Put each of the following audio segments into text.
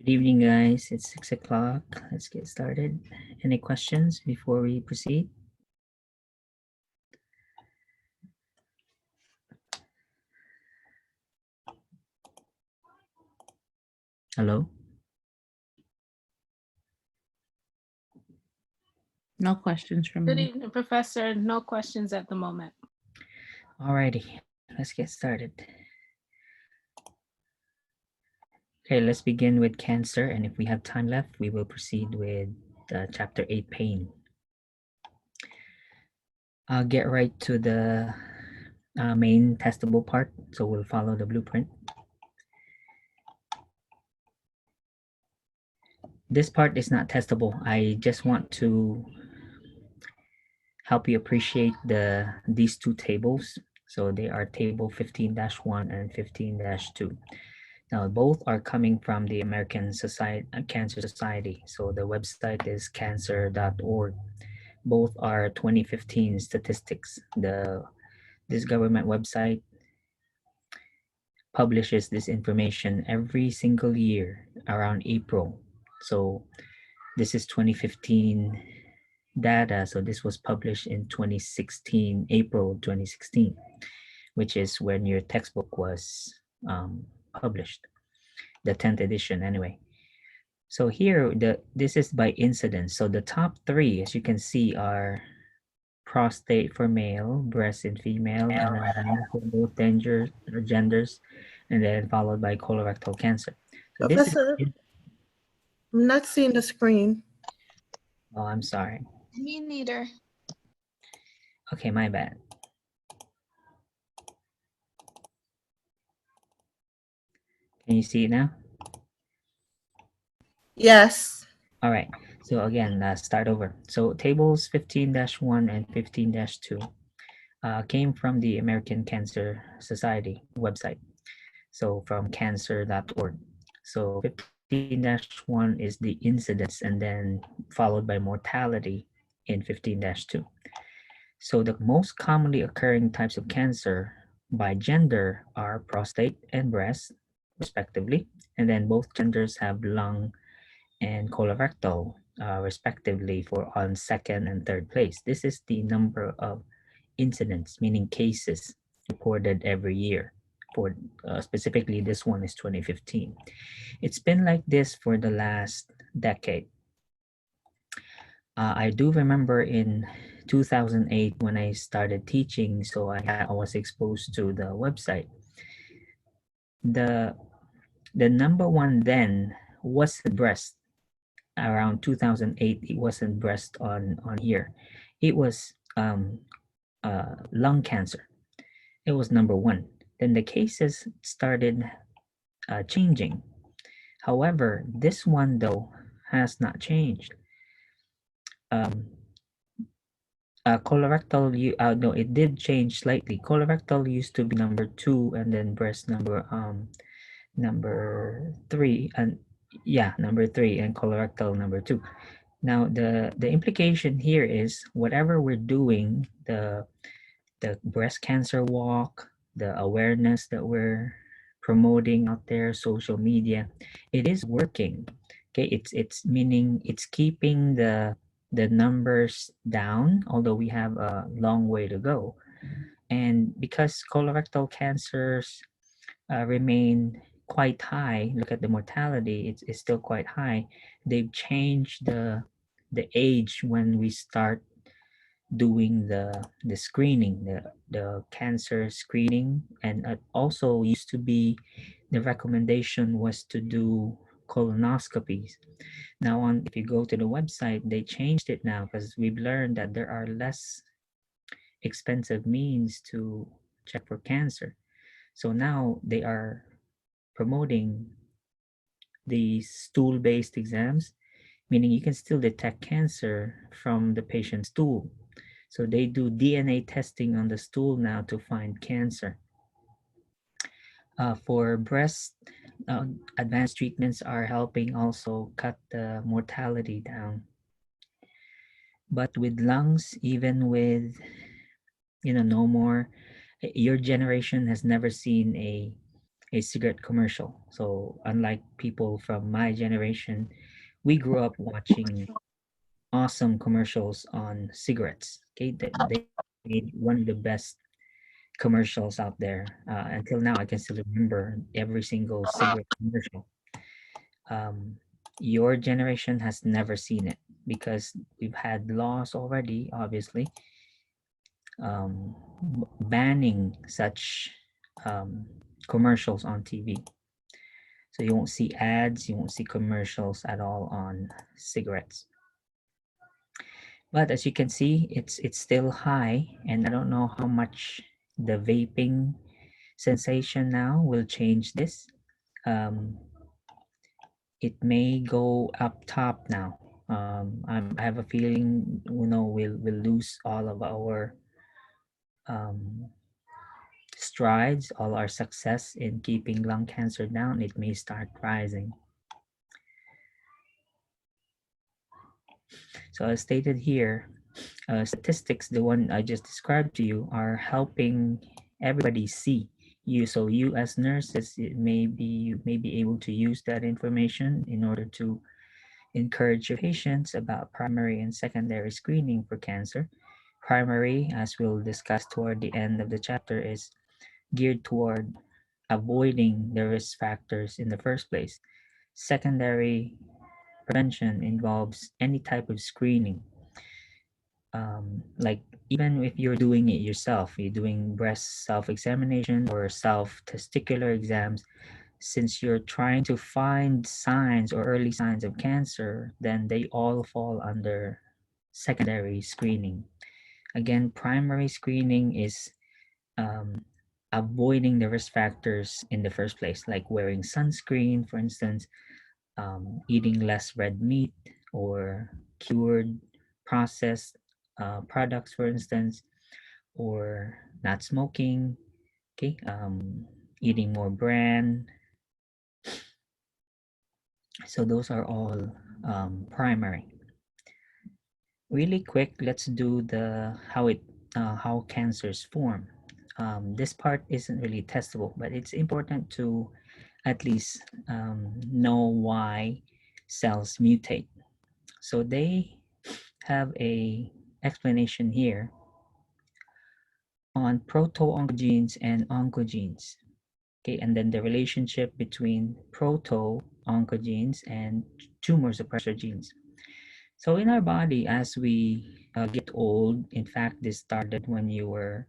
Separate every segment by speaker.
Speaker 1: Good evening, guys. It's 6 o'clock. Let's get started. Any questions before we proceed? Hello?
Speaker 2: No questions from
Speaker 3: Good
Speaker 2: me.
Speaker 3: evening, Professor. No questions at the moment.
Speaker 1: Alrighty, let's get started. Okay, let's begin with cancer, and if we have time left, we will proceed with Chapter 8, Pain. I'll get right to the main testable part, so we'll follow the blueprint. This part is not testable. I just want to help you appreciate these two tables. So they are table 15-1 and 15-2. Now both are coming from the American Cancer Society. So the website is cancer.org. Both are 2015 statistics. This government website publishes this information every single year around April. So this is 2015 data. So this was published in 2016, April 2016, which is when your textbook was published, the 10th edition anyway. So here, this is by incidence. So the top three, as you can see, are prostate for male, breast in female, and for both genders, and then followed by colorectal cancer. So
Speaker 4: Professor, I'm not seeing the screen.
Speaker 1: Oh, I'm sorry.
Speaker 5: Me neither.
Speaker 1: Okay, my bad. Can you see it now?
Speaker 4: Yes.
Speaker 1: All right. So again, start over. So tables 15-1 and 15-2 came from the American Cancer Society website. So from cancer.org. So 15-1 is the incidence and then followed by mortality in 15-2. So the most commonly occurring types of cancer by gender are prostate and breast, respectively. And then both genders have lung and colorectal, respectively, for on second and third place. This is the number of incidents, meaning cases, reported every year. For specifically, this one is 2015. It's been like this for the last decade. I do remember in 2008 when I started teaching, so I was exposed to the website. The number one then was breast. Around 2008, it wasn't breast on here. It was lung cancer. It was number one. Then the cases started changing. However, this one though has not changed. Colorectal, no, it did change slightly. Colorectal used to be number 2, and then breast number 3, and number 3, and colorectal number 2. Now the implication here is whatever we're doing, the breast cancer walk, the awareness that we're promoting out there, social media, it is working. Okay, it's meaning it's keeping the numbers down, although we have a long way to go. And because colorectal cancers remain quite high, look at the mortality, it's still quite high. They've changed the age when we start doing the screening, the cancer screening. And also used to be the recommendation was to do colonoscopies. Now on, if you go to the website, they changed it now because we've learned that there are less expensive means to check for cancer. So now they are promoting these stool-based exams, meaning you can still detect cancer from the patient's stool. So they do DNA testing on the stool now to find cancer. For breast, advanced treatments are helping also cut the mortality down. But with lungs, even with, no more, your generation has never seen a a cigarette commercial. So unlike people from my generation, we grew up watching awesome commercials on cigarettes. Okay, they made one of the best commercials out there. Until now, I can still remember every single cigarette commercial. Um, your generation has never seen it because we've had laws already, obviously, banning such commercials on TV. So you won't see ads, you won't see commercials at all on cigarettes. But as you can see, it's still high, and I don't know how much the vaping sensation now will change this. It may go up top now. I have a feeling, we'll lose all of our um, strides, all our success in keeping lung cancer down. It may start rising. So as stated here, statistics, the one I just described to you, are helping everybody see you. So you as nurses, you may be able to use that information in order to encourage your patients about primary and secondary screening for cancer. Primary, as we'll discuss toward the end of the chapter, is geared toward avoiding the risk factors in the first place. Secondary prevention involves any type of screening. Like even if you're doing it yourself, you're doing breast self-examination or self-testicular exams, since you're trying to find signs or early signs of cancer, then they all fall under secondary screening. Again, primary screening is avoiding the risk factors in the first place, like wearing sunscreen, for instance, eating less red meat or cured processed products, for instance, or not smoking, okay, eating more bran. So those are all primary. Really quick, let's do the how cancers form. This part isn't really testable, but it's important to at least know why cells mutate. So they have a explanation here on proto-oncogenes and oncogenes. Okay, and then the relationship between proto-oncogenes and tumor suppressor genes. So in our body, as we get old, in fact, this started when you were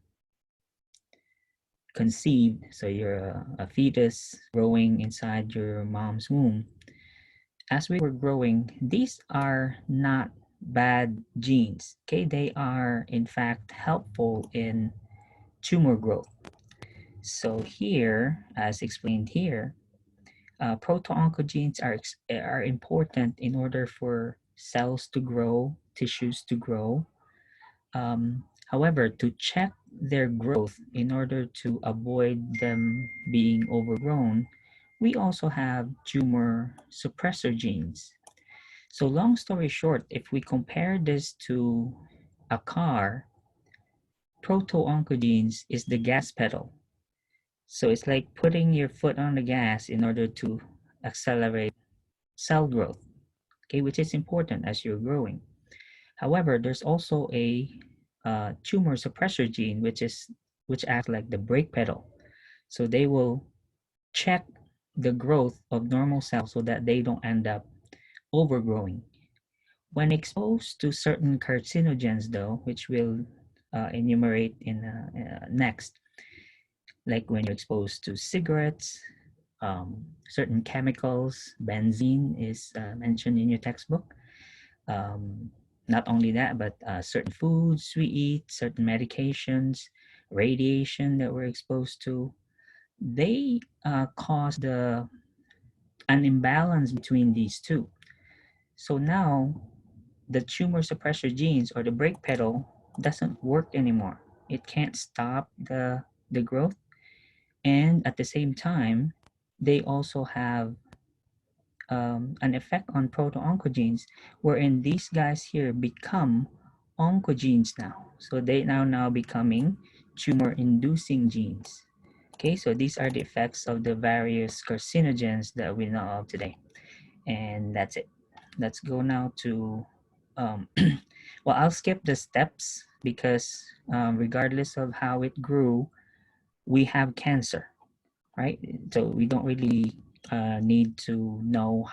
Speaker 1: conceived. So you're a fetus growing inside your mom's womb. As we were growing, these are not bad genes. Okay, they are in fact helpful in tumor growth. So here, as explained here, proto-oncogenes are important in order for cells to grow, tissues to grow. However, to check their growth in order to avoid them being overgrown, we also have tumor suppressor genes. So long story short, if we compare this to a car, proto-oncogenes is the gas pedal. So it's like putting your foot on the gas in order to accelerate cell growth, okay, which is important as you're growing. However, there's also a tumor suppressor gene, which acts like the brake pedal. So they will check the growth of normal cells so that they don't end up overgrowing. When exposed to certain carcinogens, though, which we'll enumerate in next, like when you're exposed to cigarettes, certain chemicals, benzene is mentioned in your textbook. Not only that, but certain foods we eat, certain medications, radiation that we're exposed to, they cause an imbalance between these two. So now the tumor suppressor genes or the brake pedal doesn't work anymore. It can't stop the growth, and at the same time, they also have an effect on proto-oncogenes, wherein these guys here become oncogenes now. So they now becoming tumor-inducing genes. Okay, so these are the effects of the various carcinogens that we know of today. And that's it. Let's go now to, well, I'll skip the steps because regardless of how it grew, we have cancer, right? So we don't really need to know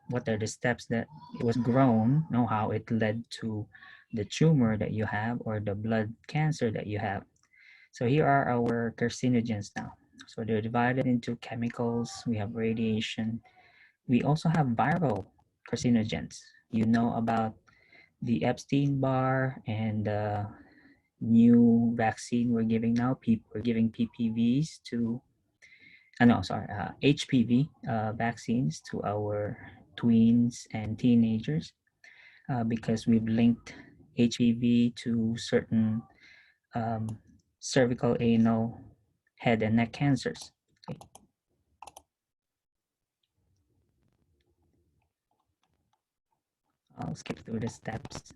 Speaker 1: what are the steps that it was grown, know how it led to the tumor that you have or the blood cancer that you have. So here are our carcinogens now. So they're divided into chemicals. We have radiation. We also have viral carcinogens. You know about the Epstein-Barr and the new vaccine we're giving now. We're giving PPVs to, HPV vaccines to our tweens and teenagers because we've linked HPV to certain um, cervical, anal, head and neck cancers. Okay. I'll skip through the steps.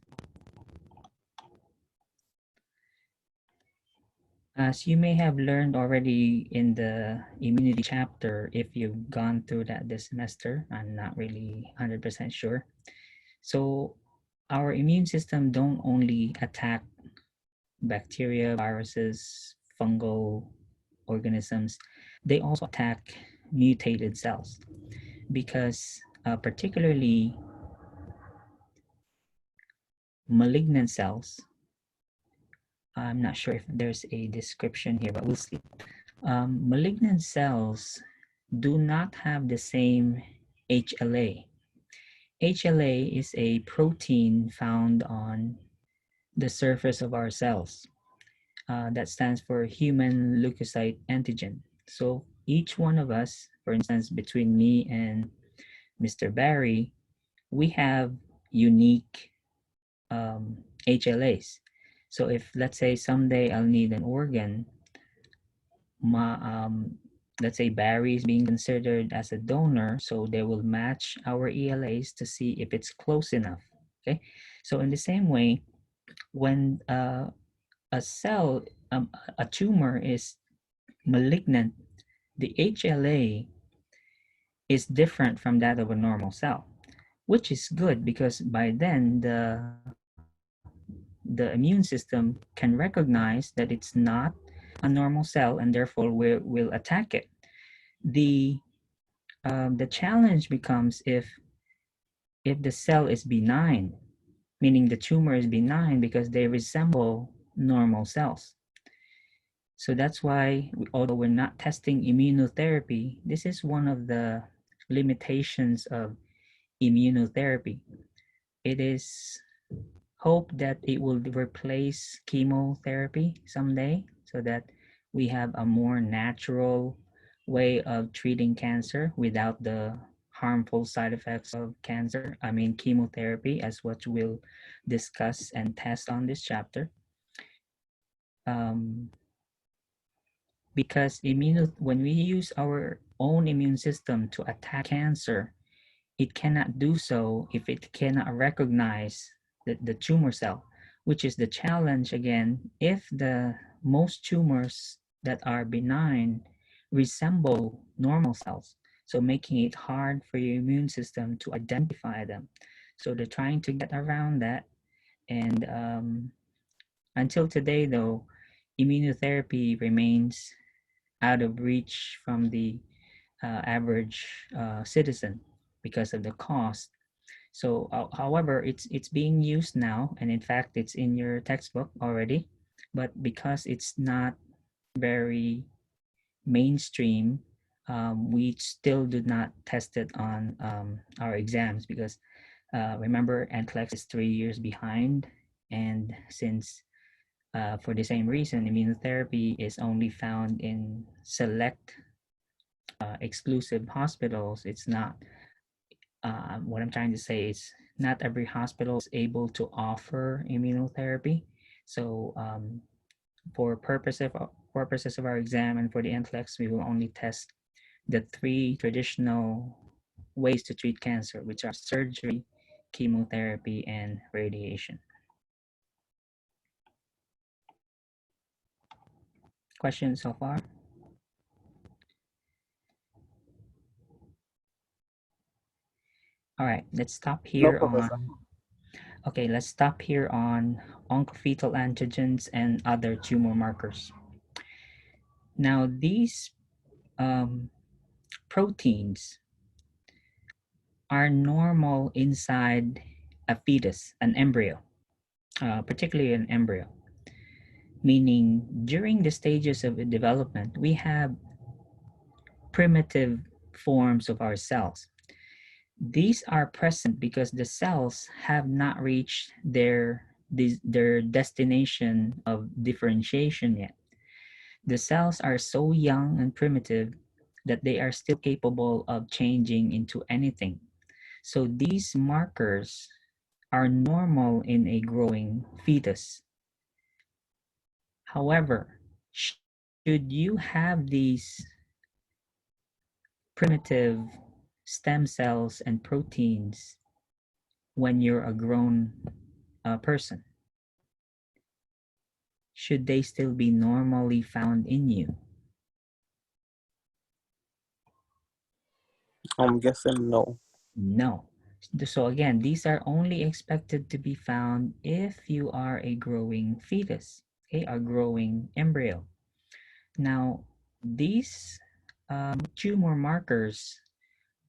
Speaker 1: As you may have learned already in the immunity chapter, if you've gone through that this semester, I'm not really 100% sure. So our immune system don't only attack bacteria, viruses, fungal organisms, they also attack mutated cells because particularly malignant cells, I'm not sure if there's a description here, but we'll see. Malignant cells do not have the same HLA. HLA is a protein found on the surface of our cells. That stands for human leukocyte antigen. So each one of us, for instance, between me and Mr. Barry, we have unique HLAs. So if, let's say, someday I'll need an organ, let's say Barry is being considered as a donor, so they will match our ELAs to see if it's close enough. Okay, so in the same way, when a cell, a tumor is malignant, the HLA is different from that of a normal cell, which is good because by then the immune system can recognize that it's not a normal cell and therefore will attack it. The challenge becomes if the cell is benign, meaning the tumor is benign because they resemble normal cells. So that's why, although we're not testing immunotherapy, this is one of the limitations of immunotherapy. It is hoped that it will replace chemotherapy someday so that we have a more natural way of treating cancer without the harmful side effects of cancer. I mean, chemotherapy, as what we'll discuss and test on this chapter. Because when we use our own immune system to attack cancer, it cannot do so if it cannot recognize the tumor cell, which is the challenge again. If the most tumors that are benign resemble normal cells, so making it hard for your immune system to identify them. So they're trying to get around that. And until today, though, immunotherapy remains out of reach from the average citizen because of the cost. So, however, it's being used now, and in fact, it's in your textbook already. But because it's not very mainstream, we still do not test it on our exams because remember, NCLEX is 3 years behind, and since for the same reason, immunotherapy is only found in select exclusive hospitals. It's not, what I'm trying to say is not every hospital is able to offer immunotherapy. So for purposes of our exam and for the NCLEX, we will only test the 3 traditional ways to treat cancer, which are surgery, chemotherapy, and radiation. Questions so far? All right, let's stop
Speaker 5: No,
Speaker 1: here
Speaker 5: Professor.
Speaker 1: on. Okay, let's stop here on oncofetal antigens and other tumor markers. Now, these proteins are normal inside a fetus, an embryo, particularly an embryo, meaning during the stages of development, we have primitive forms of our cells. These are present because the cells have not reached their destination of differentiation yet. The cells are so young and primitive that they are still capable of changing into anything. So these markers are normal in a growing fetus. However, should you have these primitive stem cells and proteins when you're a grown person? Should they still be normally found in you?
Speaker 5: I'm guessing no.
Speaker 1: No. So again, these are only expected to be found if you are a growing fetus, okay, a growing embryo. Now, these tumor markers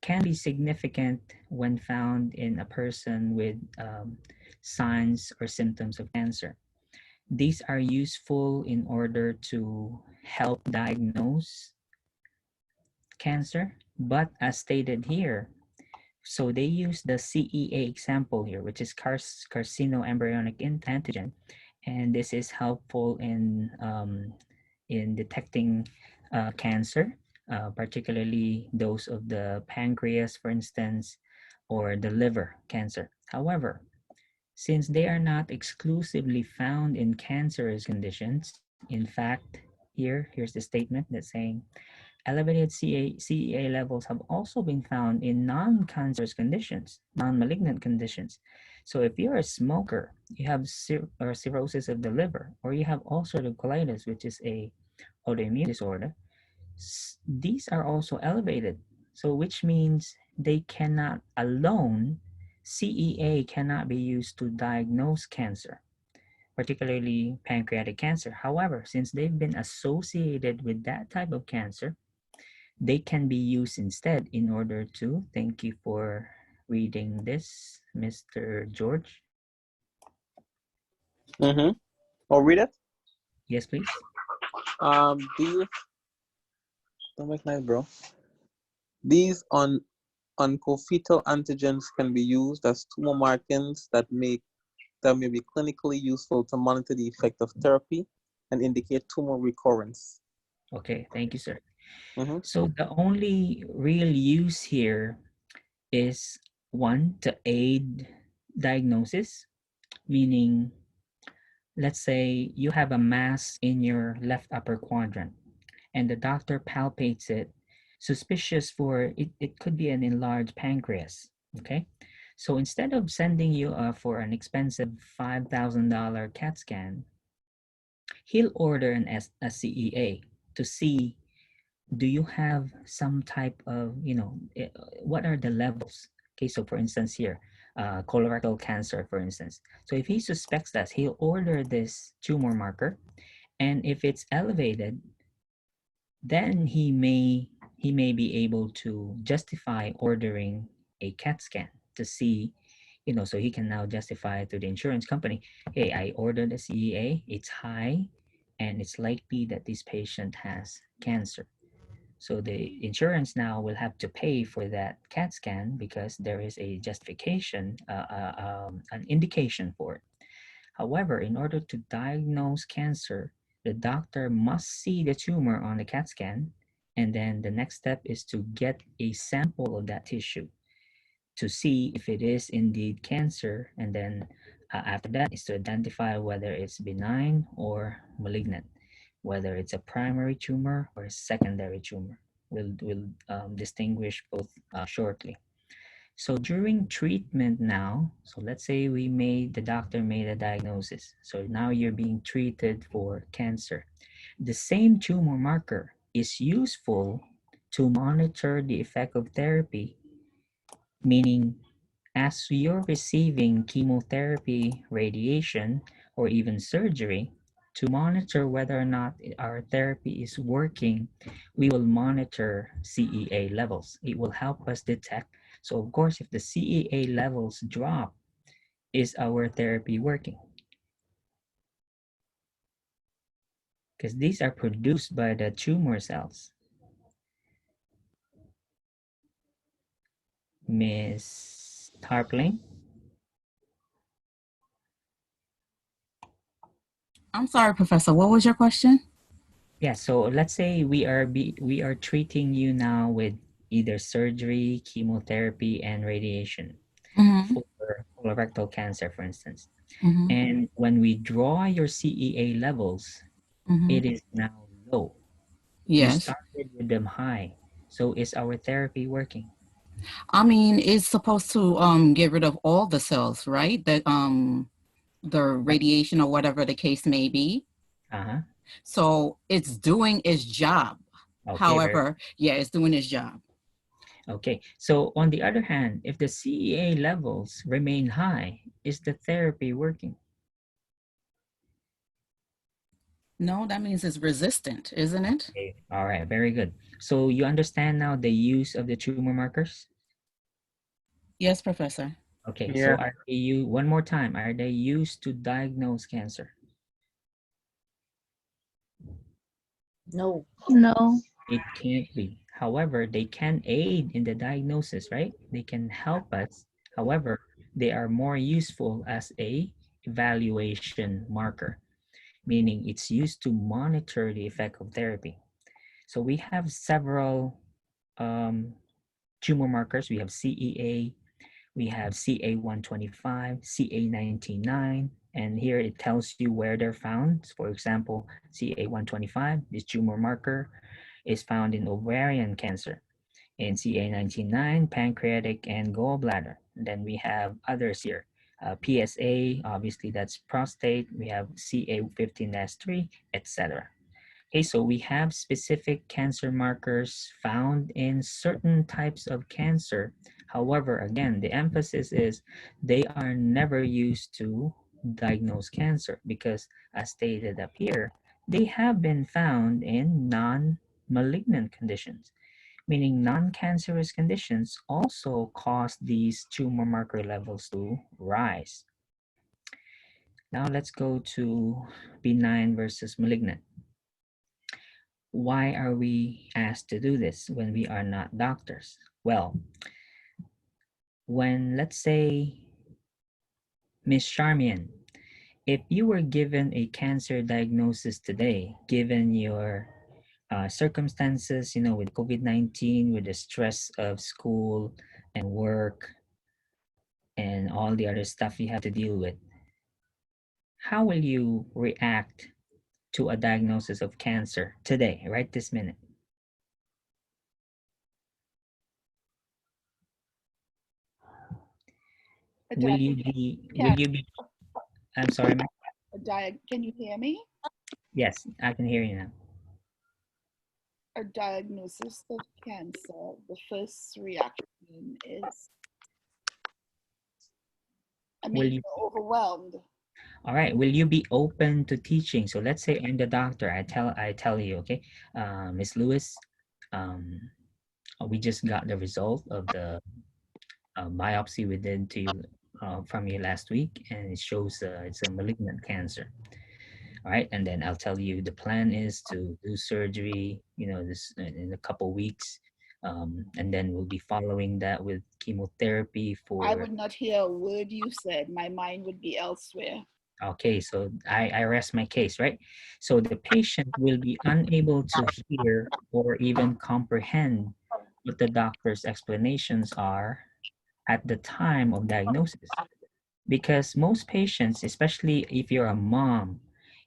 Speaker 1: can be significant when found in a person with signs or symptoms of cancer. These are useful in order to help diagnose cancer, but as stated here, so they use the CEA example here, which is carcinoembryonic antigen, and this is helpful in detecting cancer, particularly those of the pancreas, for instance, or the liver cancer. However, since they are not exclusively found in cancerous conditions, in fact, here's the statement that's saying elevated CEA levels have also been found in non-cancerous conditions, non-malignant conditions. So if you're a smoker, you have cirrhosis of the liver, or you have ulcerative colitis, which is a autoimmune disorder, these are also elevated. So which means they cannot alone, CEA cannot be used to diagnose cancer, particularly pancreatic cancer. However, since they've been associated with that type of cancer, they can be used instead in order to, thank you for reading this, Mr. George.
Speaker 5: Mm-hmm. Oh, read it.
Speaker 1: Yes, please.
Speaker 5: These don't make nice, bro. These oncofetal antigens can be used as tumor markers that may be clinically useful to monitor the effect of therapy and indicate tumor recurrence.
Speaker 1: Okay, thank you, sir.
Speaker 5: Mm-hmm.
Speaker 1: So the only real use here is one, to aid diagnosis, meaning let's say you have a mass in your left upper quadrant and the doctor palpates it, suspicious for it could be an enlarged pancreas, okay? So instead of sending you for an expensive $5,000 CAT scan, he'll order a CEA to see, do you have some type of, what are the levels? Okay, so for instance here, colorectal cancer, for instance. So if he suspects that, he'll order this tumor marker, and if it's elevated, then he may be able to justify ordering a CAT scan to see, so he can now justify to the insurance company, hey, I ordered a CEA, it's high, and it's likely that this patient has cancer. So the insurance now will have to pay for that CAT scan because there is a justification, an indication for it. However, in order to diagnose cancer, the doctor must see the tumor on the CAT scan, and then the next step is to get a sample of that tissue to see if it is indeed cancer, and then after that is to identify whether it's benign or malignant, whether it's a primary tumor or a secondary tumor. We'll distinguish both shortly. So during treatment now, so let's say the doctor made a diagnosis. So now you're being treated for cancer. The same tumor marker is useful to monitor the effect of therapy, meaning as you're receiving chemotherapy, radiation, or even surgery, to monitor whether or not our therapy is working, we will monitor CEA levels. It will help us detect. So of course, if the CEA levels drop, is our therapy working? Because these are produced by the tumor cells. Miss Tarpling?
Speaker 2: I'm sorry, Professor. What was your question?
Speaker 1: Yeah, so let's say we are treating you now with either surgery, chemotherapy, and radiation
Speaker 2: Mm-hmm.
Speaker 1: for colorectal cancer, for instance.
Speaker 2: Mm-hmm.
Speaker 1: And when we draw your CEA levels,
Speaker 2: Mm-hmm.
Speaker 1: it is now low. You
Speaker 2: Yes.
Speaker 1: started with them high. So is our therapy working?
Speaker 2: I mean, it's supposed to get rid of all the cells, right? The radiation or whatever the case may be.
Speaker 1: Uh-huh.
Speaker 2: So it's doing its job.
Speaker 1: Okay,
Speaker 2: However, yeah, it's doing its job.
Speaker 1: okay. So on the other hand, if the CEA levels remain high, is the therapy working?
Speaker 2: No, that means it's resistant, isn't it?
Speaker 1: Okay. All right, very good. So you understand now the use of the tumor markers?
Speaker 2: Yes, Professor.
Speaker 1: Okay, so
Speaker 5: Yeah.
Speaker 1: are they one more time, are they used to diagnose cancer?
Speaker 6: No.
Speaker 3: No.
Speaker 1: It can't be. However, they can aid in the diagnosis, right? They can help us. However, they are more useful as a evaluation marker, meaning it's used to monitor the effect of therapy. So we have several tumor markers. We have CEA, we have CA125, CA199, and here it tells you where they're found. For example, CA125, this tumor marker, is found in ovarian cancer. In CA199, pancreatic and gallbladder. And then we have others here. PSA, obviously that's prostate. We have CA15S3, etc. Okay, so we have specific cancer markers found in certain types of cancer. However, again, the emphasis is they are never used to diagnose cancer because, as stated up here, they have been found in non-malignant conditions, meaning non-cancerous conditions also cause these tumor marker levels to rise. Now let's go to benign versus malignant. Why are we asked to do this when we are not doctors? Well, when, let's say, Miss Charmian, if you were given a cancer diagnosis today, given your circumstances, with COVID-19, with the stress of school and work and all the other stuff you have to deal with, how will you react to a diagnosis of cancer today, right this minute? Will you be, I'm sorry, ma'am?
Speaker 7: Can you hear me?
Speaker 1: Yes, I can hear you now.
Speaker 7: A diagnosis of cancer, the first reaction is,
Speaker 1: Will you,
Speaker 7: overwhelmed.
Speaker 1: all right, will you be open to teaching? So let's say I'm the doctor. I tell you, okay, Miss Lewis, we just got the result of the biopsy we did to you from you last week, and it shows it's a malignant cancer. All right, and then I'll tell you the plan is to do surgery, this in a couple weeks, and then we'll be following that with chemotherapy for.
Speaker 7: I would not hear a word you said. My mind would be elsewhere.
Speaker 1: Okay, so I rest my case, right? So the patient will be unable to hear or even comprehend what the doctor's explanations are at the time of diagnosis. Because most patients, especially if you're a mom,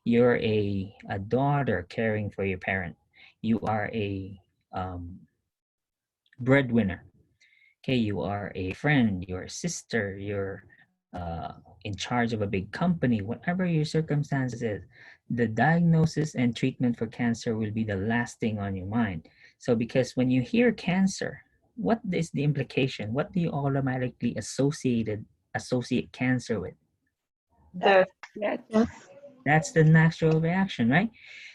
Speaker 1: you're a daughter caring for your parent, you are a breadwinner. Okay, you are a friend, you're a sister, you're in charge of a big company, whatever your circumstances is, the diagnosis and treatment for cancer will be the last thing on your mind. So because when you hear cancer, what is the implication? What do you automatically associate cancer with?
Speaker 6: Death.
Speaker 7: Yes.
Speaker 1: That's the natural reaction, right?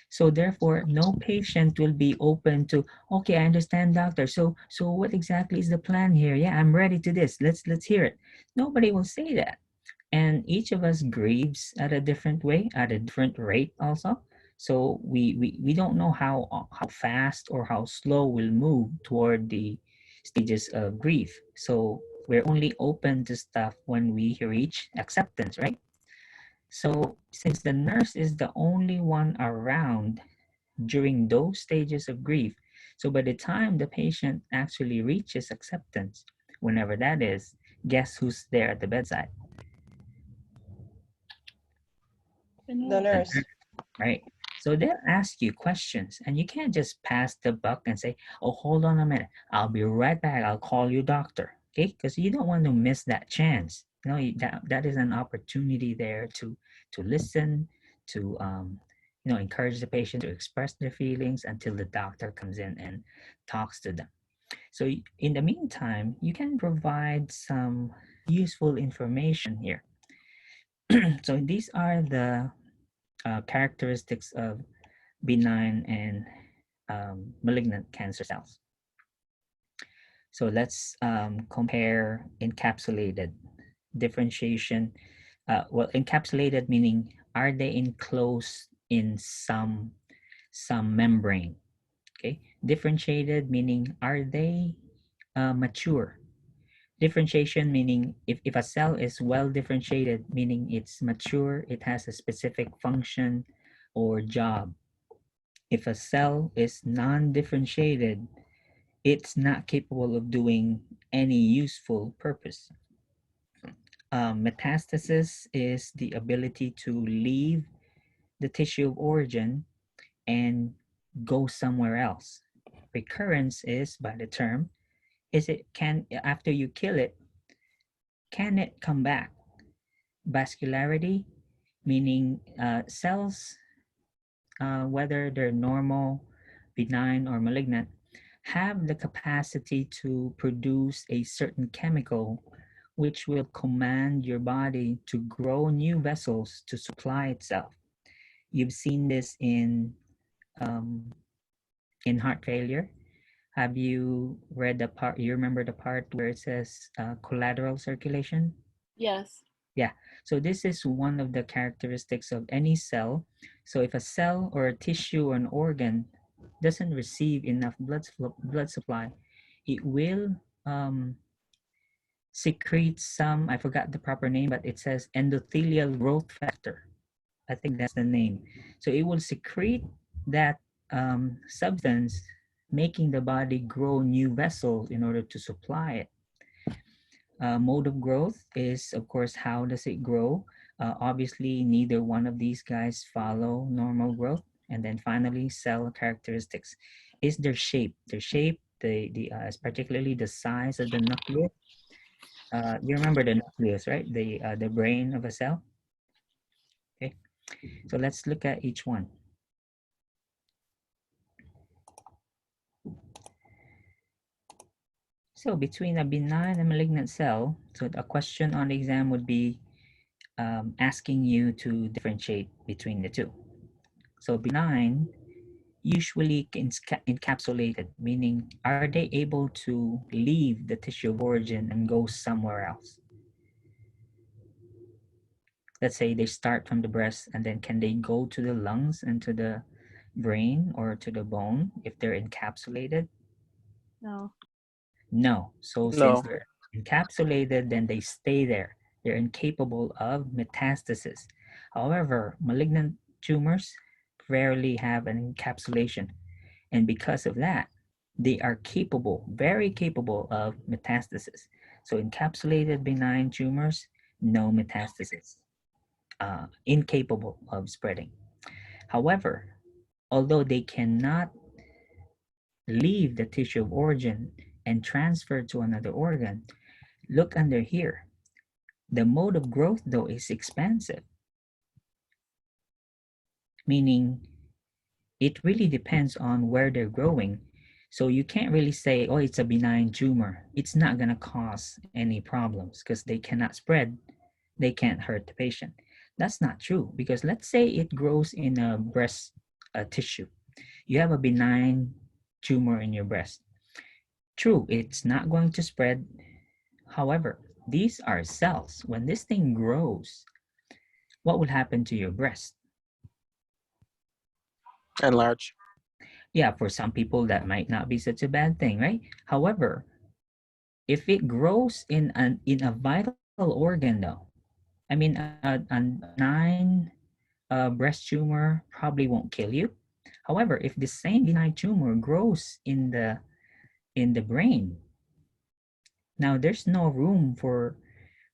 Speaker 1: So therefore, no patient will be open to, okay, I understand, doctor. So what exactly is the plan here? Yeah, I'm ready to this. Let's hear it. Nobody will say that. And each of us grieves at a different way, at a different rate also. So we don't know how fast or how slow we'll move toward the stages of grief. So we're only open to stuff when we reach acceptance, right? So since the nurse is the only one around during those stages of grief, so by the time the patient actually reaches acceptance, whenever that is, guess who's there at the bedside?
Speaker 7: The
Speaker 6: The
Speaker 7: nurse.
Speaker 6: nurse.
Speaker 1: Right? So they'll ask you questions, and you can't just pass the buck and say, oh, hold on a minute. I'll be right back. I'll call you doctor. Okay? Because you don't want to miss that chance. You know, that is an opportunity there to listen, to encourage the patient to express their feelings until the doctor comes in and talks to them. So in the meantime, you can provide some useful information here. So these are the characteristics of benign and malignant cancer cells. So let's compare encapsulated differentiation. Well, encapsulated meaning, are they enclosed in some membrane? Okay. Differentiated meaning, are they mature? Differentiation meaning, if a cell is well differentiated, meaning it's mature, it has a specific function or job. If a cell is non-differentiated, it's not capable of doing any useful purpose. Metastasis is the ability to leave the tissue of origin and go somewhere else. Recurrence is, by the term, after you kill it, can it come back? Vascularity, meaning cells, whether they're normal, benign, or malignant, have the capacity to produce a certain chemical which will command your body to grow new vessels to supply itself. You've seen this in heart failure. Have you read the part, you remember the part where it says collateral circulation?
Speaker 7: Yes.
Speaker 1: Yeah, so this is one of the characteristics of any cell. So if a cell or a tissue or an organ doesn't receive enough blood supply, it will secrete some, I forgot the proper name, but it says endothelial growth factor. I think that's the name. So it will secrete that substance, making the body grow new vessels in order to supply it. Mode of growth is, of course, how does it grow? Obviously, neither one of these guys follow normal growth. And then finally, cell characteristics is their shape. Their shape, particularly the size of the nucleus. You remember the nucleus, right? The brain of a cell. Okay, so let's look at each one. So between a benign and malignant cell, so a question on the exam would be asking you to differentiate between the two. So benign, usually encapsulated, meaning are they able to leave the tissue of origin and go somewhere else? Let's say they start from the breast, and then can they go to the lungs and to the brain or to the bone if they're encapsulated?
Speaker 3: No.
Speaker 1: No. So since they're encapsulated, then they stay there. They're incapable of metastasis. However, malignant tumors rarely have an encapsulation. And because of that, they are capable, very capable of metastasis. So encapsulated benign tumors, no metastasis, incapable of spreading. However, although they cannot leave the tissue of origin and transfer to another organ, look under here. The mode of growth, though, is expansive, meaning it really depends on where they're growing. So you can't really say, oh, it's a benign tumor. It's not going to cause any problems because they cannot spread. They can't hurt the patient. That's not true, because let's say it grows in a breast tissue. You have a benign tumor in your breast. True, it's not going to spread. However, these are cells. When this thing grows, what will happen to your breast?
Speaker 5: Enlarge.
Speaker 1: Yeah, for some people that might not be such a bad thing, right? However, if it grows in a vital organ, though, I mean, a benign breast tumor probably won't kill you. However, if the same benign tumor grows in the brain, now there's no room for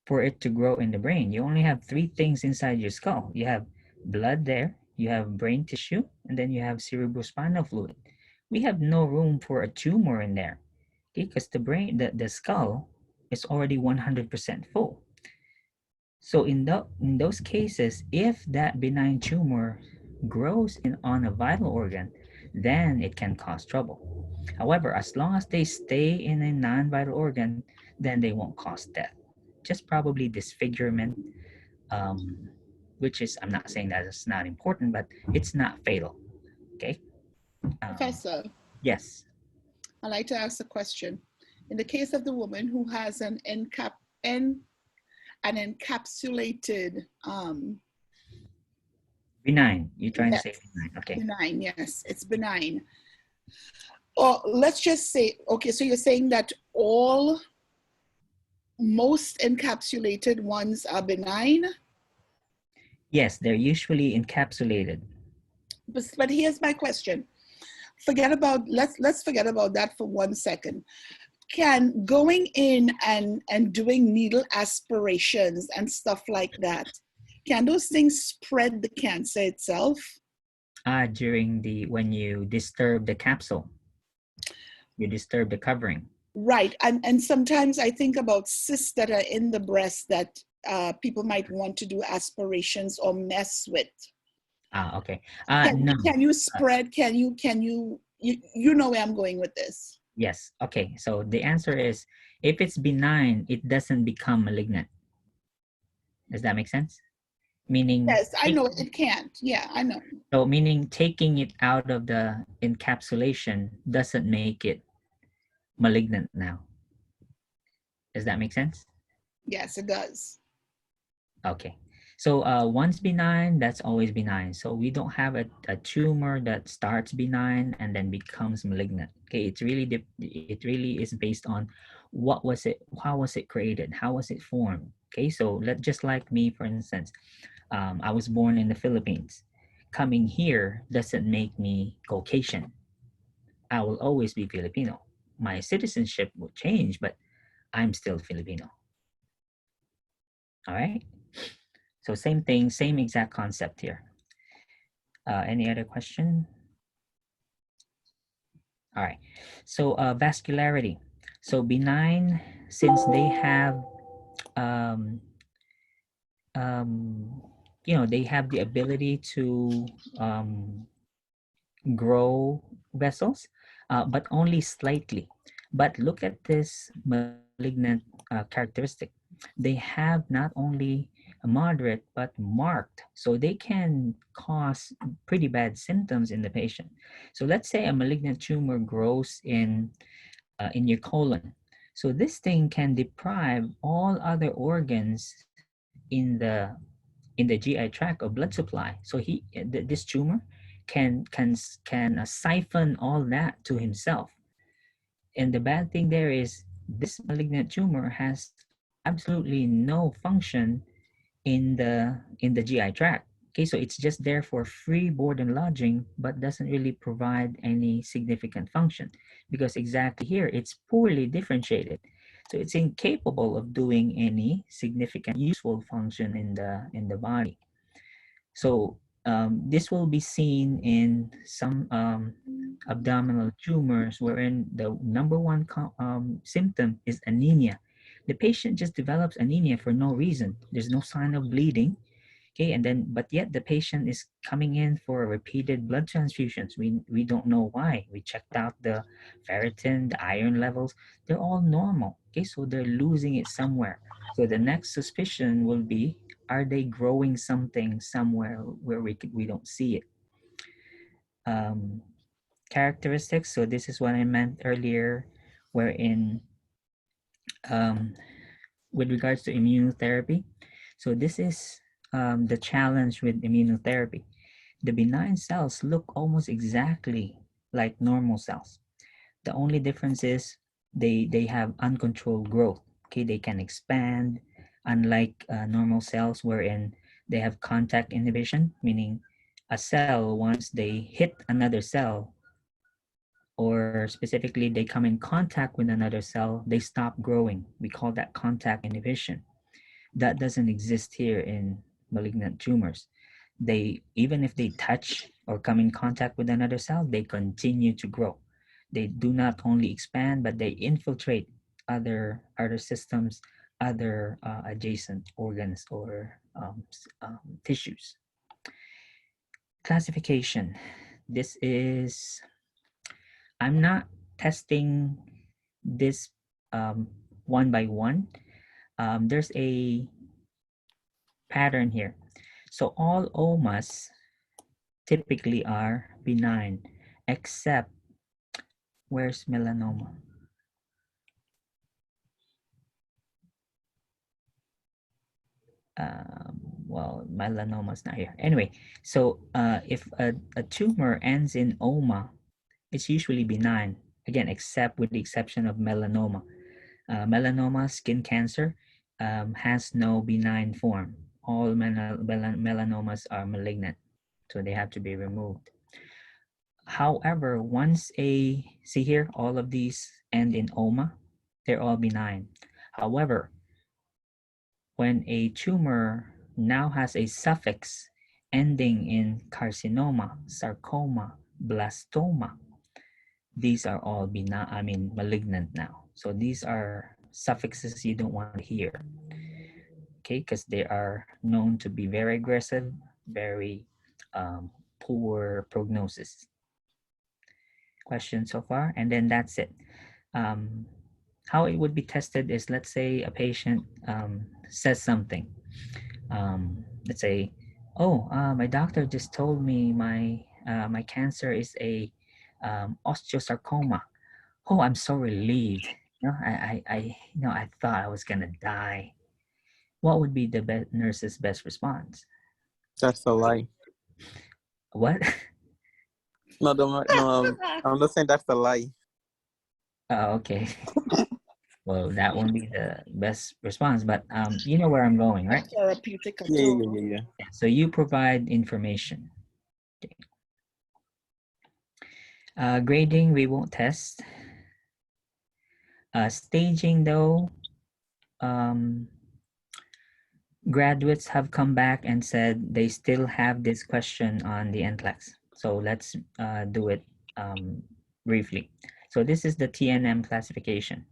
Speaker 1: it to grow in the brain. You only have three things inside your skull. You have blood there, you have brain tissue, and then you have cerebrospinal fluid. We have no room for a tumor in there, okay? Because the skull is already 100% full. So in those cases, if that benign tumor grows on a vital organ, then it can cause trouble. However, as long as they stay in a non-vital organ, then they won't cause death. Just probably disfigurement, which is, I'm not saying that it's not important, but it's not fatal. Okay.
Speaker 7: Professor,
Speaker 1: Yes.
Speaker 7: I'd like to ask a question. In the case of the woman who has an encapsulated
Speaker 1: Benign. You're trying
Speaker 7: yes,
Speaker 1: to say benign. Okay.
Speaker 7: benign, yes, it's benign. Or let's just say, okay, so you're saying that most encapsulated ones are benign?
Speaker 1: Yes, they're usually encapsulated.
Speaker 7: But here's my question. Let's forget about that for 1 second. Can going in and doing needle aspirations and stuff like that, can those things spread the cancer itself?
Speaker 1: During when you disturb the capsule, you disturb the covering.
Speaker 7: Right, and sometimes I think about cysts that are in the breast that people might want to do aspirations or mess with.
Speaker 1: Okay.
Speaker 7: Can,
Speaker 1: No.
Speaker 7: can you spread? Can you know where I'm going with this?
Speaker 1: Yes. Okay. So the answer is, if it's benign, it doesn't become malignant. Does that make sense? Meaning.
Speaker 7: Yes, I know it can't. Yeah, I know.
Speaker 1: So meaning taking it out of the encapsulation doesn't make it malignant now. Does that make sense?
Speaker 7: Yes, it does.
Speaker 1: Okay. So once benign, that's always benign. So we don't have a tumor that starts benign and then becomes malignant. Okay, it really is based on what was it, how was it created, how was it formed. Okay, so just like me, for instance, I was born in the Philippines. Coming here doesn't make me Caucasian. I will always be Filipino. My citizenship will change, but I'm still Filipino. All right. So same thing, same exact concept here. Any other question? All right. So vascularity. So benign, since they have, they have the ability to grow vessels, but only slightly. But look at this malignant characteristic. They have not only a moderate but marked, so they can cause pretty bad symptoms in the patient. So let's say a malignant tumor grows in your colon. So this thing can deprive all other organs in the GI tract of blood supply. So this tumor can siphon all that to himself. And the bad thing there is this malignant tumor has absolutely no function in the GI tract. Okay, so it's just there for free board and lodging, but doesn't really provide any significant function, because exactly here it's poorly differentiated. So it's incapable of doing any significant useful function in the body. So this will be seen in some abdominal tumors, wherein the number one symptom is anemia. The patient just develops anemia for no reason. There's no sign of bleeding. Okay, and then, but yet the patient is coming in for repeated blood transfusions. We don't know why. We checked out the ferritin, the iron levels. They're all normal. Okay, so they're losing it somewhere. So the next suspicion will be, are they growing something somewhere where we don't see it? Characteristics. So this is what I meant earlier, wherein with regards to immunotherapy. So this is the challenge with immunotherapy. The benign cells look almost exactly like normal cells. The only difference is they have uncontrolled growth. Okay, they can expand, unlike normal cells wherein they have contact inhibition, meaning a cell, once they hit another cell, or specifically they come in contact with another cell, they stop growing. We call that contact inhibition. That doesn't exist here in malignant tumors. They, even if they touch or come in contact with another cell, they continue to grow. They do not only expand, but they infiltrate other systems, other adjacent organs or tissues. Classification. This is, I'm not testing this one by one. There's a pattern here. So all omas typically are benign, except, where's melanoma? Well, melanoma is not here. Anyway, so if a tumor ends in oma, it's usually benign, again, except with the exception of melanoma. Melanoma, skin cancer, has no benign form. All melanomas are malignant, so they have to be removed. However, once see here, all of these end in oma, they're all benign. However, when a tumor now has a suffix ending in carcinoma, sarcoma, blastoma, these are all benign, malignant now. So these are suffixes you don't want to hear, okay, because they are known to be very aggressive, very poor prognosis. Question so far, and then that's it. How it would be tested is, let's say a patient says something. Let's say, oh, my doctor just told me my cancer is a osteosarcoma. Oh, I'm so relieved. I thought I was gonna die. What would be the nurse's best response?
Speaker 5: That's a lie.
Speaker 1: What?
Speaker 5: No, I'm not saying that's a lie.
Speaker 1: Oh, okay. Well, that won't be the best response, but you know where I'm going, right?
Speaker 7: Therapeutic at
Speaker 5: Yeah.
Speaker 7: all.
Speaker 1: So you provide information. Okay. Grading, we won't test. Staging, though, graduates have come back and said they still have this question on the NCLEX. So let's do it briefly. So this is the Tnm classification.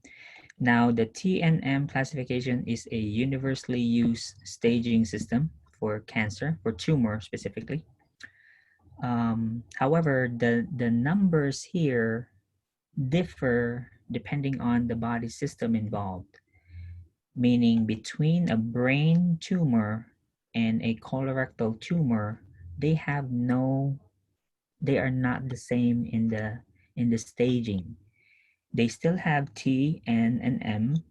Speaker 1: Now, the Tnm classification is a universally used staging system for cancer, for tumor specifically. However, the numbers here differ depending on the body system involved, meaning between a brain tumor and a colorectal tumor, they are not the same in the staging. They still have T, N, and M.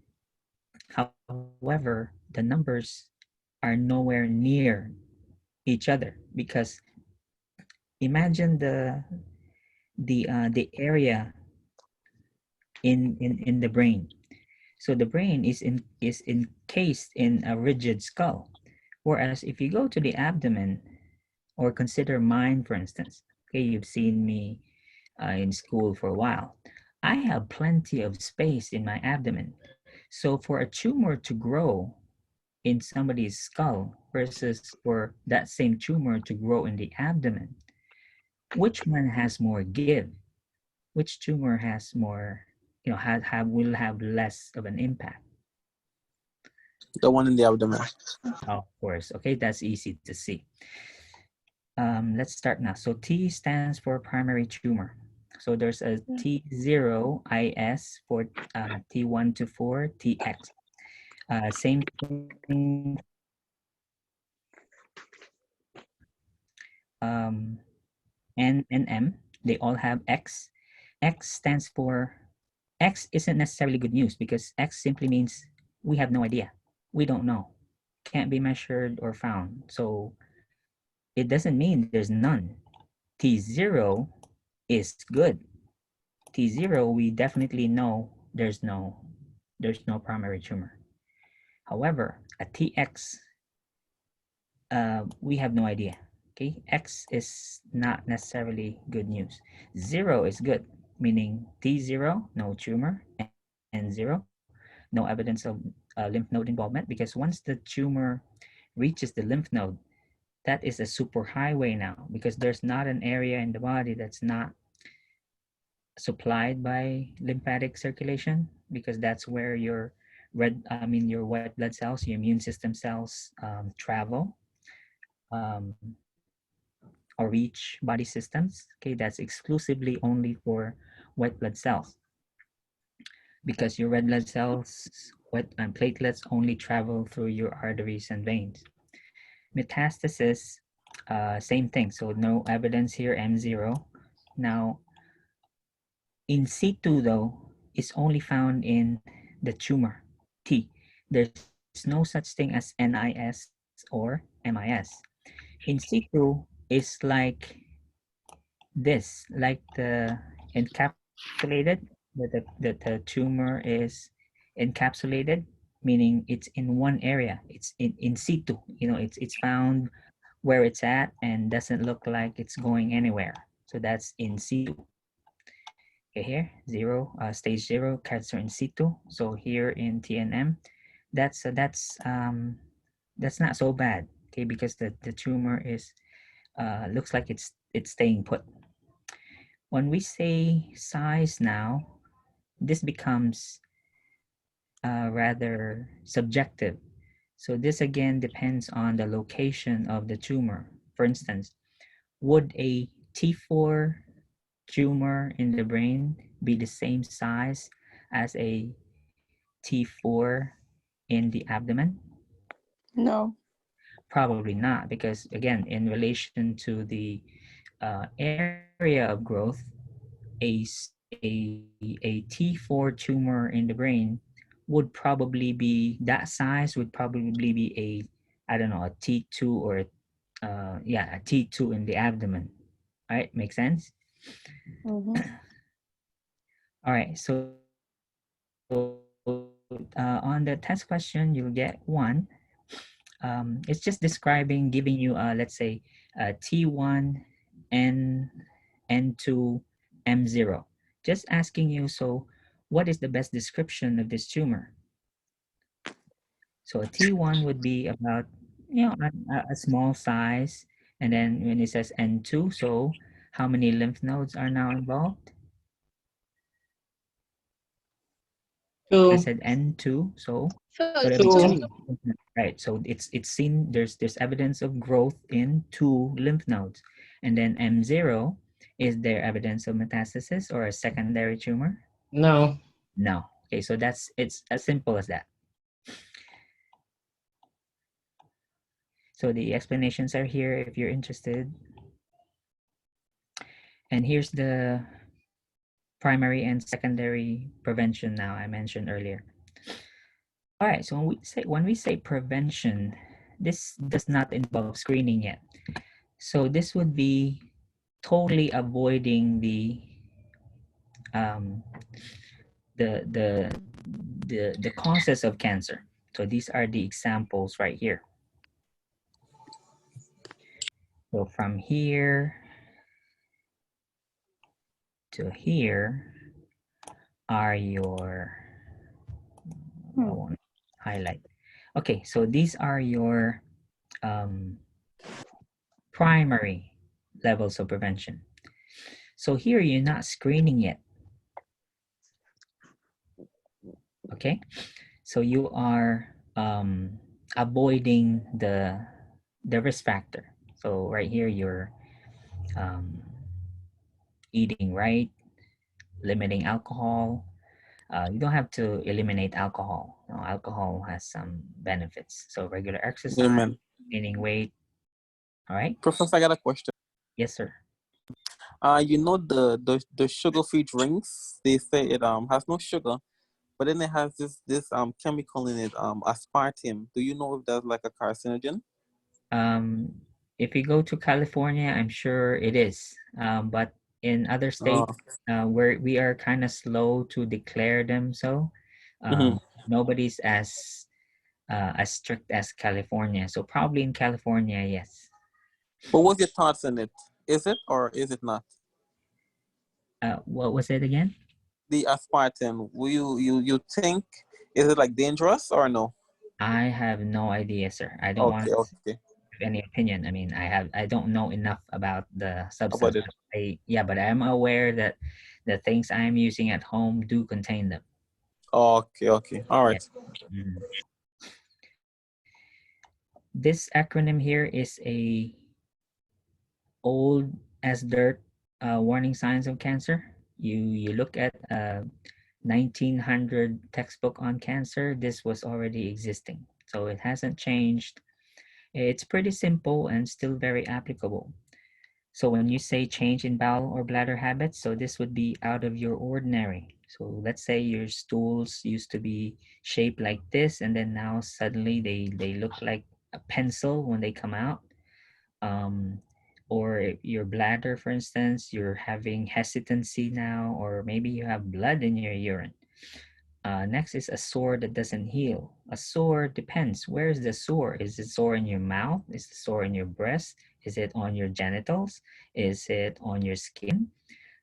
Speaker 1: However, the numbers are nowhere near each other, because imagine the area in the brain. So the brain is encased in a rigid skull, whereas if you go to the abdomen, or consider mine, for instance. Okay, you've seen me in school for a while. I have plenty of space in my abdomen. So for a tumor to grow in somebody's skull versus for that same tumor to grow in the abdomen, which one has more give? Which tumor has more, will have less of an impact?
Speaker 5: The one in the abdomen.
Speaker 1: Of course. Okay, that's easy to see. Let's start now. So T stands for primary tumor. So there's a T0 IS for T1 to 4 TX. Same thing. N and M, they all have X. X stands for, X isn't necessarily good news because X simply means we have no idea. We don't know. Can't be measured or found. So it doesn't mean there's none. T0 is good. T0, we definitely know there's no primary tumor. However, a TX, we have no idea. Okay, X is not necessarily good news. 0 is good, meaning T0, no tumor, and 0, no evidence of lymph node involvement, because once the tumor reaches the lymph node, that is a superhighway now, because there's not an area in the body that's not supplied by lymphatic circulation, because that's where your your white blood cells, your immune system cells travel or reach body systems. Okay, that's exclusively only for white blood cells, because your red blood cells, white and platelets only travel through your arteries and veins. Metastasis, same thing. So no evidence here, M0. Now, in situ though, is only found in the tumor, T. There's no such thing as NIS or MIS. In situ is like this, like the encapsulated, that the tumor is encapsulated, meaning it's in one area, it's in situ, it's found where it's at and doesn't look like it's going anywhere. So that's in situ. Okay, here, stage 0, cancer in situ. So here in TNM, that's not so bad, okay, because the tumor is looks like it's staying put. When we say size now, this becomes rather subjective. So this again depends on the location of the tumor. For instance, would a T4 tumor in the brain be the same size as a T4 in the abdomen?
Speaker 8: No.
Speaker 1: Probably not, because again, in relation to the area of growth, a T4 tumor in the brain would probably be, that size would probably be a T2 or a T2 in the abdomen. All right, make sense?
Speaker 8: Mm-hmm.
Speaker 1: All right, so on the test question, you'll get 1. It's just describing, giving you, let's say, T1, N2, M0. Just asking you, so what is the best description of this tumor? So a T1 would be about, a small size. And then when it says N2, so how many lymph nodes are now involved? I said N2, so there'll be 2. Right, so it's seen, there's evidence of growth in 2 lymph nodes. And then M0, is there evidence of metastasis or a secondary tumor?
Speaker 9: No.
Speaker 1: No. Okay, so it's as simple as that. So the explanations are here if you're interested. And here's the primary and secondary prevention now I mentioned earlier. All right, so when we say prevention, this does not involve screening yet. So this would be totally avoiding the causes of cancer. So these are the examples right here. So from here to here are your, I won't highlight. Okay, so these are your primary levels of prevention. So here you're not screening yet. Okay, so you are avoiding the risk factor. So right here, you're um, eating right, limiting alcohol. You don't have to eliminate alcohol. You know, alcohol has some benefits. So regular exercise,
Speaker 5: Amen.
Speaker 1: gaining weight. All right.
Speaker 5: Professor, I got a question.
Speaker 1: Yes, sir.
Speaker 5: You know the sugar-free drinks, they say it has no sugar, but then it has this chemical in it, aspartame. Do you know if that's like a carcinogen?
Speaker 1: If you go to California, I'm sure it is. But in other
Speaker 5: Oh.
Speaker 1: states, where we are kind of slow to declare them, so
Speaker 5: Mhm.
Speaker 1: nobody's as strict as California. So probably in California, yes.
Speaker 5: But what's your thoughts on it? Is it or is it not?
Speaker 1: What was it again?
Speaker 5: The aspartame, will you think, is it like dangerous or no?
Speaker 1: I have no idea, sir. I don't want
Speaker 5: Okay,
Speaker 1: to
Speaker 5: okay.
Speaker 1: have any opinion. I mean, I don't know enough about the substance.
Speaker 5: About it.
Speaker 1: But I'm aware that the things I'm using at home do contain them.
Speaker 5: Okay, okay. All
Speaker 1: Yeah.
Speaker 5: right.
Speaker 1: Mm. This acronym here is a old as dirt warning signs of cancer. You look at 1900 textbook on cancer. This was already existing, so it hasn't changed. It's pretty simple and still very applicable. So when you say change in bowel or bladder habits, so this would be out of your ordinary. So let's say your stools used to be shaped like this, and then now suddenly they look like a pencil when they come out. Um, or your bladder, for instance, you're having hesitancy now, or maybe you have blood in your urine. Next is a sore that doesn't heal. A sore depends. Where is the sore? Is it sore in your mouth? Is it sore in your breast? Is it on your genitals? Is it on your skin?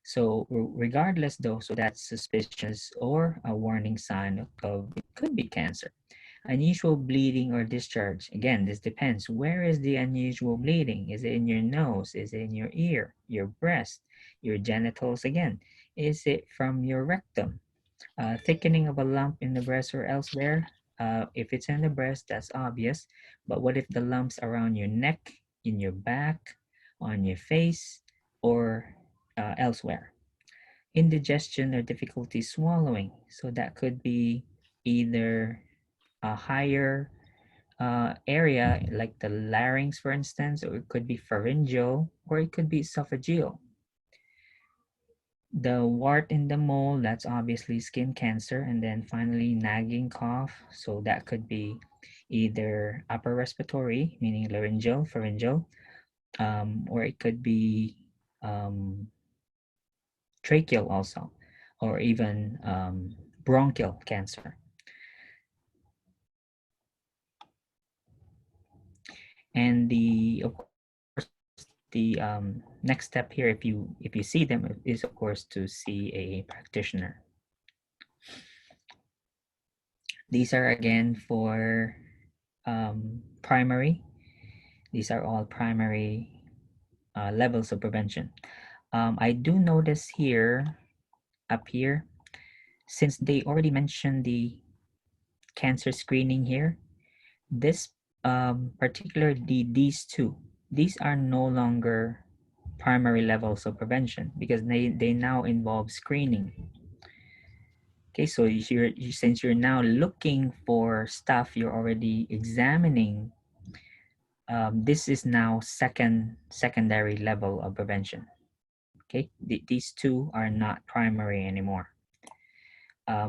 Speaker 1: So regardless though, so that's suspicious or a warning sign of it could be cancer. Unusual bleeding or discharge. Again, this depends. Where is the unusual bleeding? Is it in your nose? Is it in your ear, your breast, your genitals again? Is it from your rectum? Thickening of a lump in the breast or elsewhere. If it's in the breast, that's obvious. But what if the lumps around your neck, in your back, on your face, or elsewhere? Indigestion or difficulty swallowing. So that could be either a higher area like the larynx, for instance, or it could be pharyngeal, or it could be esophageal. The wart in the mole, that's obviously skin cancer. And then finally, nagging cough. So that could be either upper respiratory, meaning laryngeal, pharyngeal, or it could be tracheal also, or even bronchial cancer. And of course, the next step here, if you see them, is of course to see a practitioner. These are again for primary. These are all primary levels of prevention. I do notice here, up here, since they already mentioned the cancer screening here, this particularly these two, these are no longer primary levels of prevention because they now involve screening. Okay, so since you're now looking for stuff, you're already examining. This is now secondary level of prevention. Okay, these two are not primary anymore.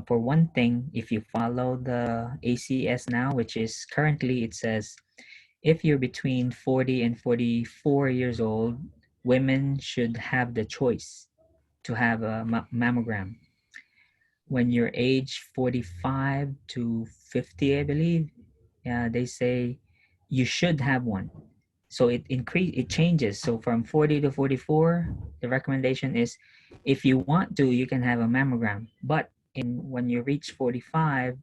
Speaker 1: For one thing, if you follow the ACS now, which is currently, it says if you're between 40 and 44 years old, women should have the choice to have a mammogram. When you're age 45 to 50, I believe, they say you should have one. So it changes. So from 40 to 44, the recommendation is if you want to, you can have a mammogram. But when you reach 45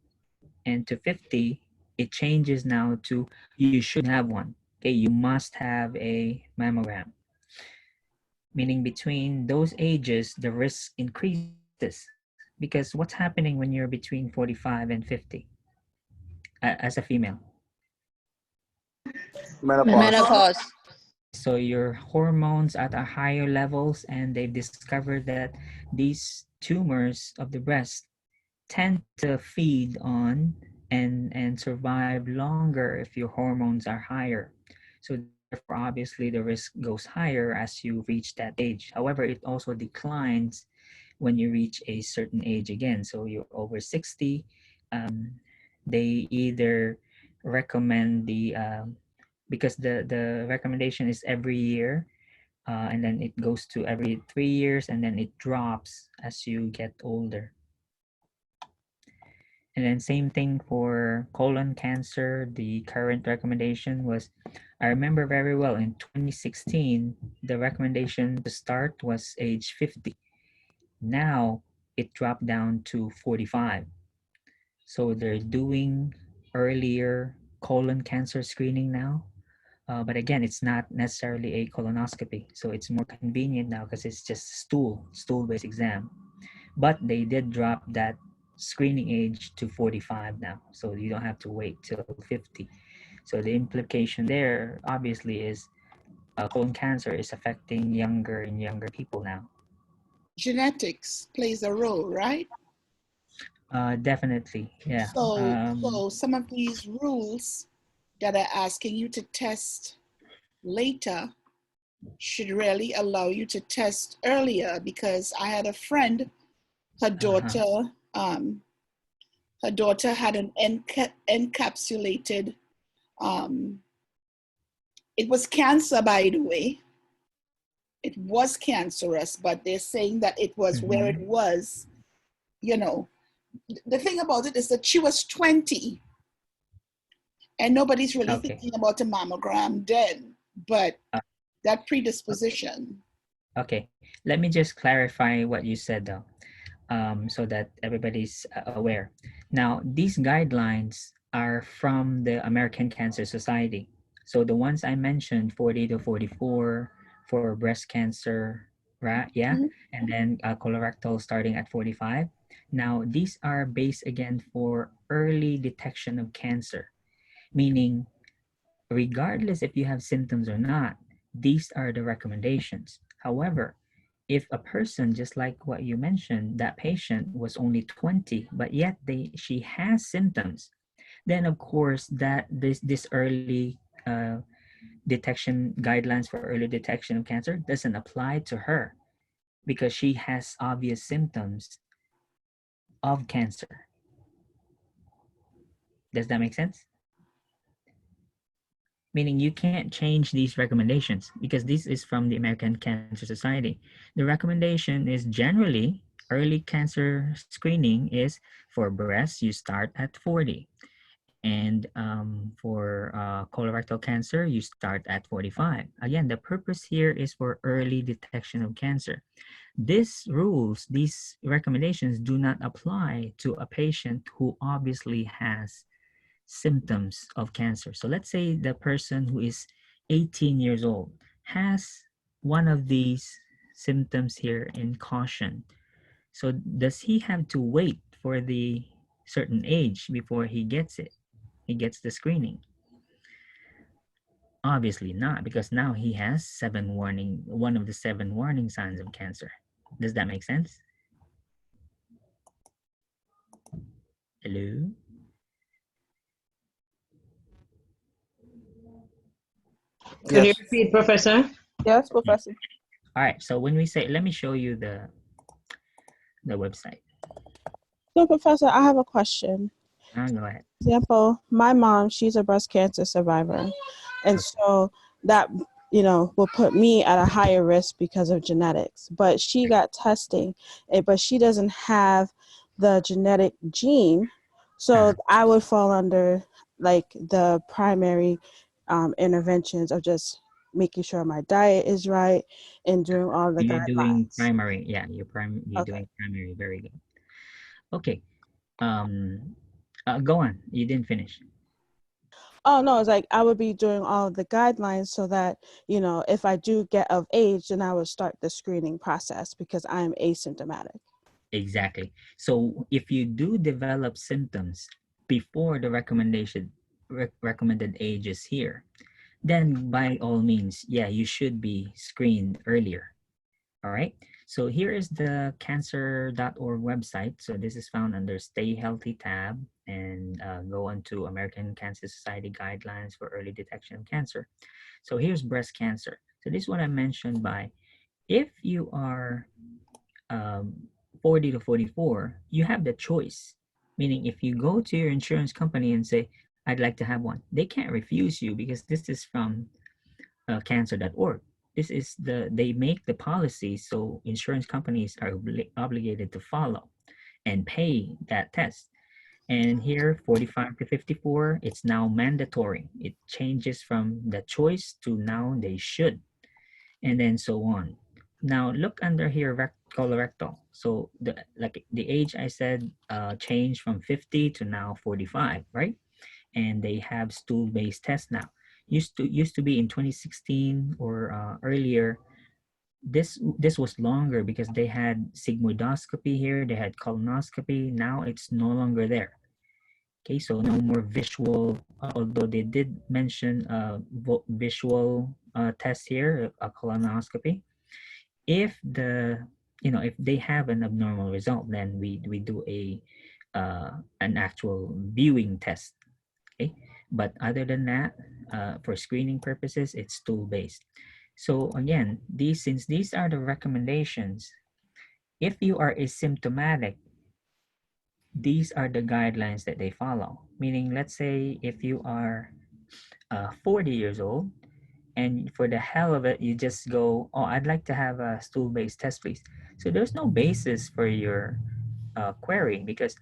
Speaker 1: and to 50, it changes now to you should have one. Okay, you must have a mammogram. Meaning between those ages, the risk increases because what's happening when you're between 45 and 50? as a female?
Speaker 5: Menopause.
Speaker 8: Menopause.
Speaker 1: So your hormones at a higher levels, and they've discovered that these tumors of the breast tend to feed on and survive longer if your hormones are higher. So therefore, obviously, the risk goes higher as you reach that age. However, it also declines when you reach a certain age again. So you're over 60. They either recommend because the recommendation is every year, and then it goes to every 3 years, and then it drops as you get older. And then same thing for colon cancer. The current recommendation was, I remember very well, in 2016, the recommendation to start was age 50. Now it dropped down to 45. So they're doing earlier colon cancer screening now. But again, it's not necessarily a colonoscopy. So it's more convenient now because it's just stool-based exam. But they did drop that screening age to 45 now. So you don't have to wait till 50. So the implication there obviously is colon cancer is affecting younger and younger people now.
Speaker 7: Genetics plays a role, right?
Speaker 1: Definitely, yeah.
Speaker 7: So some of these rules that are asking you to test later should really allow you to test earlier, because I had a friend, her daughter had an encapsulated, it was cancer, by the way. It was cancerous, but they're saying that it was where it was, you know. The thing about it is that she was 20, and nobody's really thinking about a mammogram then, but that predisposition.
Speaker 1: Okay, let me just clarify what you said though, so that everybody's aware. Now, these guidelines are from the American Cancer Society. So the ones I mentioned, 40 to 44 for breast cancer, right? Yeah, and then colorectal starting at 45. Now, these are based again for early detection of cancer, meaning regardless if you have symptoms or not, these are the recommendations. However, if a person, just like what you mentioned, that patient was only 20, but yet she has symptoms, then of course that this early detection guidelines for early detection of cancer doesn't apply to her because she has obvious symptoms of cancer. Does that make sense? Meaning you can't change these recommendations because this is from the American Cancer Society. The recommendation is generally early cancer screening is for breast, you start at 40. And for colorectal cancer, you start at 45. Again, the purpose here is for early detection of cancer. These rules, these recommendations do not apply to a patient who obviously has symptoms of cancer. So let's say the person who is 18 years old has one of these symptoms here in caution. So does he have to wait for the certain age before he gets it? He gets the screening? Obviously not, because now he has one of the 7 warning signs of cancer. Does that make sense? Hello?
Speaker 9: Could you
Speaker 5: Yes.
Speaker 9: repeat, Professor?
Speaker 8: Yes, Professor.
Speaker 1: All right, so when we say, let me show you the website.
Speaker 10: So, Professor, I have a question.
Speaker 1: Go ahead.
Speaker 10: Example, my mom, she's a breast cancer survivor. And so that, will put me at a higher risk because of genetics. But she got testing, but she doesn't have the genetic gene. So I would fall under like the primary interventions of just making sure my diet is right and doing all the
Speaker 1: You're
Speaker 10: guidelines.
Speaker 1: doing primary. Yeah, you're
Speaker 10: Okay.
Speaker 1: doing primary. Very good. Okay. Go on. You didn't finish.
Speaker 10: Oh, no, it's like I would be doing all of the guidelines so that, if I do get of age, then I would start the screening process because I'm asymptomatic.
Speaker 1: Exactly. So if you do develop symptoms before the recommended age is here, then by all means, yeah, you should be screened earlier. All right. So here is the cancer.org website. So this is found under Stay Healthy tab, and go on to American Cancer Society Guidelines for Early Detection of Cancer. So here's breast cancer. So this is what I mentioned by, if you are 40 to 44, you have the choice. Meaning if you go to your insurance company and say, I'd like to have one, they can't refuse you because this is from cancer.org. This is they make the policy, so insurance companies are obligated to follow and pay that test. And here, 45 to 54, it's now mandatory. It changes from the choice to now they should, and then so on. Now look under here, colorectal. So the age I said changed from 50 to now 45, right? And they have stool-based tests now. Used to be in 2016 or earlier. This was longer because they had sigmoidoscopy here, they had colonoscopy. Now it's no longer there. Okay, so no more visual, although they did mention visual test here, a colonoscopy. If if they have an abnormal result, then we do an actual viewing test. Okay, but other than that, for screening purposes, it's stool-based. So again, since these are the recommendations, if you are asymptomatic, these are the guidelines that they follow. Meaning, let's say if you are 40 years old, and for the hell of it, you just go, oh, I'd like to have a stool-based test, please. So there's no basis for your query, because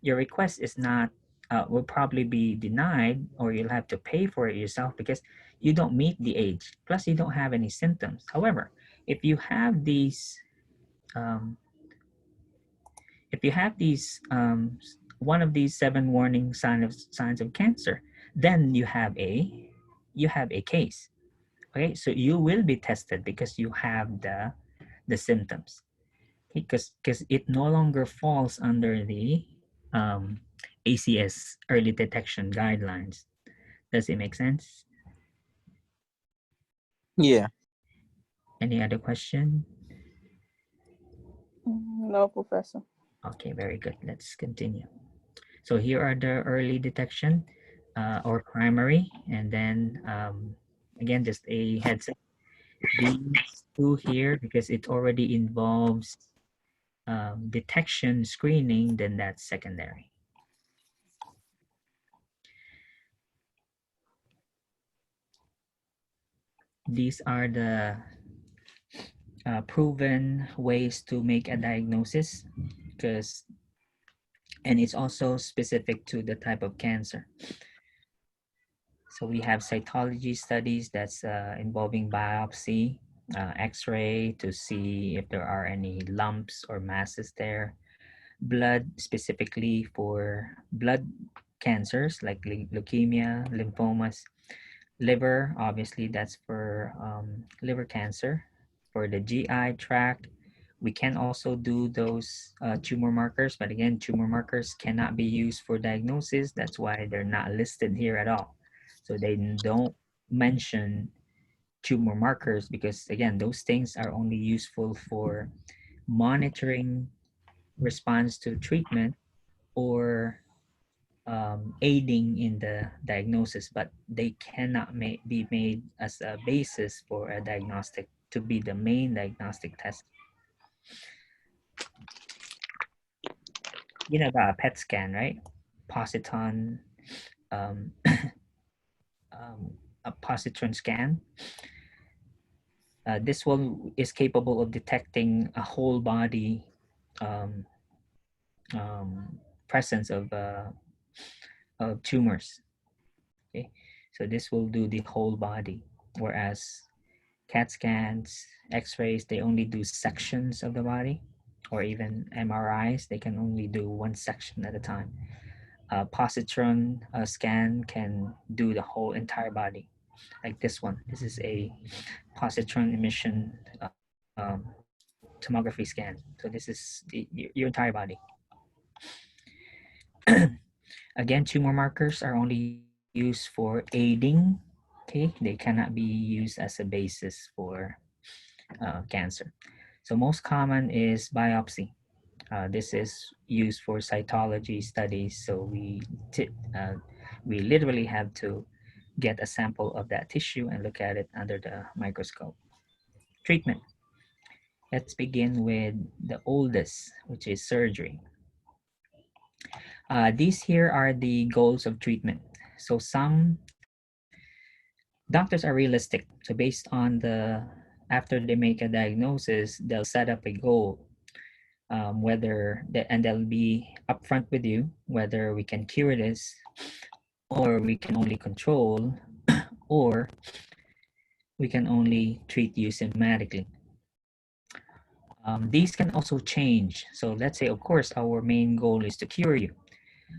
Speaker 1: your request is not, will probably be denied, or you'll have to pay for it yourself because you don't meet the age. Plus, you don't have any symptoms. However, if you have these, one of these 7 warning signs of cancer, then you have a case. Okay, so you will be tested because you have the symptoms. Because it no longer falls under the ACS early detection guidelines. Does it make sense?
Speaker 5: Yeah.
Speaker 1: Any other question?
Speaker 8: No, Professor.
Speaker 1: Okay, very good. Let's continue. So here are the early detection or primary, and then again, just a heads up. These two here, because it already involves detection screening, then that's secondary. These are the proven ways to make a diagnosis, and it's also specific to the type of cancer. So we have cytology studies that's involving biopsy, x-ray to see if there are any lumps or masses there, blood specifically for blood cancers like leukemia, lymphomas, liver, obviously that's for liver cancer. For the GI tract, we can also do those tumor markers, but again, tumor markers cannot be used for diagnosis. That's why they're not listed here at all. So they don't mention tumor markers because again, those things are only useful for monitoring response to treatment or aiding in the diagnosis, but they cannot be made as a basis for a diagnostic to be the main diagnostic test. You know about a PET scan, right? Positron, a positron scan. This one is capable of detecting a whole body presence of tumors. Okay, so this will do the whole body, whereas CAT scans, X-rays, they only do sections of the body, or even MRIs, they can only do one section at a time. Positron scan can do the whole entire body, like this one. This is a positron emission tomography scan. So this is your entire body. Again, tumor markers are only used for aiding. Okay, they cannot be used as a basis for cancer. So most common is biopsy. This is used for cytology studies. So we literally have to get a sample of that tissue and look at it under the microscope. Treatment. Let's begin with the oldest, which is surgery. These here are the goals of treatment. So some doctors are realistic. So based on after they make a diagnosis, they'll set up a goal, and they'll be upfront with you, whether we can cure this or we can only control or we can only treat you symptomatically. These can also change. So let's say, of course, our main goal is to cure you.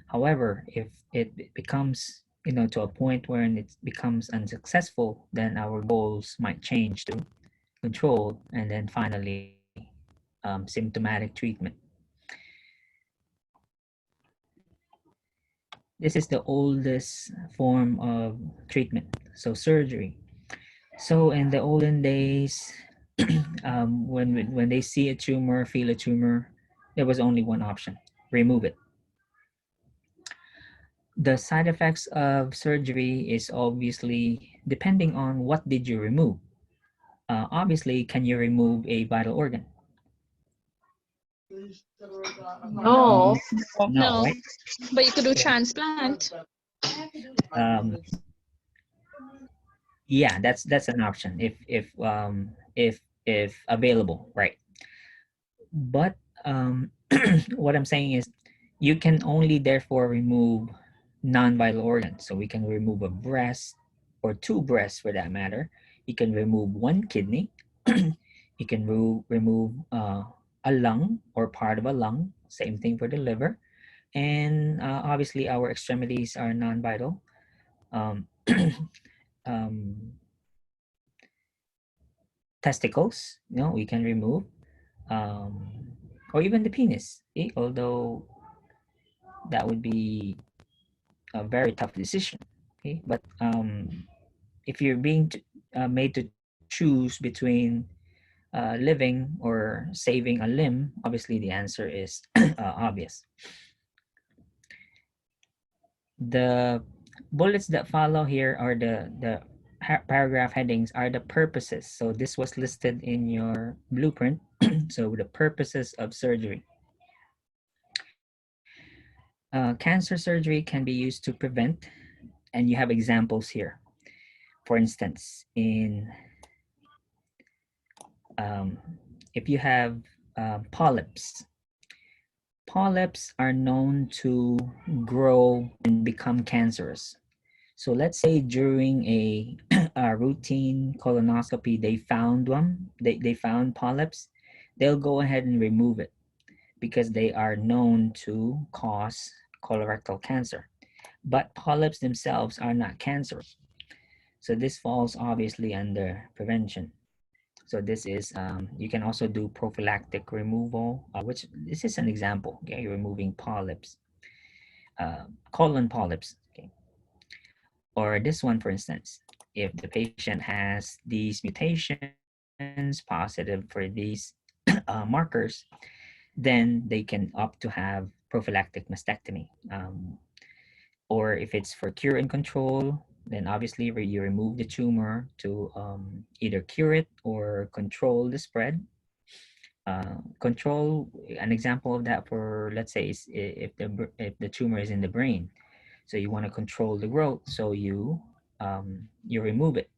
Speaker 1: However, if it becomes, to a point where it becomes unsuccessful, then our goals might change to control and then finally symptomatic treatment. This is the oldest form of treatment, so surgery. So in the olden days, when they see a tumor, feel a tumor, there was only one option: remove it. The side effects of surgery is obviously depending on what did you remove. Obviously, can you remove a vital organ?
Speaker 9: No.
Speaker 1: No, right?
Speaker 9: But you could do transplant.
Speaker 1: Um, yeah, that's an option if available, right? But what I'm saying is, you can only therefore remove non-vital organs. So we can remove a breast or two breasts for that matter. You can remove one kidney. You can remove a lung or part of a lung. Same thing for the liver. And obviously our extremities are non-vital. Um, um, testicles, we can remove. Or even the penis, although that would be a very tough decision. Okay, but if you're being made to choose between living or saving a limb, obviously the answer is obvious. The bullets that follow here are the paragraph headings are the purposes. So this was listed in your blueprint. So the purposes of surgery. Cancer surgery can be used to prevent, and you have examples here. For instance, if you have polyps, polyps are known to grow and become cancerous. So let's say during a routine colonoscopy, they found they found polyps, they'll go ahead and remove it because they are known to cause colorectal cancer. But polyps themselves are not cancerous. So this falls obviously under prevention. So this is, you can also do prophylactic removal, which this is an example, okay, removing polyps, colon polyps, okay. Or this one, for instance, if the patient has these mutations positive for these markers, then they can opt to have prophylactic mastectomy. Or if it's for cure and control, then obviously you remove the tumor to either cure it or control the spread. Control, an example of that, for let's say, is if the tumor is in the brain, so you want to control the growth, so you remove it,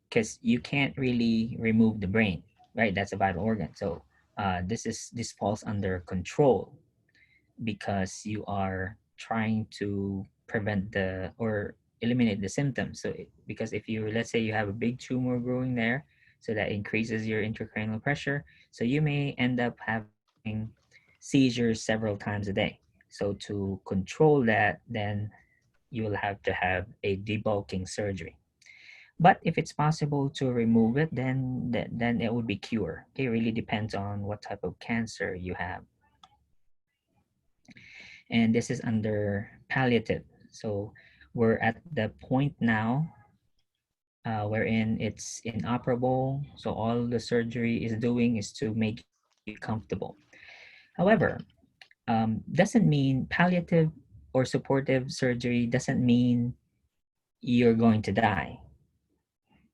Speaker 1: because you can't really remove the brain, right? That's a vital organ. So this falls under control, because you are trying to prevent or eliminate the symptoms. So because if you, let's say you have a big tumor growing there, so that increases your intracranial pressure, so you may end up having seizures several times a day. So to control that, then you will have to have a debulking surgery. But if it's possible to remove it, then it would be cure. It really depends on what type of cancer you have. and this is under palliative. So we're at the point now wherein it's inoperable. So all the surgery is doing is to make you comfortable. However, doesn't mean palliative or supportive surgery doesn't mean you're going to die.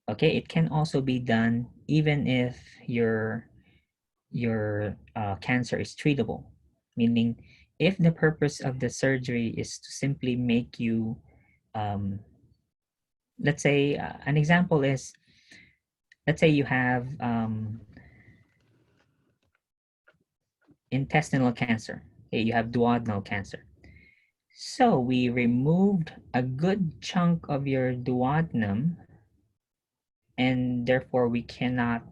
Speaker 1: Okay, it can also be done even if your cancer is treatable. Meaning, if the purpose of the surgery is to simply make you, um, let's say, an example is, let's say you have intestinal cancer. Okay, you have duodenal cancer. So we removed a good chunk of your duodenum, and therefore we cannot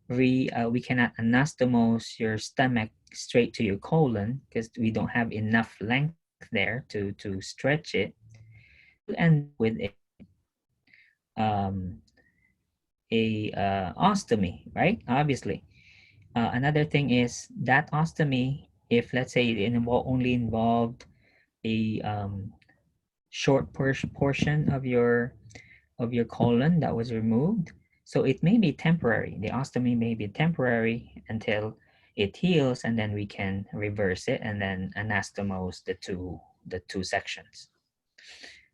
Speaker 1: anastomose your stomach straight to your colon because we don't have enough length there to stretch it. So we'll end up with um, a ostomy, right? Obviously. Another thing is that ostomy, if let's say it only involved a short portion of your colon that was removed, so it may be temporary. The ostomy may be temporary until it heals, and then we can reverse it and then anastomose the two sections.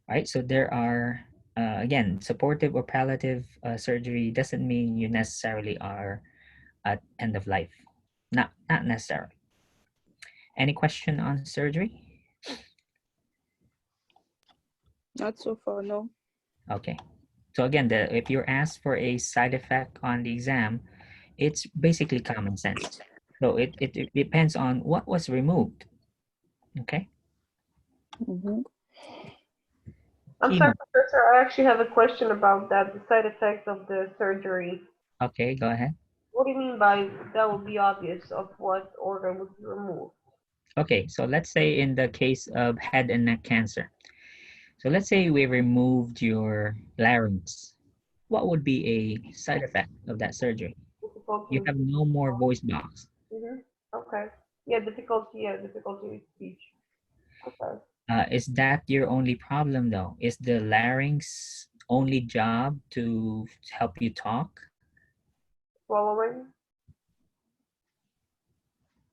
Speaker 1: Right. So there are again, supportive or palliative surgery doesn't mean you necessarily are at end of life. Not necessarily. Any question on surgery?
Speaker 8: Not so far, no.
Speaker 1: Okay. So again, if you're asked for a side effect on the exam, it's basically common sense. So it depends on what was removed. Okay.
Speaker 8: Mm-hmm.
Speaker 11: I'm
Speaker 1: Chemo.
Speaker 11: sorry, Professor. I actually have a question about that, the side effects of the surgery.
Speaker 1: Okay, go ahead.
Speaker 11: What do you mean by that would be obvious of what organ would be removed?
Speaker 1: Okay, so let's say in the case of head and neck cancer. So let's say we removed your larynx. What would be a side effect of that surgery? You have no more voice box.
Speaker 11: Mm-hmm. Okay. Yeah, difficulty with speech. Okay.
Speaker 1: Is that your only problem though? Is the larynx only job to help you talk?
Speaker 11: Swallowing?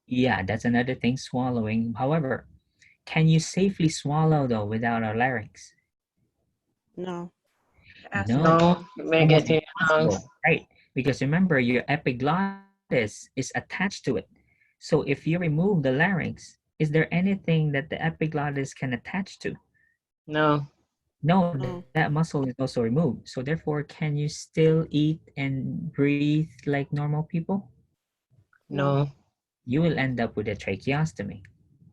Speaker 1: Yeah, that's another thing, swallowing. However, can you safely swallow though without a larynx?
Speaker 10: No.
Speaker 1: No,
Speaker 12: No, may
Speaker 1: almost
Speaker 12: get your lungs.
Speaker 1: impossible, right? Because remember, your epiglottis is attached to it. So if you remove the larynx, is there anything that the epiglottis can attach to?
Speaker 12: No.
Speaker 1: No, that muscle is also removed. So therefore, can you still eat and breathe like normal people?
Speaker 12: No.
Speaker 1: You will end up with a tracheostomy.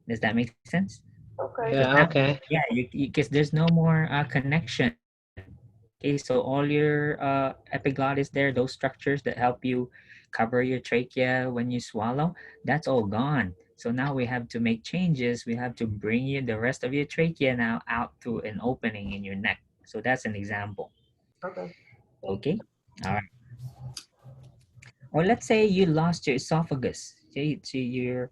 Speaker 1: Does that make sense?
Speaker 11: Okay.
Speaker 12: Yeah, okay.
Speaker 1: Yeah, because there's no more connection. Okay, so all your epiglottis there, those structures that help you cover your trachea when you swallow, that's all gone. So now we have to make changes. We have to bring you the rest of your trachea now out through an opening in your neck. So that's an example.
Speaker 11: Okay.
Speaker 1: Okay, all right. Or let's say you lost your esophagus. Okay, so your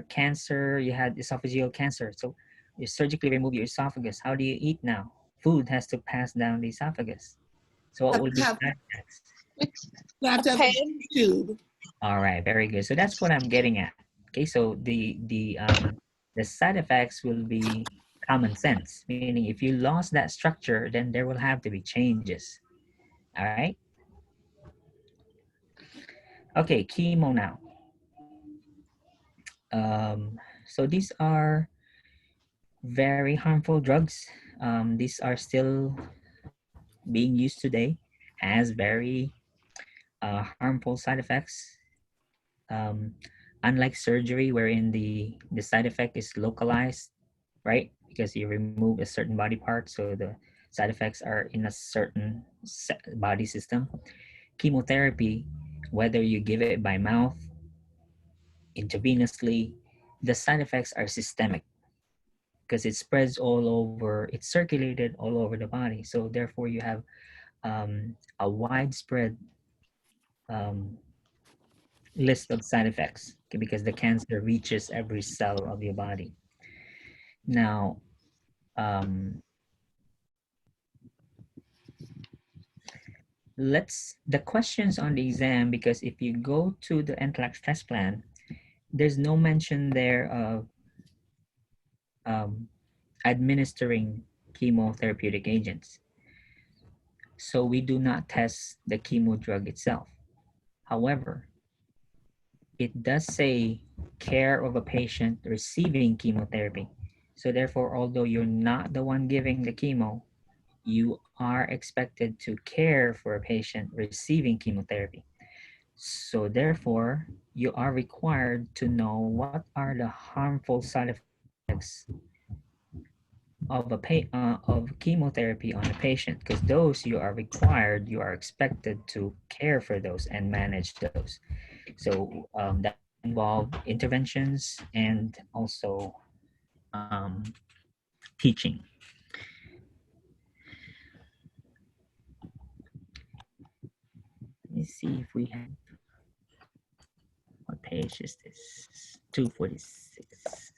Speaker 1: cancer, you had esophageal cancer. So you surgically remove your esophagus. How do you eat now? Food has to pass down the esophagus. So what will be
Speaker 7: Have,
Speaker 1: side effects?
Speaker 7: you have to have a tube.
Speaker 1: All right, very good. So that's what I'm getting at. Okay, so the side effects will be common sense, meaning if you lost that structure, then there will have to be changes. All right. Okay, chemo now. So these are very harmful drugs. These are still being used today, has very harmful side effects. Unlike surgery, wherein the side effect is localized, right? Because you remove a certain body part, so the side effects are in a certain body system. Chemotherapy, whether you give it by mouth, intravenously, the side effects are systemic because it spreads all over, it's circulated all over the body. So therefore you have a widespread list of side effects, okay, because the cancer reaches every cell of your body. Now, the questions on the exam, because if you go to the NCLEX test plan, there's no mention there of administering chemotherapeutic agents. So we do not test the chemo drug itself. However, it does say care of a patient receiving chemotherapy. So therefore, although you're not the one giving the chemo, you are expected to care for a patient receiving chemotherapy. So therefore, you are required to know what are the harmful side effects of chemotherapy on a patient, because those you are required, you are expected to care for those and manage those. So that involve interventions and also teaching. Let me see if we have, what page is this? 246.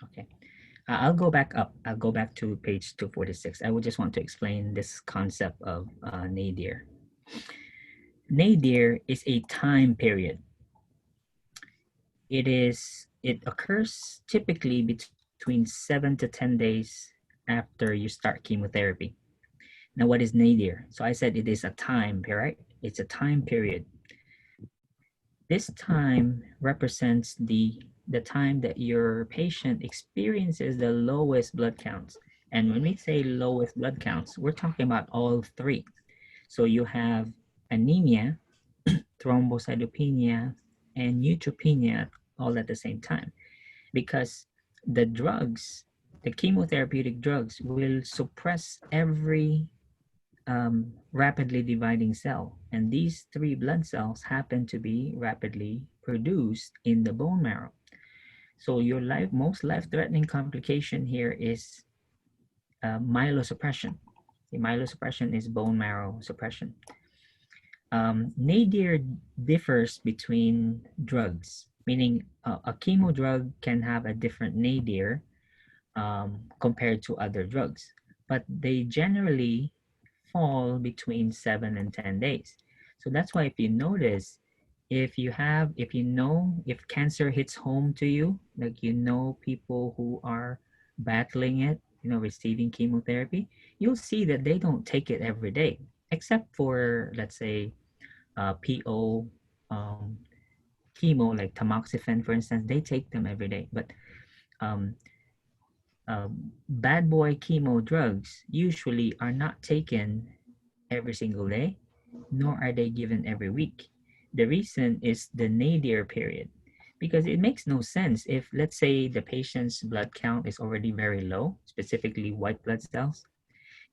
Speaker 1: Okay, I'll go back up. I'll go back to page 246. I would just want to explain this concept of nadir. Nadir is a time period. It occurs typically between 7 to 10 days after you start chemotherapy. Now, what is nadir? So I said it is a time period. It's a time period. This time represents the time that your patient experiences the lowest blood counts. And when we say lowest blood counts, we're talking about all three. So you have anemia, thrombocytopenia, and neutropenia all at the same time. Because the drugs, the chemotherapeutic drugs, will suppress every rapidly dividing cell. And these three blood cells happen to be rapidly produced in the bone marrow. So your most life-threatening complication here is myelosuppression. The myelosuppression is bone marrow suppression. Nadir differs between drugs, meaning a chemo drug can have a different nadir compared to other drugs, but they generally fall between 7 and 10 days. So that's why if you notice, if cancer hits home to you, like people who are battling it, receiving chemotherapy, you'll see that they don't take it every day, except for, let's say, PO chemo, like tamoxifen, for instance. They take them every day. But bad boy chemo drugs usually are not taken every single day, nor are they given every week. The reason is the nadir period, because it makes no sense if, let's say, the patient's blood count is already very low, specifically white blood cells.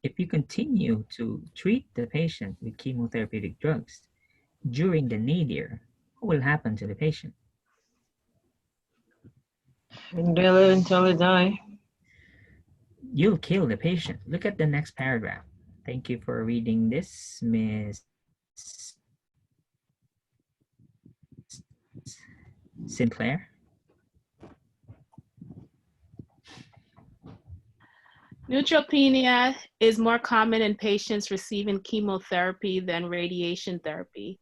Speaker 1: If you continue to treat the patient with chemotherapeutic drugs during the nadir, what will happen to the patient?
Speaker 12: They live until they die.
Speaker 1: You'll kill the patient. Look at the next paragraph. Thank you for reading this, Miss Sinclair.
Speaker 3: Neutropenia is more common in patients receiving chemotherapy than radiation therapy.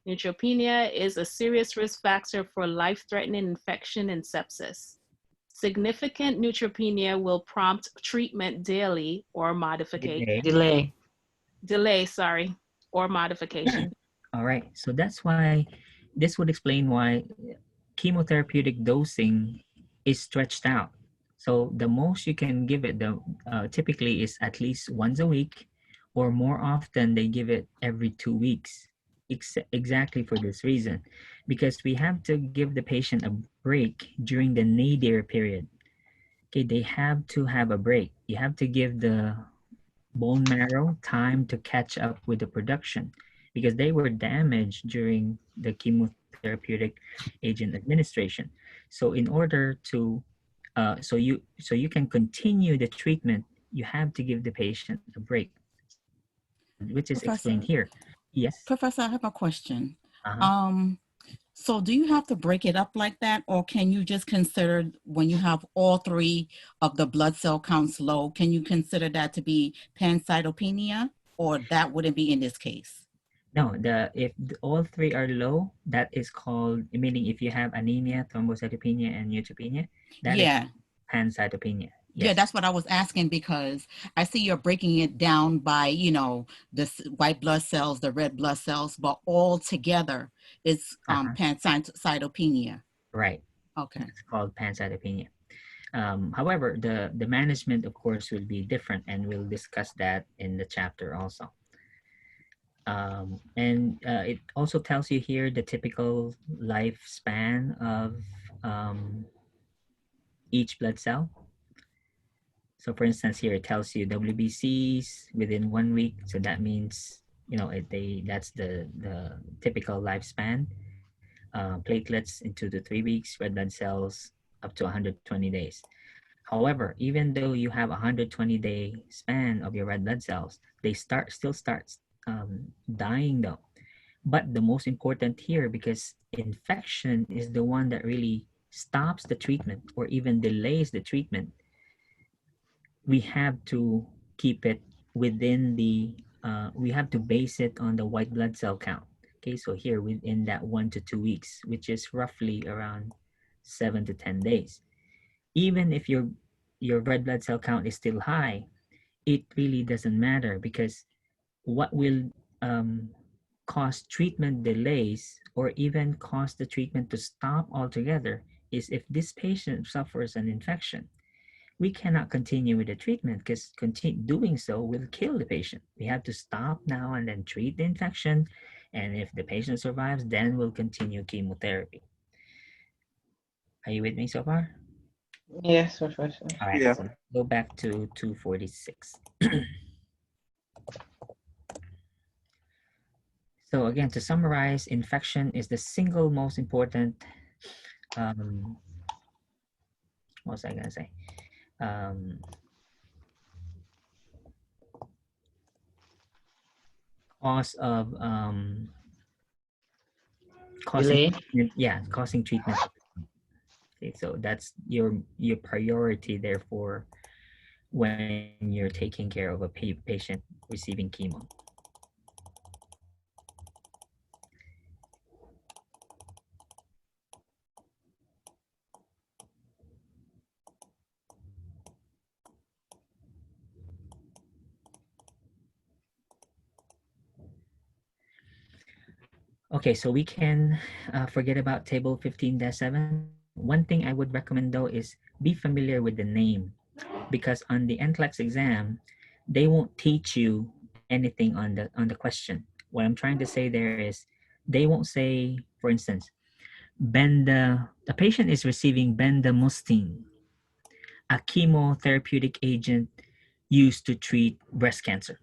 Speaker 3: Neutropenia is a serious risk factor for life-threatening infection and sepsis. Significant neutropenia will prompt treatment daily or modification. Delay, or modification.
Speaker 1: All right, so that's why this would explain why chemotherapeutic dosing is stretched out. So the most you can give it typically is at least once a week, or more often they give it every 2 weeks, exactly for this reason, because we have to give the patient a break during the nadir period. okay, they have to have a break. You have to give the bone marrow time to catch up with the production because they were damaged during the chemotherapeutic agent administration. So in order to so you can continue the treatment, you have to give the patient a break, which is explained
Speaker 2: Professor,
Speaker 1: here. Yes.
Speaker 2: Professor, I have a question.
Speaker 1: Uh-huh.
Speaker 2: So do you have to break it up like that, or can you just consider when you have all three of the blood cell counts low, can you consider that to be pancytopenia, or that wouldn't be in this case?
Speaker 1: No, all three are low, that is called, meaning if you have anemia, thrombocytopenia, and neutropenia, that is
Speaker 2: Yeah.
Speaker 1: pancytopenia.
Speaker 2: Yeah,
Speaker 1: Yes.
Speaker 2: that's what I was asking because I see you're breaking it down by, you know, the white blood cells, the red blood cells, but all together it's pancytopenia.
Speaker 1: Right.
Speaker 2: Okay.
Speaker 1: It's called pancytopenia. However, the management, of course, will be different, and we'll discuss that in the chapter also. It also tells you here the typical lifespan of each blood cell. So for instance, here it tells you WBCs within 1 week. So that means, you know, that's the typical lifespan. Platelets in 2 to 3 weeks, red blood cells up to 120 days. However, even though you have a 120-day span of your red blood cells, they still start dying though. But the most important here, because infection is the one that really stops the treatment or even delays the treatment, we have to keep it within we have to base it on the white blood cell count. Okay, so here within that 1 to 2 weeks, which is roughly around 7 to 10 days. Even if your red blood cell count is still high, it really doesn't matter, because what will cause treatment delays or even cause the treatment to stop altogether is if this patient suffers an infection. We cannot continue with the treatment because doing so will kill the patient. We have to stop now and then treat the infection. And if the patient survives, then we'll continue chemotherapy. Are you with me so far?
Speaker 12: Yes, Professor.
Speaker 1: All right,
Speaker 5: Yeah.
Speaker 1: so go back to 246. So again, to summarize, infection is the single most important, what was I gonna say? Cause of causing treatment, yeah, causing treatment. Okay, so that's your priority, therefore, when you're taking care of a patient receiving chemo. Okay, so we can forget about table 15-7. One thing I would recommend though is be familiar with the name, because on the NCLEX exam, they won't teach you anything on the question. What I'm trying to say there is they won't say, for instance, the patient is receiving bendamustine, a chemotherapeutic agent used to treat breast cancer.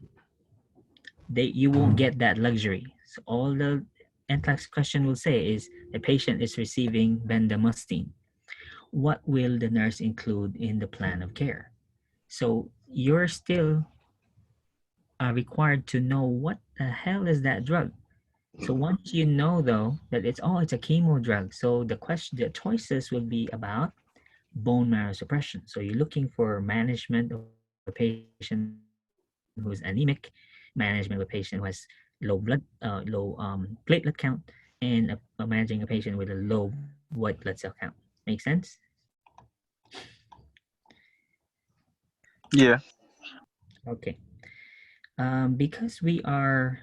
Speaker 1: You won't get that luxury. So all the NCLEX question will say is the patient is receiving bendamustine. What will the nurse include in the plan of care? So you're still required to know what the hell is that drug. So once you know though that it's a chemo drug, so the choices will be about bone marrow suppression. So you're looking for management of a patient who's anemic, management of a patient who has low platelet count, and managing a patient with a low white blood cell count. Make sense?
Speaker 5: Yeah.
Speaker 1: Okay. Because we are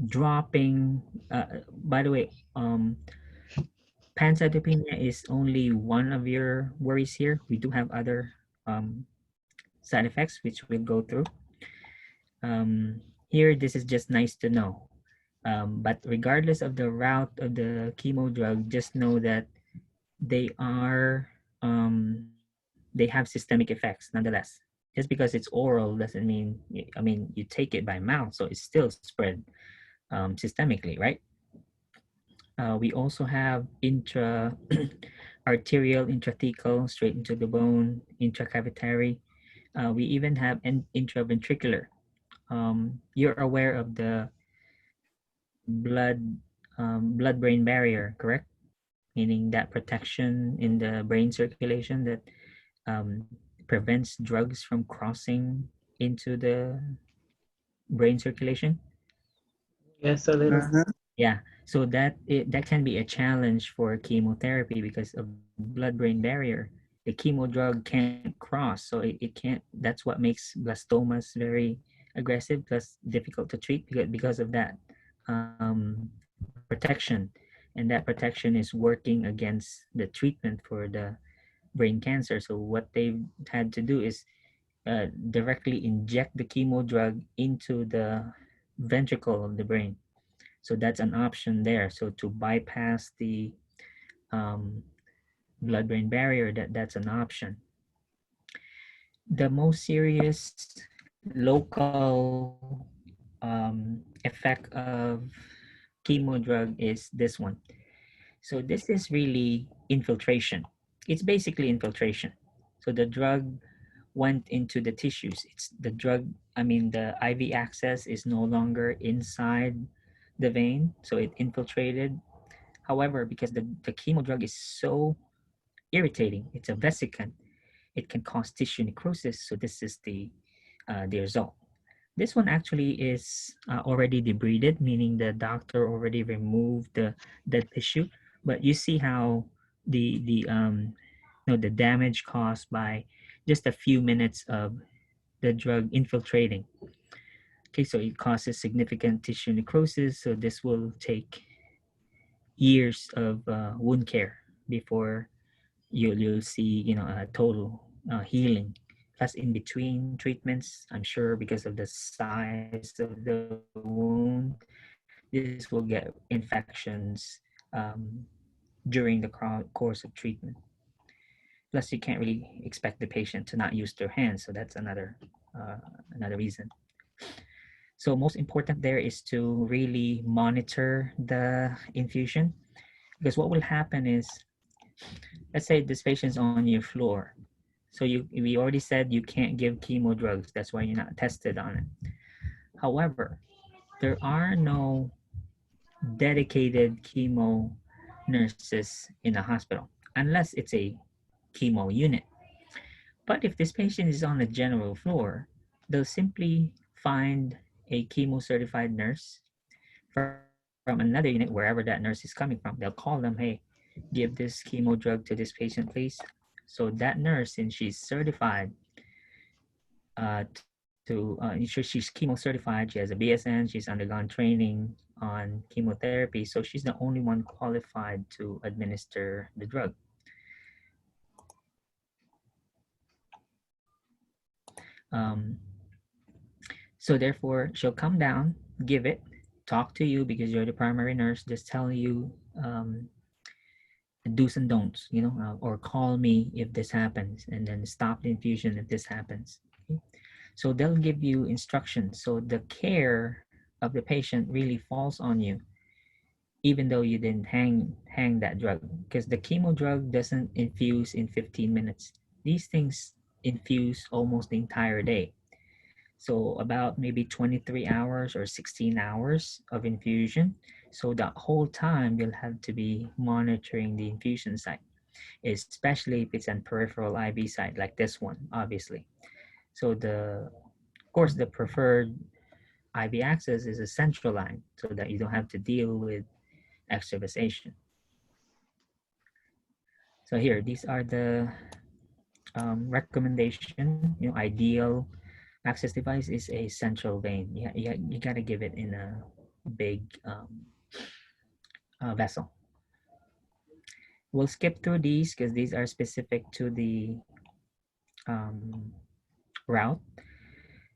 Speaker 1: dropping, by the way, pancytopenia is only one of your worries here. We do have other side effects, which we'll go through. Here, this is just nice to know. But regardless of the route of the chemo drug, just know that they are they have systemic effects nonetheless. Just because it's oral doesn't mean, I mean, you take it by mouth, so it's still spread systemically, right? We also have arterial, intrathecal, straight into the bone, intracavitary. We even have intraventricular. You're aware of the blood blood-brain barrier, correct? Meaning that protection in the brain circulation that prevents drugs from crossing into the brain circulation.
Speaker 12: Yes, a little.
Speaker 1: Yeah, so that can be a challenge for chemotherapy because of blood-brain barrier. The chemo drug can't cross, so it can't. That's what makes blastomas very aggressive plus difficult to treat because of that protection, and that protection is working against the treatment for the brain cancer. So what they've had to do is directly inject the chemo drug into the ventricle of the brain. So that's an option there. So to bypass the um, blood-brain barrier, that's an option. The most serious local effect of chemo drug is this one. So this is really infiltration. It's basically infiltration. So the drug went into the tissues. It's the drug, I mean, the IV access is no longer inside the vein, so it infiltrated. However, because the chemo drug is so irritating, it's a vesicant, it can cause tissue necrosis. So this is the result. This one actually is already debrided, meaning the doctor already removed the tissue. But you see how the damage caused by just a few minutes of the drug infiltrating. Okay, so it causes significant tissue necrosis. So this will take years of wound care before you'll see a total healing. Plus, in between treatments, I'm sure because of the size of the wound, this will get infections during the course of treatment. Plus, you can't really expect the patient to not use their hands, so that's another reason. So most important there is to really monitor the infusion, because what will happen is, let's say this patient's on your floor. So we already said you can't give chemo drugs. That's why you're not tested on it. However, there are no dedicated chemo nurses in a hospital unless it's a chemo unit. But if this patient is on the general floor, they'll simply find a chemo certified nurse from another unit, wherever that nurse is coming from. They'll call them, hey, give this chemo drug to this patient, please. So that nurse, since she's certified she's chemo certified, she has a BSN, she's undergone training on chemotherapy, so she's the only one qualified to administer the drug. So therefore, she'll come down, give it, talk to you because you're the primary nurse, just tell you do's and don'ts, or call me if this happens, and then stop the infusion if this happens. Okay? So they'll give you instructions. So the care of the patient really falls on you, even though you didn't hang that drug, because the chemo drug doesn't infuse in 15 minutes. These things infuse almost the entire day. So about maybe 23 hours or 16 hours of infusion. So that whole time you'll have to be monitoring the infusion site, especially if it's a peripheral IV site like this one, obviously. So of course, the preferred IV access is a central line so that you don't have to deal with extravasation. So here, these are the recommendation. Ideal access device is a central vein. You got to give it in a big vessel. We'll skip through these because these are specific to the route.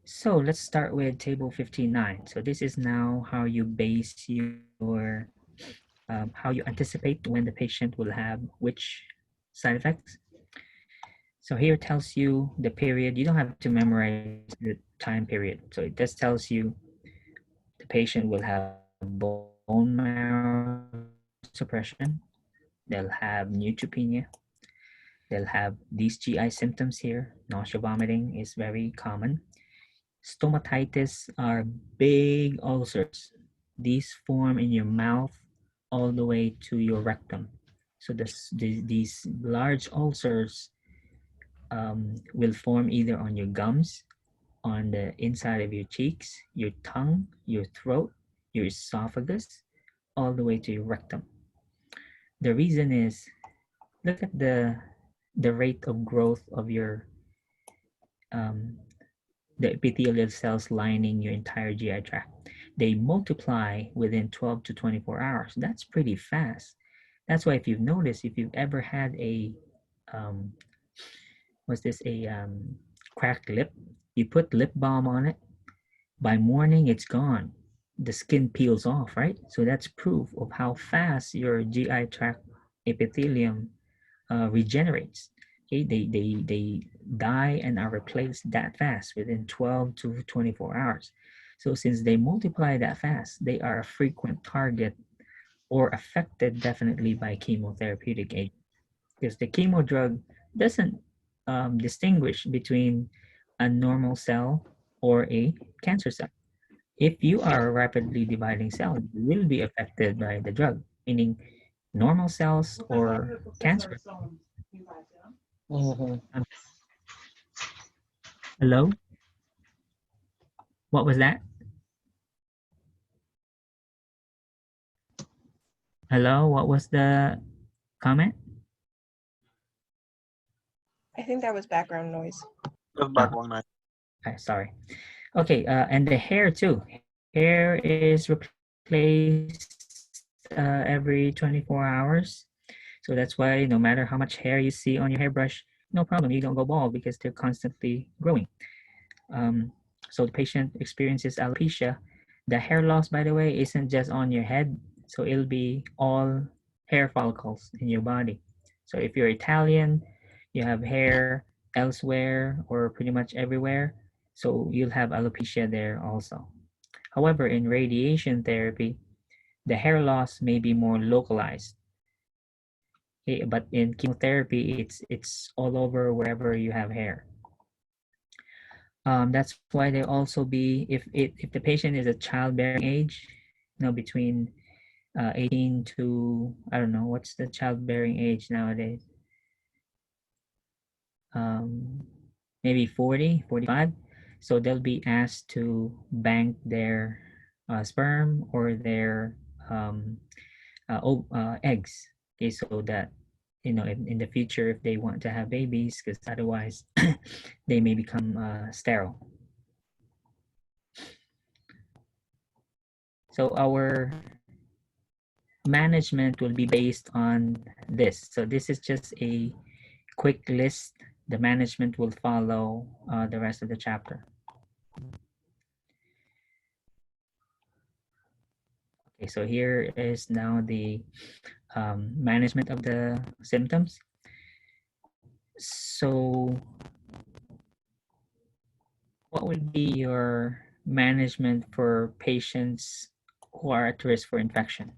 Speaker 1: So let's start with table 59. So this is now how you base your, how you anticipate when the patient will have which side effects. So here it tells you the period. You don't have to memorize the time period. So it just tells you the patient will have bone marrow suppression. They'll have neutropenia. They'll have these GI symptoms here. Nausea vomiting is very common. Stomatitis are big ulcers. These form in your mouth all the way to your rectum. So these large ulcers will form either on your gums, on the inside of your cheeks, your tongue, your throat, your esophagus, all the way to your rectum. The reason is, look at the rate of growth of your the epithelial cells lining your entire GI tract. They multiply within 12 to 24 hours. That's pretty fast. That's why if you've noticed, if you've ever had a cracked lip, you put lip balm on it, by morning it's gone. The skin peels off, right? So that's proof of how fast your GI tract epithelium regenerates. Okay, they die and are replaced that fast within 12 to 24 hours. So since they multiply that fast, they are a frequent target or affected definitely by chemotherapeutic agents, because the chemo drug doesn't distinguish between a normal cell or a cancer cell. If you are a rapidly dividing cell, you will be affected by the drug, meaning normal cells or cancer. Hello? What was that? Hello, what was the comment?
Speaker 8: I think that was background noise.
Speaker 5: Background noise.
Speaker 1: Okay, sorry. Okay, and the hair too. Hair is replaced every 24 hours. So that's why no matter how much hair you see on your hairbrush, no problem, you don't go bald because they're constantly growing. So the patient experiences alopecia. The hair loss, by the way, isn't just on your head. So it'll be all hair follicles in your body. So if you're Italian, you have hair elsewhere or pretty much everywhere. So you'll have alopecia there also. However, in radiation therapy, the hair loss may be more localized. Okay, but in chemotherapy, it's all over wherever you have hair. That's why they also be, if the patient is a childbearing age, between 18 to, I don't know, what's the childbearing age nowadays? Maybe 40, 45. So they'll be asked to bank their sperm or their eggs. Okay, so that in the future, if they want to have babies, because otherwise they may become sterile. So our management will be based on this. So this is just a quick list. The management will follow the rest of the chapter. Okay, so here is now the management of the symptoms. So what would be your management for patients who are at risk for infection?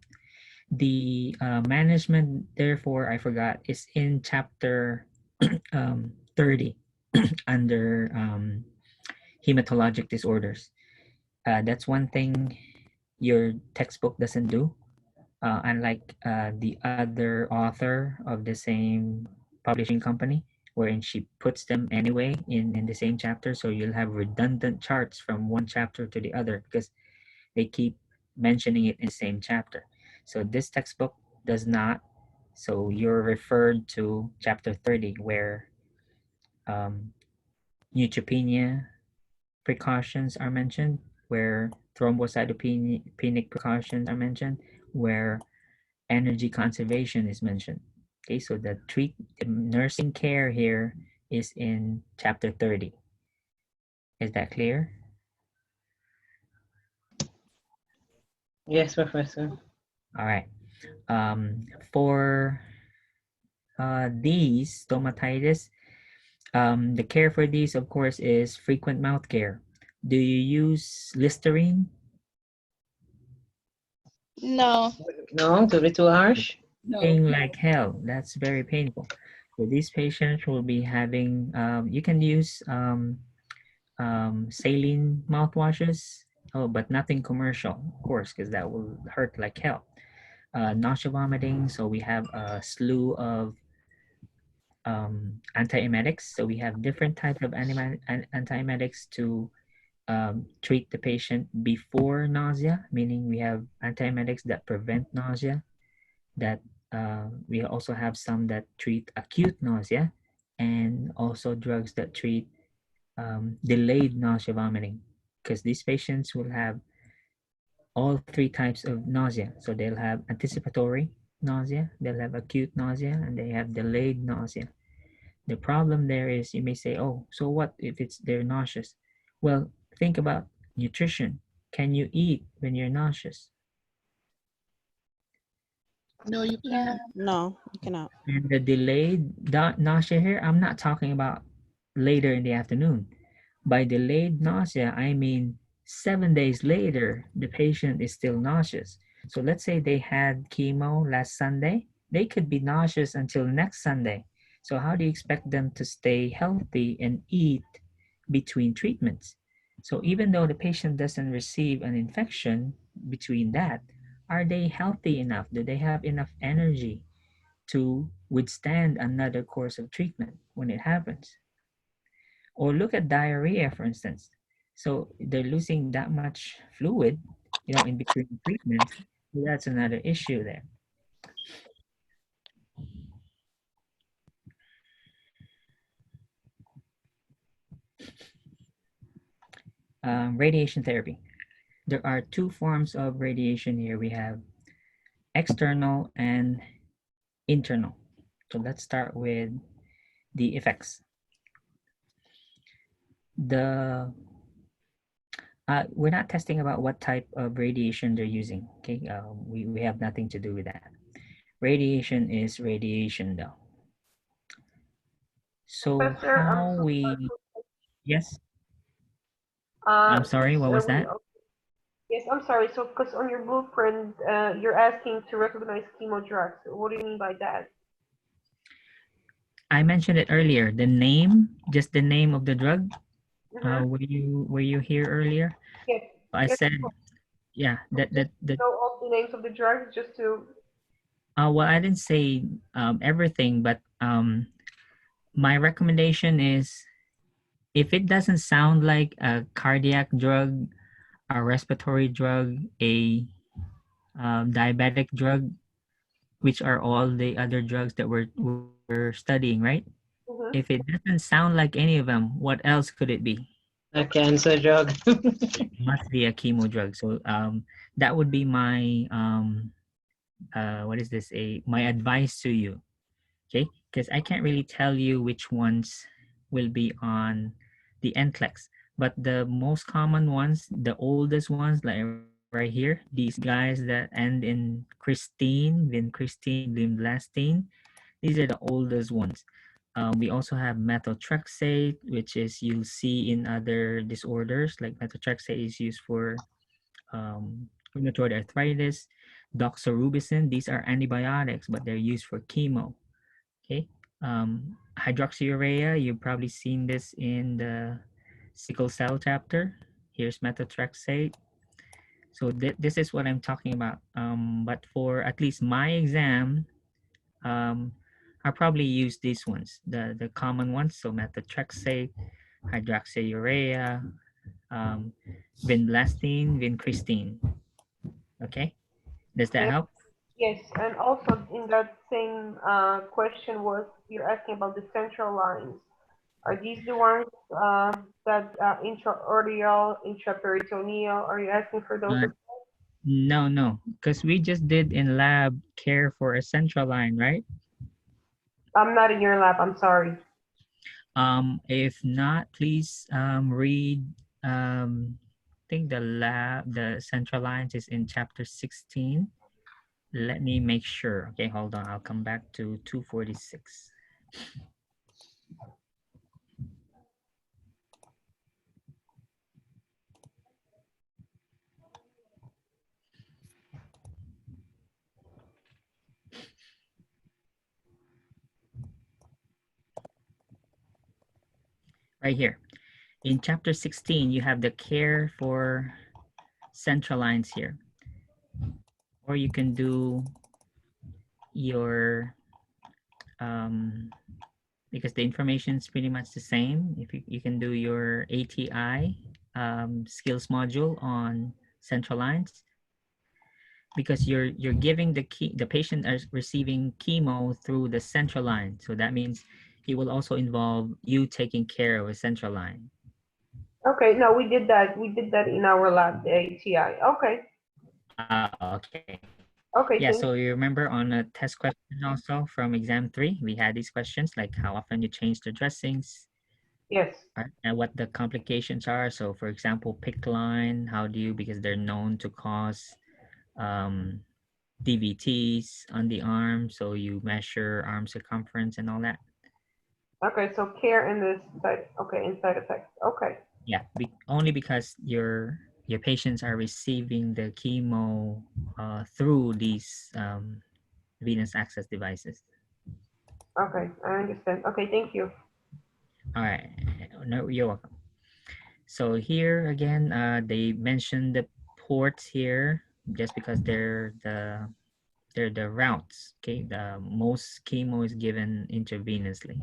Speaker 1: The management, therefore, I forgot, is in chapter 30 under hematologic disorders. That's one thing your textbook doesn't do, unlike the other author of the same publishing company, wherein she puts them anyway in the same chapter. So you'll have redundant charts from one chapter to the other because they keep mentioning it in the same chapter. So this textbook does not. So you're referred to chapter 30, where neutropenia precautions are mentioned, where thrombocytopenic precautions are mentioned, where energy conservation is mentioned. Okay, so the nursing care here is in chapter 30. Is that clear?
Speaker 12: Yes, Professor.
Speaker 1: All right. For these stomatitis, The care for these, of course, is frequent mouth care. Do you use Listerine?
Speaker 9: No.
Speaker 12: No, to be too harsh.
Speaker 7: No.
Speaker 1: Pain like hell. That's very painful. So these patients will be having, you can use saline mouthwashes, but nothing commercial, of course, because that will hurt like hell. Nausea vomiting, so we have a slew of antiemetics. So we have different types of antiemetics to treat the patient before nausea, meaning we have antiemetics that prevent nausea, that we also have some that treat acute nausea, and also drugs that treat delayed nausea vomiting, because these patients will have all three types of nausea. So they'll have anticipatory nausea, they'll have acute nausea, and they have delayed nausea. The problem there is you may say, oh, so what if they're nauseous? Well, think about nutrition. Can you eat when you're nauseous?
Speaker 7: No, you can't.
Speaker 10: No, you cannot.
Speaker 1: And the delayed nausea here, I'm not talking about later in the afternoon. By delayed nausea, I mean 7 days later, the patient is still nauseous. So let's say they had chemo last Sunday, they could be nauseous until next Sunday. So how do you expect them to stay healthy and eat between treatments? So even though the patient doesn't receive an infection between that, are they healthy enough? Do they have enough energy to withstand another course of treatment when it happens? Or look at diarrhea, for instance. So they're losing that much fluid, in between treatments. So that's another issue there. Radiation therapy. There are two forms of radiation here. We have external and internal. So let's start with the effects. We're not testing about what type of radiation they're using. Okay, we have nothing to do with that. Radiation is radiation, though. So
Speaker 11: Professor,
Speaker 1: how we? Yes.
Speaker 11: Uh,
Speaker 1: I'm sorry. What was that?
Speaker 11: Yes, I'm sorry. So, because on your blueprint, you're asking to recognize chemo drugs. What do you mean by that?
Speaker 1: I mentioned it earlier. The name, just the name of the drug.
Speaker 11: Mhm.
Speaker 1: Were you here earlier?
Speaker 11: Yes.
Speaker 1: I
Speaker 11: Yes.
Speaker 1: said, yeah. That.
Speaker 11: Know all the names of the drugs just to.
Speaker 1: Well, I didn't say everything, but my recommendation is, if it doesn't sound like a cardiac drug, a respiratory drug, a diabetic drug, which are all the other drugs that we're studying, right?
Speaker 11: Mhm.
Speaker 1: If it doesn't sound like any of them, what else could it be?
Speaker 12: A cancer drug.
Speaker 1: It must be a chemo drug. So that would be my what is this? My advice to you, okay? Because I can't really tell you which ones will be on the NCLEX, but the most common ones, the oldest ones, like right here, these guys that end in Christine, vincristine, vinblastine, these are the oldest ones. We also have methotrexate, which is you'll see in other disorders, like methotrexate is used for rheumatoid arthritis. Doxorubicin, these are antibiotics, but they're used for chemo. Okay. Hydroxyurea, you've probably seen this in the sickle cell chapter. Here's methotrexate. So this is what I'm talking about. But for at least my exam, I'll probably use these ones, the common ones. So methotrexate, hydroxyurea, vinblastine, vincristine. Okay, does that
Speaker 11: Yes.
Speaker 1: help?
Speaker 11: Yes, and also in that same question was you're asking about the central lines. Are these the ones that intraorbital, intraperitoneal? Are you asking for those?
Speaker 1: Uh, no, because we just did in lab care for a central line, right?
Speaker 11: I'm not in your lab. I'm sorry.
Speaker 1: If not, please read. I think the central lines is in chapter 16. Let me make sure. Okay, hold on. I'll come back to 246. right here. In chapter 16, you have the care for central lines here. Or you can do your, because the information is pretty much the same. If you can do your ATI skills module on central lines, because you're giving the patient is receiving chemo through the central line. So that means it will also involve you taking care of a central line.
Speaker 11: Okay, no, we did that. We did that in our lab, the ATI. Okay.
Speaker 1: Okay.
Speaker 11: Okay.
Speaker 1: Yeah, so you remember on a test question also from exam 3, we had these questions like how often you change the dressings.
Speaker 11: Yes.
Speaker 1: Right, and what the complications are. So for example, PICC line, how do you, because they're known to cause DVTs on the arm, so you measure arm circumference and all that.
Speaker 11: Okay, so care in this side. Okay, in side effects. Okay.
Speaker 1: Yeah, only because your patients are receiving the chemo through these venous access devices.
Speaker 11: Okay, I understand. Okay, thank you.
Speaker 1: All right, no, you're welcome. So here again, they mentioned the ports here just because they're the routes. Okay, the most chemo is given intravenously.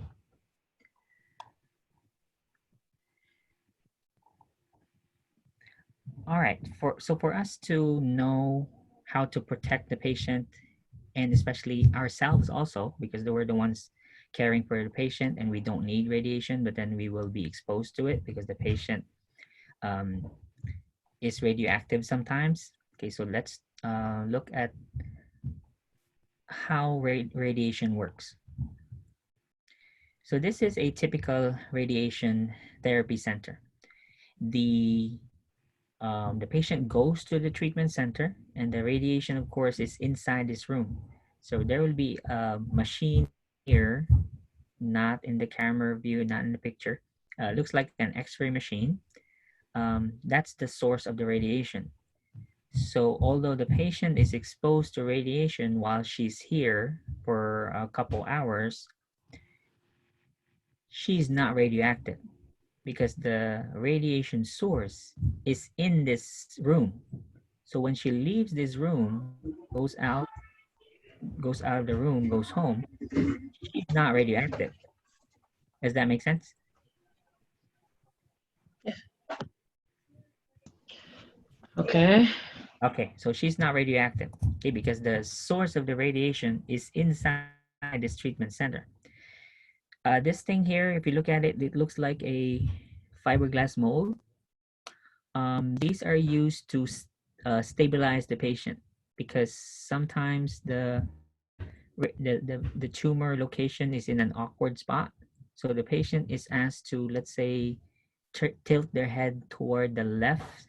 Speaker 1: All right, so for us to know how to protect the patient and especially ourselves also, because we're the ones caring for the patient and we don't need radiation, but then we will be exposed to it because the patient is radioactive sometimes. Okay, so let's look at how radiation works. So this is a typical radiation therapy center. The patient goes to the treatment center and the radiation, of course, is inside this room. So there will be a machine here, not in the camera view, not in the picture. Looks like an X-ray machine. That's the source of the radiation. So although the patient is exposed to radiation while she's here for a couple hours, she's not radioactive because the radiation source is in this room. So when she leaves this room, goes out of the room, goes home, she's not radioactive. Does that make sense?
Speaker 12: Okay.
Speaker 1: Okay, so she's not radioactive, okay, because the source of the radiation is inside this treatment center. This thing here, if you look at it, it looks like a fiberglass mold. These are used to stabilize the patient because sometimes the tumor location is in an awkward spot. So the patient is asked to, let's say, tilt their head toward the left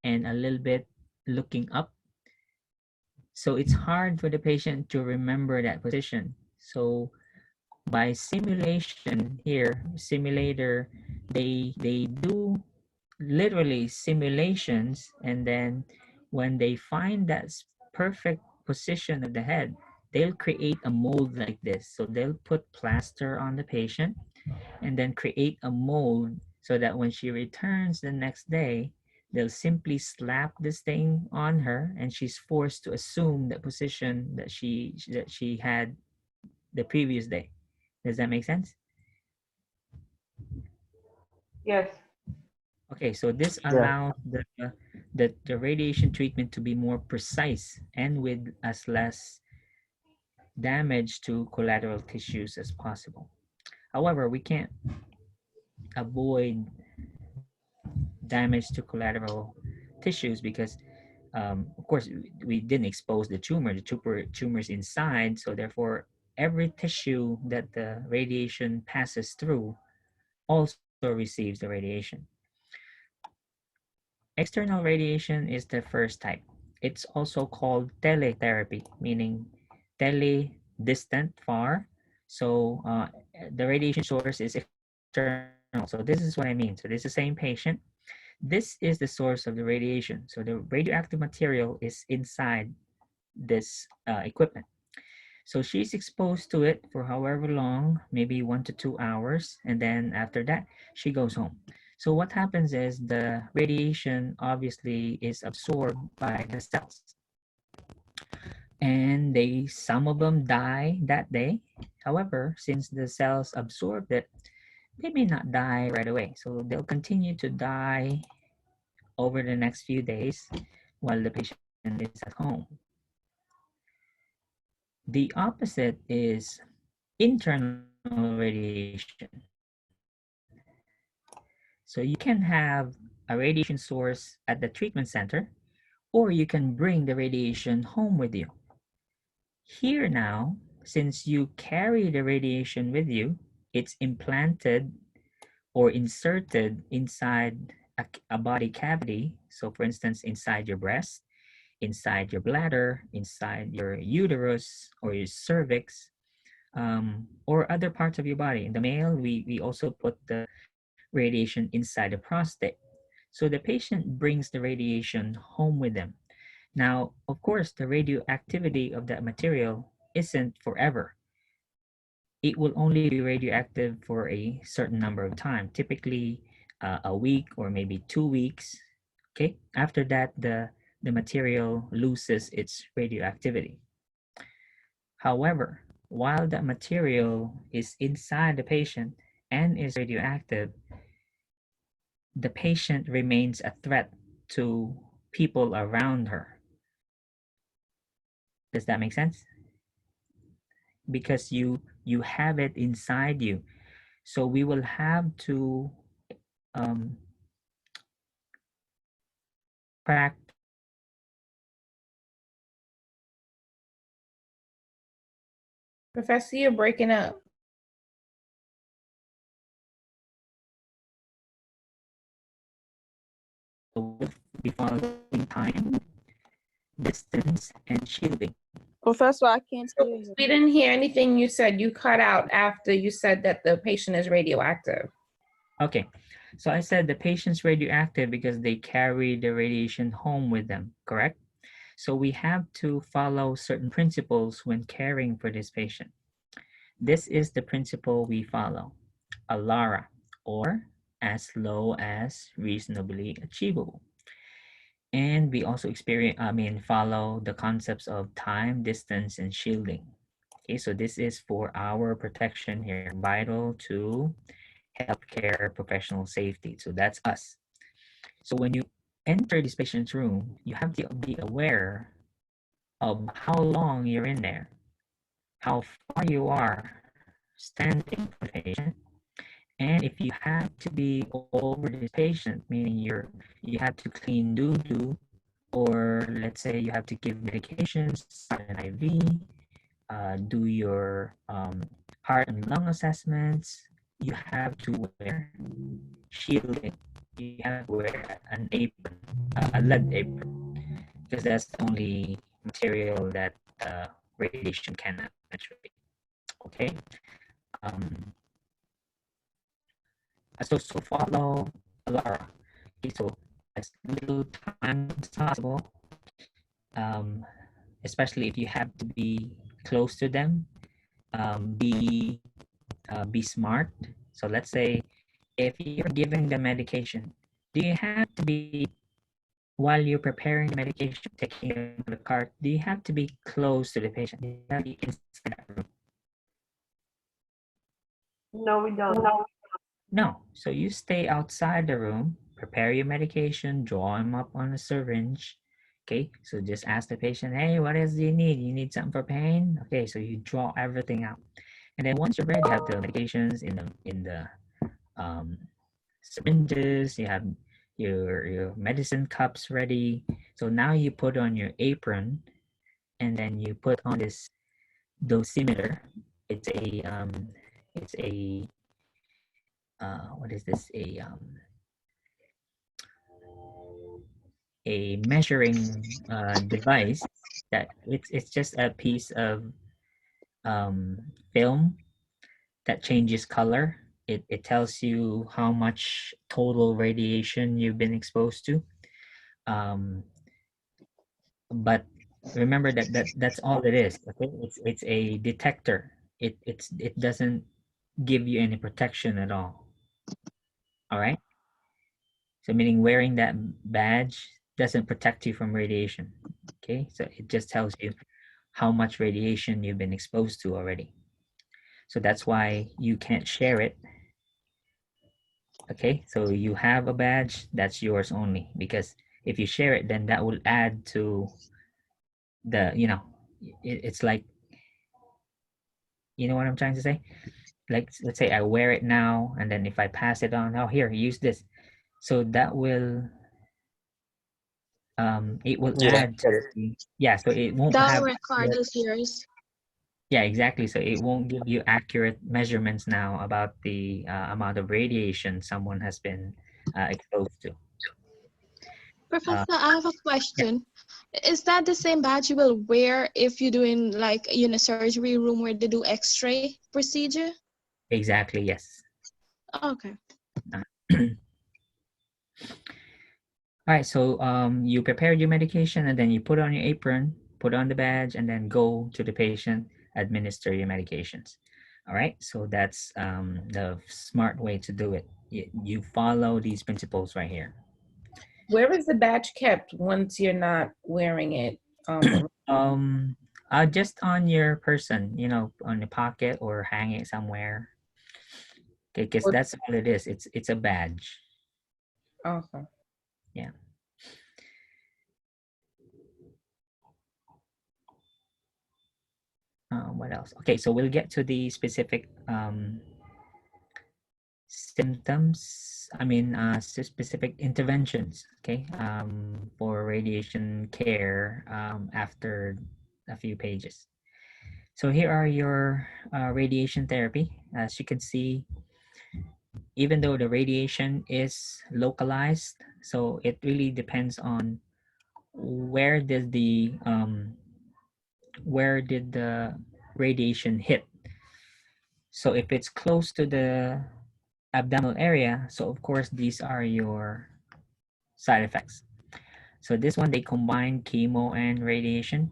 Speaker 1: and a little bit looking up. So it's hard for the patient to remember that position. So by simulation here, simulator, they do literally simulations, and then when they find that perfect position of the head, they'll create a mold like this. So they'll put plaster on the patient and then create a mold so that when she returns the next day, they'll simply slap this thing on her and she's forced to assume the position that she had the previous day. Does that make sense?
Speaker 11: Yes.
Speaker 1: Okay, so this allows the radiation treatment to be more precise and with as less damage to collateral tissues as possible. However, we can't avoid damage to collateral tissues because, of course, we didn't expose the tumors inside, so therefore every tissue that the radiation passes through also receives the radiation. External radiation is the first type. It's also called teletherapy, meaning tele, distant, far. So the radiation source is external. So this is what I mean. So this is the same patient. This is the source of the radiation. So the radioactive material is inside this equipment. So she's exposed to it for however long, maybe 1 to 2 hours, and then after that, she goes home. So what happens is the radiation obviously is absorbed by the cells. And some of them die that day. However, since the cells absorbed it, they may not die right away. So they'll continue to die over the next few days while the patient is at home. The opposite is internal radiation. So you can have a radiation source at the treatment center, or you can bring the radiation home with you. Here now, since you carry the radiation with you, it's implanted or inserted inside a body cavity. So for instance, inside your breast, inside your bladder, inside your uterus or your cervix, or other parts of your body. In the male, we also put the radiation inside the prostate. So the patient brings the radiation home with them. Now, of course, the radioactivity of that material isn't forever. It will only be radioactive for a certain number of time, typically a week or maybe 2 weeks. Okay, after that, the material loses its radioactivity. However, while that material is inside the patient and is radioactive, the patient remains a threat to people around her. Does that make sense? Because you have it inside you. So we will have to practice
Speaker 8: Professor, you're breaking up.
Speaker 1: with the following time, distance, and shielding.
Speaker 10: Professor, I can't hear you.
Speaker 8: We didn't hear anything you said. You cut out after you said that the patient is radioactive.
Speaker 1: Okay, so I said the patient's radioactive because they carry the radiation home with them, correct? So we have to follow certain principles when caring for this patient. This is the principle we follow, ALARA, or as low as reasonably achievable. And we also follow the concepts of time, distance, and shielding. Okay, so this is for our protection here, vital to healthcare professional safety. So that's us. So when you enter this patient's room, you have to be aware of how long you're in there, how far you are standing for the patient, and if you have to be over this patient, meaning you have to clean doo-doo, or let's say you have to give medications, start an IV, do your heart and lung assessments, you have to wear shielding. You have to wear an apron, a lead apron, because that's the only material that radiation cannot penetrate. Okay. So follow ALARA. Okay, so as little time as possible, especially if you have to be close to them. Be smart. So let's say if you're giving the medication, do you have to be, while you're preparing the medication, taking it to the cart, do you have to be close to the patient? Do you have to be inside that room?
Speaker 11: No, we don't.
Speaker 1: No. So you stay outside the room, prepare your medication, draw them up on a syringe. Okay, so just ask the patient, hey, what else do you need? You need something for pain? Okay, so you draw everything out. And then once you're ready, you have the medications in the syringes, you have your medicine cups ready. So now you put on your apron, and then you put on this dosimeter. It's a what is this? A measuring device that it's just a piece of film that changes color. It tells you how much total radiation you've been exposed to. But Remember that's all it is. Okay, it's a detector. It doesn't give you any protection at all. All right. So meaning wearing that badge doesn't protect you from radiation. Okay, so it just tells you how much radiation you've been exposed to already. So that's why you can't share it. Okay, so you have a badge, that's yours only, because if you share it, then that will add to the, it's like, you know what I'm trying to say? Like, let's say I wear it now, and then if I pass it on, oh, here, use this. So that will, it will
Speaker 5: Yeah.
Speaker 1: add to yeah, so it won't
Speaker 9: That
Speaker 1: have
Speaker 9: record is yours.
Speaker 1: yeah, exactly. So it won't give you accurate measurements now about the amount of radiation someone has been exposed to.
Speaker 9: Professor, I have a
Speaker 1: Yeah,
Speaker 9: question. Is that the same badge you will wear if you're doing like in a surgery room where they do X-ray procedure?
Speaker 1: exactly, yes.
Speaker 9: Okay.
Speaker 1: All right, so you prepared your medication and then you put on your apron, put on the badge, and then go to the patient, administer your medications. All right, so that's the smart way to do it. You follow these principles right here.
Speaker 8: Where is the badge kept once you're not wearing it?
Speaker 1: Just on your person, on your pocket or hang it somewhere. Okay, because that's all it is. It's a badge.
Speaker 8: Okay.
Speaker 1: Yeah. What else? Okay, so we'll get to the specific symptoms. I mean, specific interventions. Okay, for radiation care after a few pages. So here are your radiation therapy. As you can see, even though the radiation is localized, so it really depends on where did the radiation hit. So if it's close to the abdominal area, so of course these are your side effects. So this one, they combine chemo and radiation.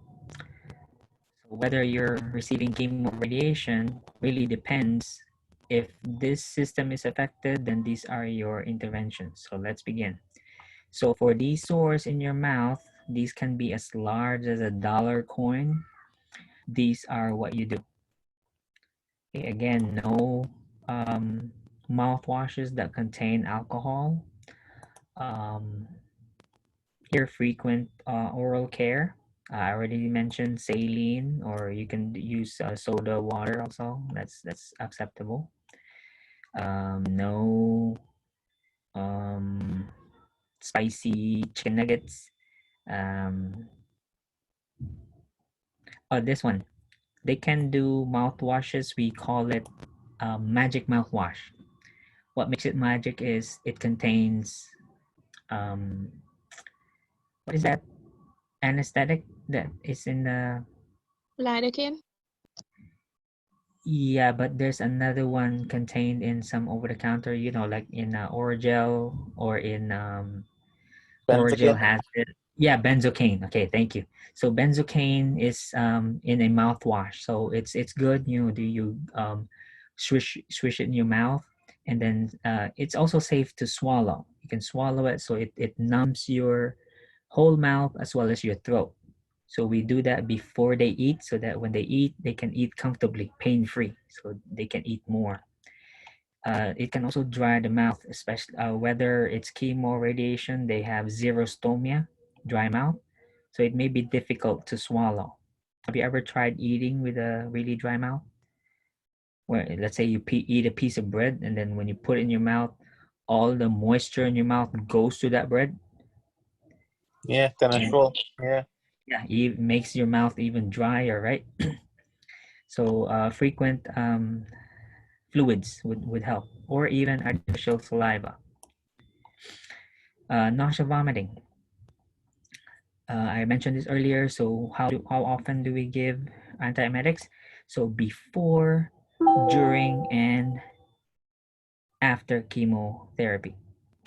Speaker 1: So whether you're receiving chemo or radiation really depends. If this system is affected, then these are your interventions. So let's begin. So for these sores in your mouth, these can be as large as a dollar coin. These are what you do. Okay, again, no mouthwashes that contain alcohol. Here, frequent oral care. I already mentioned saline, or you can use soda water also. That's acceptable. No spicy chicken nuggets. Oh, this one. They can do mouthwashes. We call it magic mouthwash. What makes it magic is it contains what is that anesthetic that is in the
Speaker 9: Lidocaine?
Speaker 1: yeah, but there's another one contained in some over-the-counter, like in Oragel or in Oragel
Speaker 5: Benzocaine.
Speaker 1: has it. Yeah, benzocaine. Okay, thank you. So benzocaine is in a mouthwash. So it's good. Do you swish it in your mouth, and then it's also safe to swallow. You can swallow it, so it numbs your whole mouth as well as your throat. So we do that before they eat, so that when they eat, they can eat comfortably, pain-free, so they can eat more. It can also dry the mouth, especially whether it's chemo, radiation, they have xerostomia, dry mouth. So it may be difficult to swallow. Have you ever tried eating with a really dry mouth? Where let's say you eat a piece of bread, and then when you put it in your mouth, all the moisture in your mouth goes to that bread.
Speaker 5: Yeah, control. Yeah.
Speaker 1: Yeah, it makes your mouth even drier, right? So frequent fluids would help, or even artificial saliva. Nausea vomiting. I mentioned this earlier. So how often do we give antiemetics? So before, during, and after chemotherapy.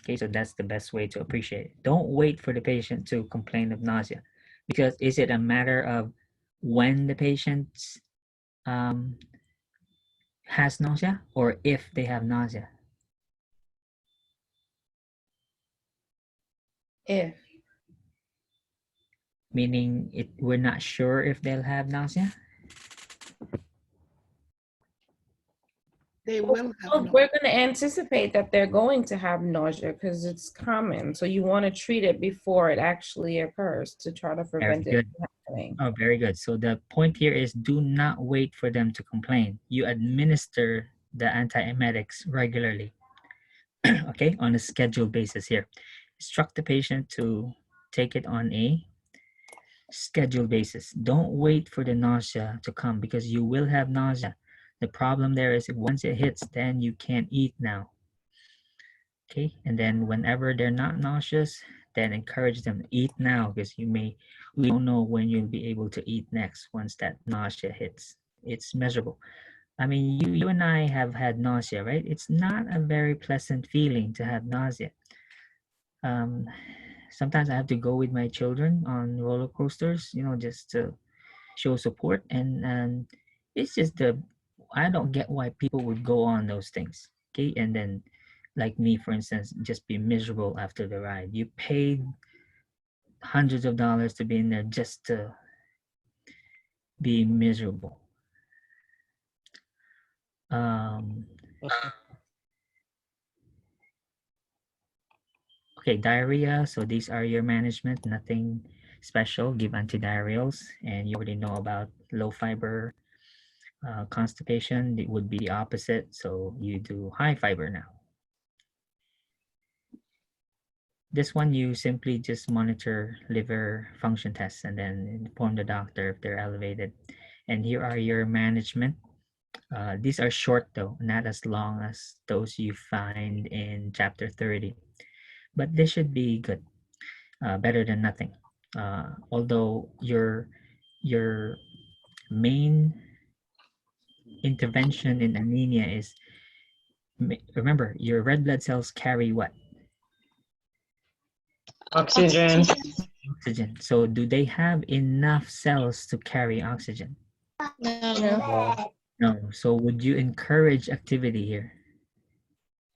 Speaker 1: Okay, so that's the best way to appreciate it. Don't wait for the patient to complain of nausea. Because is it a matter of when the patient has nausea or if they have nausea?
Speaker 8: If.
Speaker 1: Meaning we're not sure if they'll have nausea?
Speaker 7: They will have
Speaker 8: Well,
Speaker 7: nausea.
Speaker 8: we're going to anticipate that they're going to have nausea because it's common. So you want to treat it before it actually occurs to try to prevent it from happening.
Speaker 1: Oh, very good. So the point here is do not wait for them to complain. You administer the antiemetics regularly, okay, on a scheduled basis here. Instruct the patient to take it on a scheduled basis. Don't wait for the nausea to come because you will have nausea. The problem there is once it hits, then you can't eat now. Okay, and then whenever they're not nauseous, then encourage them to eat now because we don't know when you'll be able to eat next once that nausea hits. It's measurable. I mean, you and I have had nausea, right? It's not a very pleasant feeling to have nausea. Sometimes I have to go with my children on roller coasters, just to show support, and it's just I don't get why people would go on those things, okay? And then, like me, for instance, just be miserable after the ride. You paid hundreds of dollars to be in there just to be miserable. Okay, diarrhea. So these are your management, nothing special. Give antidiarrheals, and you already know about low fiber constipation. It would be the opposite. So you do high fiber now. This one, you simply just monitor liver function tests and then inform the doctor if they're elevated. And here are your management. These are short though, not as long as those you find in chapter 30. But this should be good, better than nothing. Although your main intervention in anemia is, remember, your red blood cells carry what?
Speaker 12: Oxygen.
Speaker 1: Oxygen. So do they have enough cells to carry oxygen?
Speaker 9: No.
Speaker 1: No. So would you encourage activity here?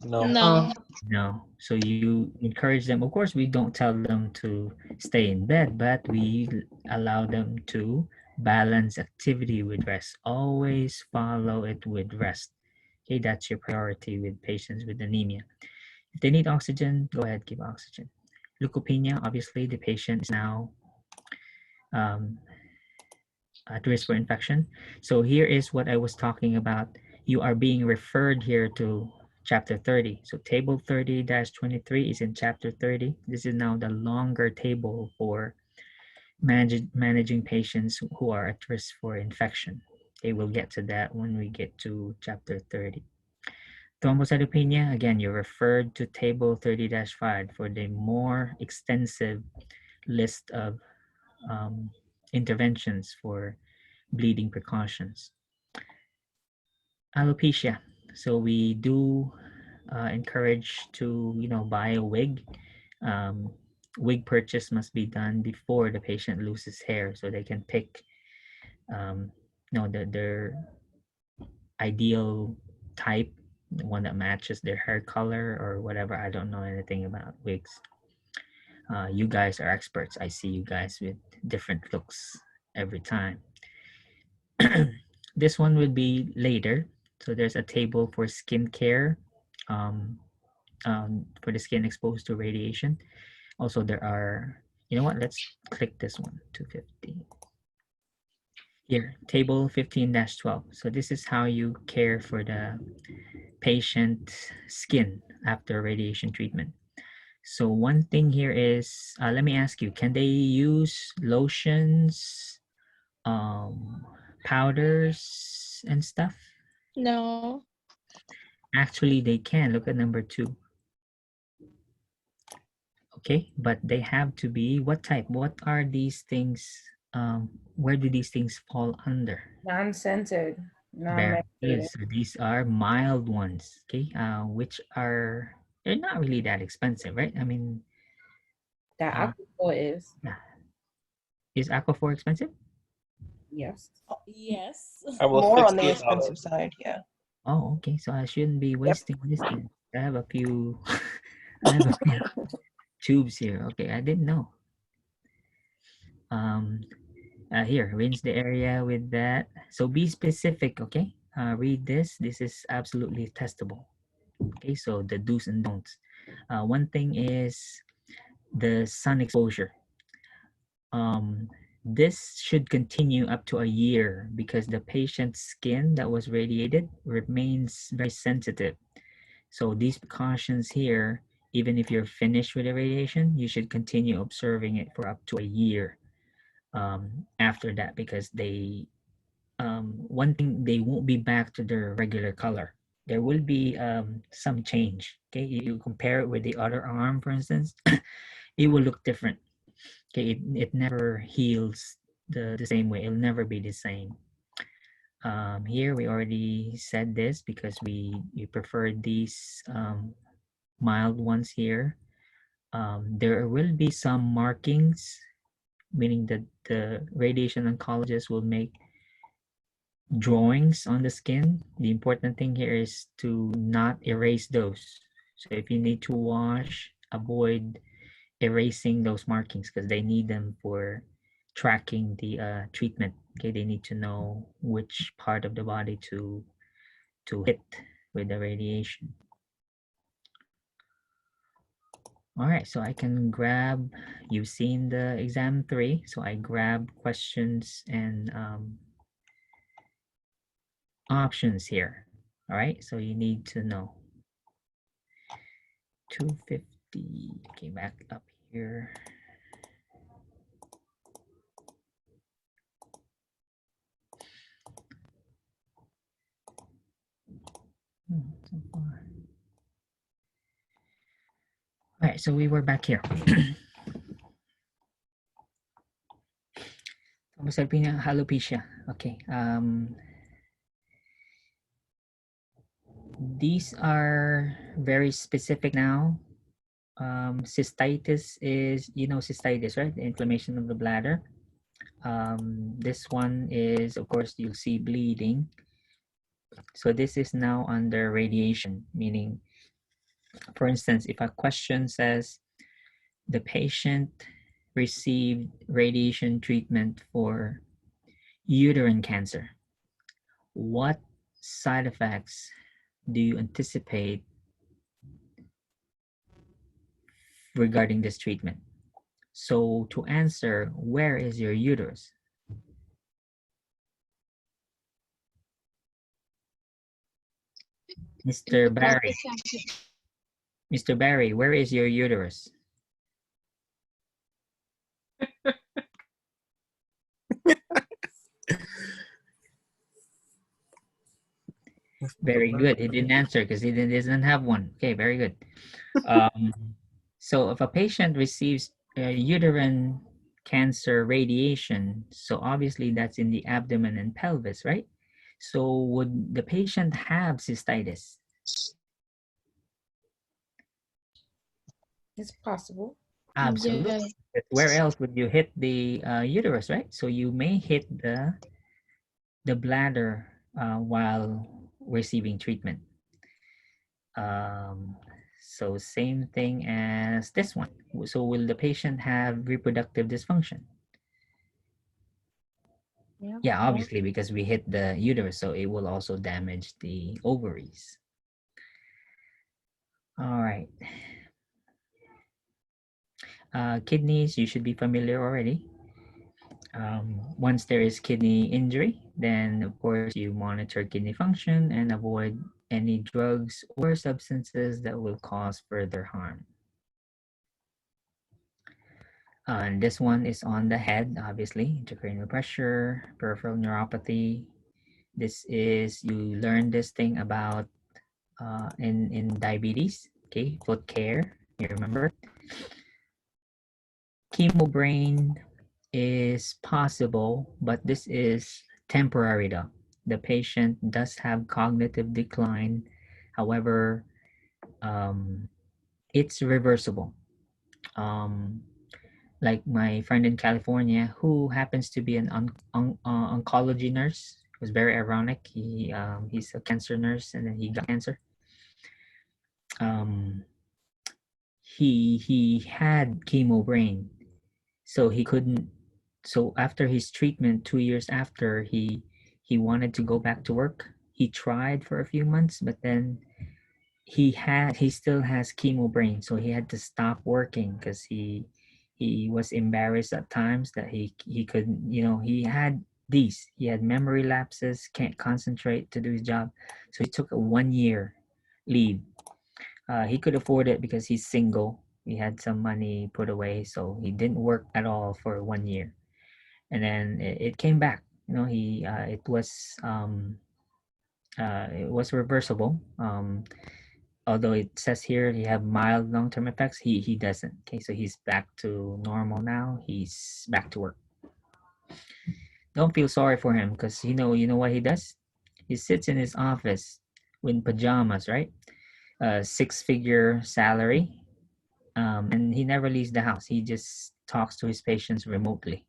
Speaker 5: No.
Speaker 9: No.
Speaker 1: No. So you encourage them. Of course, we don't tell them to stay in bed, but we allow them to balance activity with rest. Always follow it with rest. Okay, that's your priority with patients with anemia. If they need oxygen, go ahead, give oxygen. Leukopenia, obviously, the patient is now at risk for infection. So here is what I was talking about. You are being referred here to chapter 30. So table 30-23 is in chapter 30. This is now the longer table for managing patients who are at risk for infection. Okay, we'll get to that when we get to chapter 30. Thrombocytopenia, again, you're referred to table 30-5 for the more extensive list of interventions for bleeding precautions. Alopecia. So we do encourage to, buy a wig. Wig purchase must be done before the patient loses hair so they can pick their ideal type, the one that matches their hair color or whatever. I don't know anything about wigs. You guys are experts. I see you guys with different looks every time. This one will be later. So there's a table for skincare for the skin exposed to radiation. Also, there are, let's click this one, 250. Here, table 15-12. So this is how you care for the patient's skin after radiation treatment. So one thing here is, let me ask you, can they use lotions, powders and stuff?
Speaker 9: No.
Speaker 1: Actually, they can. Look at number 2. Okay, but they have to be what type? What are these things? Where do these things fall under?
Speaker 8: Non-scented,
Speaker 1: Very good.
Speaker 8: non-medicated.
Speaker 1: So these are mild ones, okay, which are, they're not really that expensive, right? I mean,
Speaker 8: That alcohol is.
Speaker 1: yeah. Is Aquaphor expensive?
Speaker 8: Yes.
Speaker 6: Yes.
Speaker 5: About
Speaker 13: More on the
Speaker 5: $68.
Speaker 13: expensive side, yeah.
Speaker 1: Oh, okay. So I shouldn't be
Speaker 13: Yep.
Speaker 1: wasting this then. I have a few I have a few tubes here. Okay, I didn't know. Here, rinse the area with that. So be specific, okay? Read this. This is absolutely testable. Okay, so the do's and don'ts. One thing is the sun exposure. This should continue up to a year because the patient's skin that was radiated remains very sensitive. So these precautions here, even if you're finished with the radiation, you should continue observing it for up to a year after that, because they, one thing, they won't be back to their regular color. There will be some change. Okay, you compare it with the other arm, for instance, it will look different. Okay, it never heals the same way. It'll never be the same. Here we already said this because we prefer these mild ones here. There will be some markings, meaning that the radiation oncologist will make drawings on the skin. The important thing here is to not erase those. So if you need to wash, avoid erasing those markings because they need them for tracking the treatment. Okay, they need to know which part of the body to hit with the radiation. All right, so I can grab, you've seen the exam 3, so I grab questions and options here. All right, so you need to know. 250, okay, back up here. So far. All right, so we were back here. Thrombocytopenia, alopecia. Okay. These are very specific now. Cystitis is, you know, cystitis, right? The inflammation of the bladder. This one is, of course, you'll see bleeding. So this is now under radiation, meaning, for instance, if a question says the patient received radiation treatment for uterine cancer, what side effects do you anticipate regarding this treatment? So to answer, where is your uterus? Mr. Barry. Mr. Barry, where is your uterus? Very good. He didn't answer because he doesn't have one. Okay, very good. So if a patient receives uterine cancer radiation, so obviously that's in the abdomen and pelvis, right? So would the patient have cystitis?
Speaker 8: It's possible.
Speaker 1: Absolutely.
Speaker 9: Yeah.
Speaker 1: But where else would you hit the uterus, right? So you may hit the bladder while receiving treatment. So same thing as this one. So will the patient have reproductive dysfunction? Yeah, obviously, because we hit the uterus, so it will also damage the ovaries. All right. Kidneys, you should be familiar already. Once there is kidney injury, then of course you monitor kidney function and avoid any drugs or substances that will cause further harm. And this one is on the head, obviously, intracranial pressure, peripheral neuropathy. This is, you learn this thing about in diabetes, okay, foot care, you remember. Chemo brain is possible, but this is temporary though. The patient does have cognitive decline. However, it's reversible. like my friend in California who happens to be an oncology nurse. It was very ironic. He's a cancer nurse and then he got cancer. He had chemo brain, so he couldn't. So after his treatment, 2 years after, he wanted to go back to work. He tried for a few months, but then he still has chemo brain, so he had to stop working because he was embarrassed at times that he couldn't, he had memory lapses, can't concentrate to do his job, so he took a 1 year leave. He could afford it because he's single. He had some money put away, so he didn't work at all for 1 year, and then it came back. It was reversible. Although it says here he have mild long-term effects, he doesn't. Okay, so he's back to normal now. He's back to work. Don't feel sorry for him because you know what he does? He sits in his office with pajamas, right? 6-figure salary, and he never leaves the house. He just talks to his patients remotely.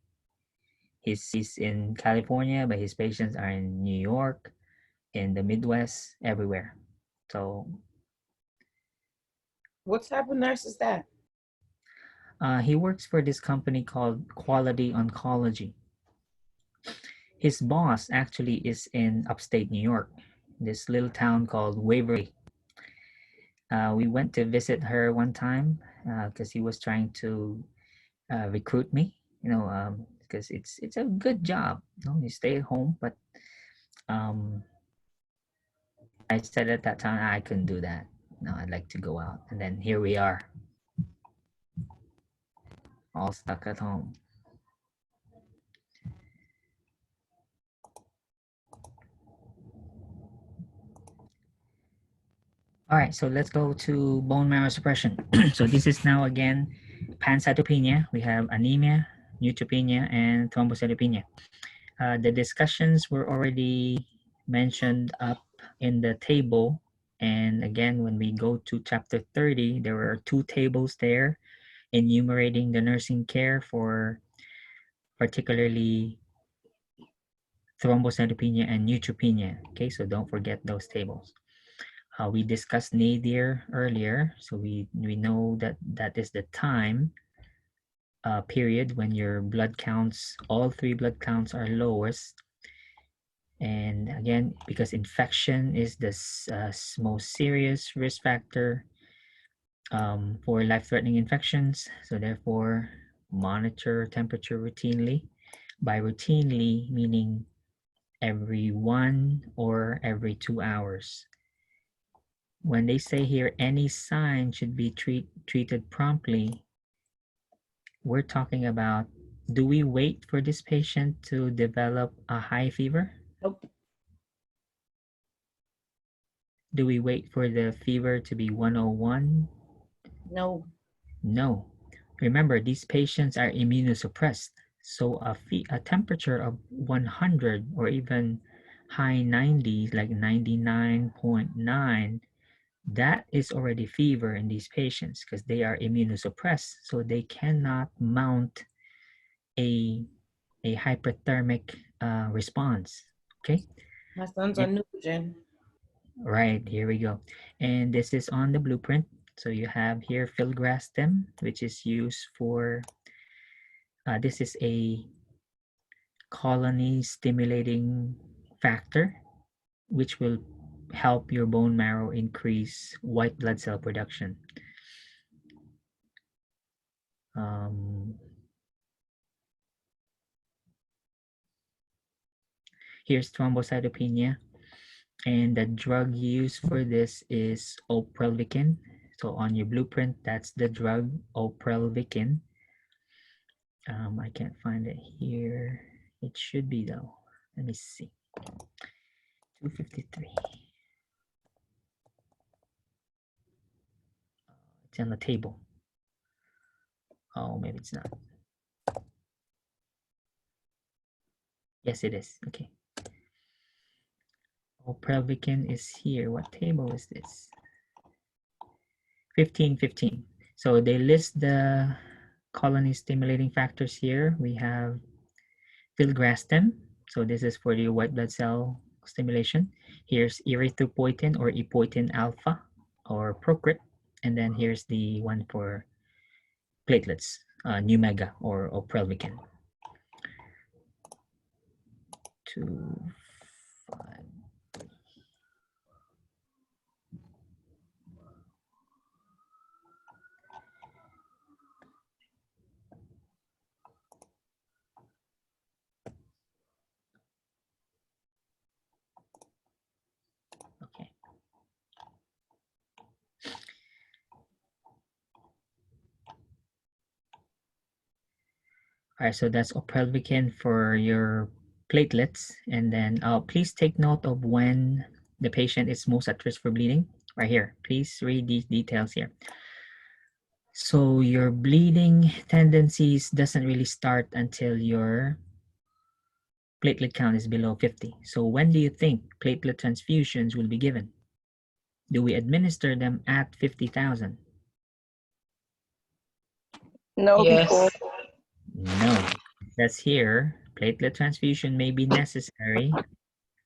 Speaker 1: He's in California, but his patients are in New York, in the Midwest, everywhere. So
Speaker 8: what type of nurse is that?
Speaker 1: He works for this company called Quality Oncology. His boss actually is in upstate New York, this little town called Waverly. We went to visit her one time because he was trying to recruit me, because it's a good job. You stay at home, but I said at that time I couldn't do that. No, I'd like to go out, and then here we are, all stuck at home. All right, so let's go to bone marrow suppression. So this is now again pancytopenia. We have anemia, neutropenia, and thrombocytopenia. The discussions were already mentioned up in the table. And again, when we go to chapter 30, there were 2 tables there enumerating the nursing care for particularly thrombocytopenia and neutropenia. Okay, so don't forget those tables. We discussed nadir earlier, so we know that is the time period when your blood counts, all 3 blood counts are lowest. And again, because infection is the most serious risk factor for life-threatening infections, so therefore monitor temperature routinely. By routinely, meaning every 1 or every 2 hours. When they say here any sign should be treated promptly, we're talking about, do we wait for this patient to develop a high fever?
Speaker 8: Nope.
Speaker 1: Do we wait for the fever to be 101?
Speaker 8: No.
Speaker 1: No. Remember, these patients are immunosuppressed, so a temperature of 100 or even high 90s, like 99.9, that is already fever in these patients because they are immunosuppressed, so they cannot mount a hyperthermic response. Okay.
Speaker 8: My son's on Neupogen.
Speaker 1: Right, here we go. And this is on the blueprint. So you have here filgrastim, which is used for, this is a colony stimulating factor, which will help your bone marrow increase white blood cell production. Here's thrombocytopenia, and the drug used for this is oprelvicin. So on your blueprint, that's the drug oprelvicin. I can't find it here. It should be though. Let me see. 253. It's on the table. Oh, maybe it's not. Yes, it is. Okay. Oprelvicin is here. What table is this? 1515. So they list the colony stimulating factors here. We have filgrastim. So this is for the white blood cell stimulation. Here's erythropoietin or epoietin alpha or Procrit. And then here's the one for platelets, Numega or Oprelvicin. 2, 5. Okay. All right, so that's Oprelvicin for your platelets. And then please take note of when the patient is most at risk for bleeding. Right here, please read these details here. So your bleeding tendencies doesn't really start until your platelet count is below 50. So when do you think platelet transfusions will be given? Do we administer them at 50,000?
Speaker 6: No,
Speaker 12: Yes.
Speaker 6: before.
Speaker 1: No. That's here. Platelet transfusion may be necessary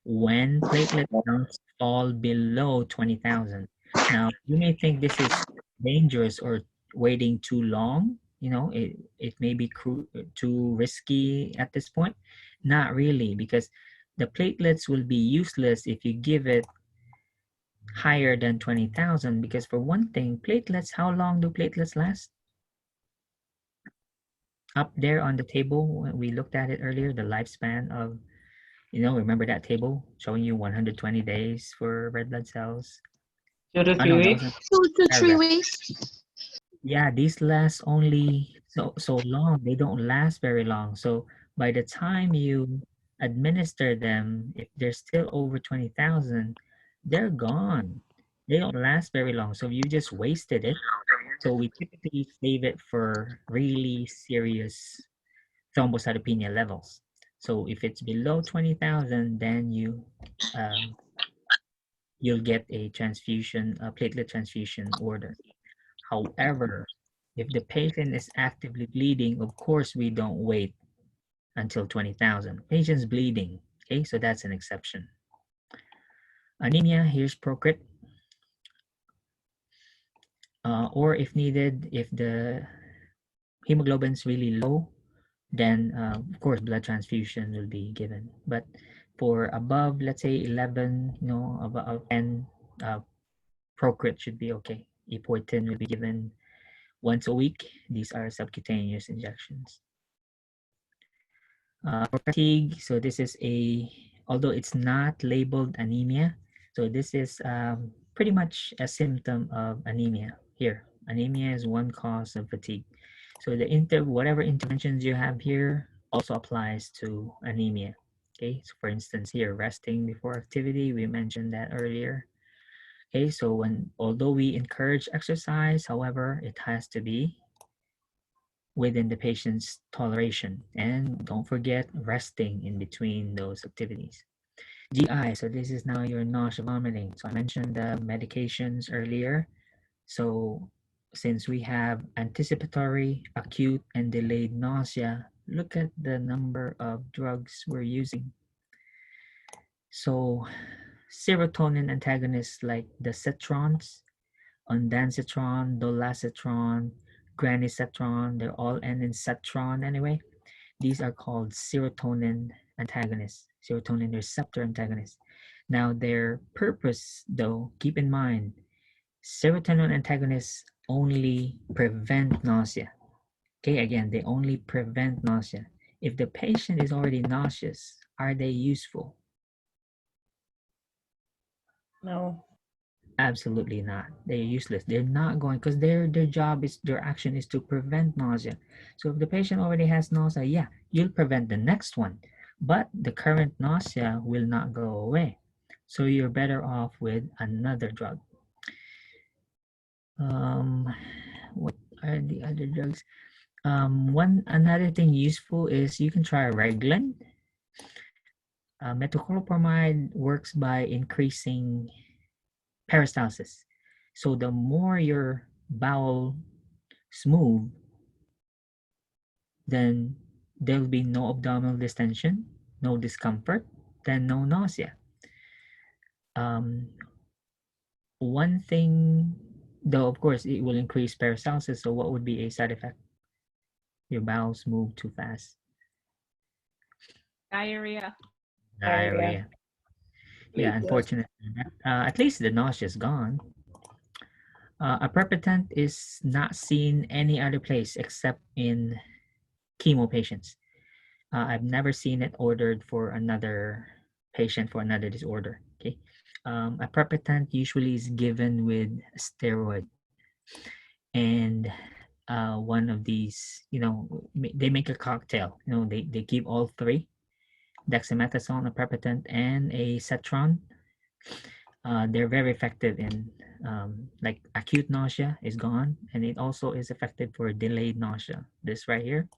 Speaker 1: when platelet counts fall below 20,000. Now, you may think this is dangerous or waiting too long. You know, it may be too risky at this point. Not really, because the platelets will be useless if you give it higher than 20,000, because for one thing, platelets, how long do platelets last? Up there on the table, we looked at it earlier, the lifespan of, you know, remember that table showing you 120 days for red blood cells?
Speaker 12: 2 to 3
Speaker 1: no, that
Speaker 12: weeks.
Speaker 1: was
Speaker 9: 2 to 3
Speaker 1: paragraph.
Speaker 9: weeks.
Speaker 1: Yeah, these last only so long. They don't last very long. So by the time you administer them, if they're still over 20,000, they're gone. They don't last very long. So you just wasted it. So we typically save it for really serious thrombocytopenia levels. So if it's below 20,000, then you'll get a transfusion, a platelet transfusion order. However, if the patient is actively bleeding, of course, we don't wait until 20,000. Patient's bleeding, okay? So that's an exception. Anemia, here's Procrit. Or if needed, if the hemoglobin's really low, then of course, blood transfusion will be given. But for above, let's say 11, you know, above 10, Procrit should be okay. Epoietin will be given once a week. These are subcutaneous injections. For fatigue, so this is although it's not labeled anemia, so this is pretty much a symptom of anemia here. Anemia is one cause of fatigue. So whatever interventions you have here also applies to anemia. Okay, so for instance here, resting before activity, we mentioned that earlier. Okay, so although we encourage exercise, however, it has to be within the patient's toleration. And don't forget resting in between those activities. GI, so this is now your nausea vomiting. So I mentioned the medications earlier. So since we have anticipatory, acute, and delayed nausea, look at the number of drugs we're using. So serotonin antagonists like the cetrons, ondansetron, dolasetron, granisetron, they're all end in cetron anyway. These are called serotonin antagonists, serotonin receptor antagonists. Now their purpose, though, keep in mind, serotonin antagonists only prevent nausea. Okay, again, they only prevent nausea. If the patient is already nauseous, are they useful?
Speaker 8: No.
Speaker 1: Absolutely not. They're useless. They're not going, because their job is, their action is to prevent nausea. So if the patient already has nausea, yeah, you'll prevent the next one, but the current nausea will not go away. So you're better off with another drug. What are the other drugs? Another thing useful is you can try Reglan. Metoclopramide works by increasing peristalsis. So the more your bowel smooth, then there will be no abdominal distension, no discomfort, then no nausea. One thing, though, of course, it will increase peristalsis. So what would be a side effect? Your bowels move too fast.
Speaker 3: Diarrhea.
Speaker 1: Diarrhea. Yeah, unfortunately. At least the nausea is gone. Aprepitant is not seen any other place except in chemo patients. I've never seen it ordered for another patient for another disorder. Okay, aprepitant usually is given with steroid, and one of these, they make a cocktail. They give all three: dexamethasone, aprepitant, and a cetron. They're very effective in like acute nausea is gone, and it also is effective for delayed nausea. This right here,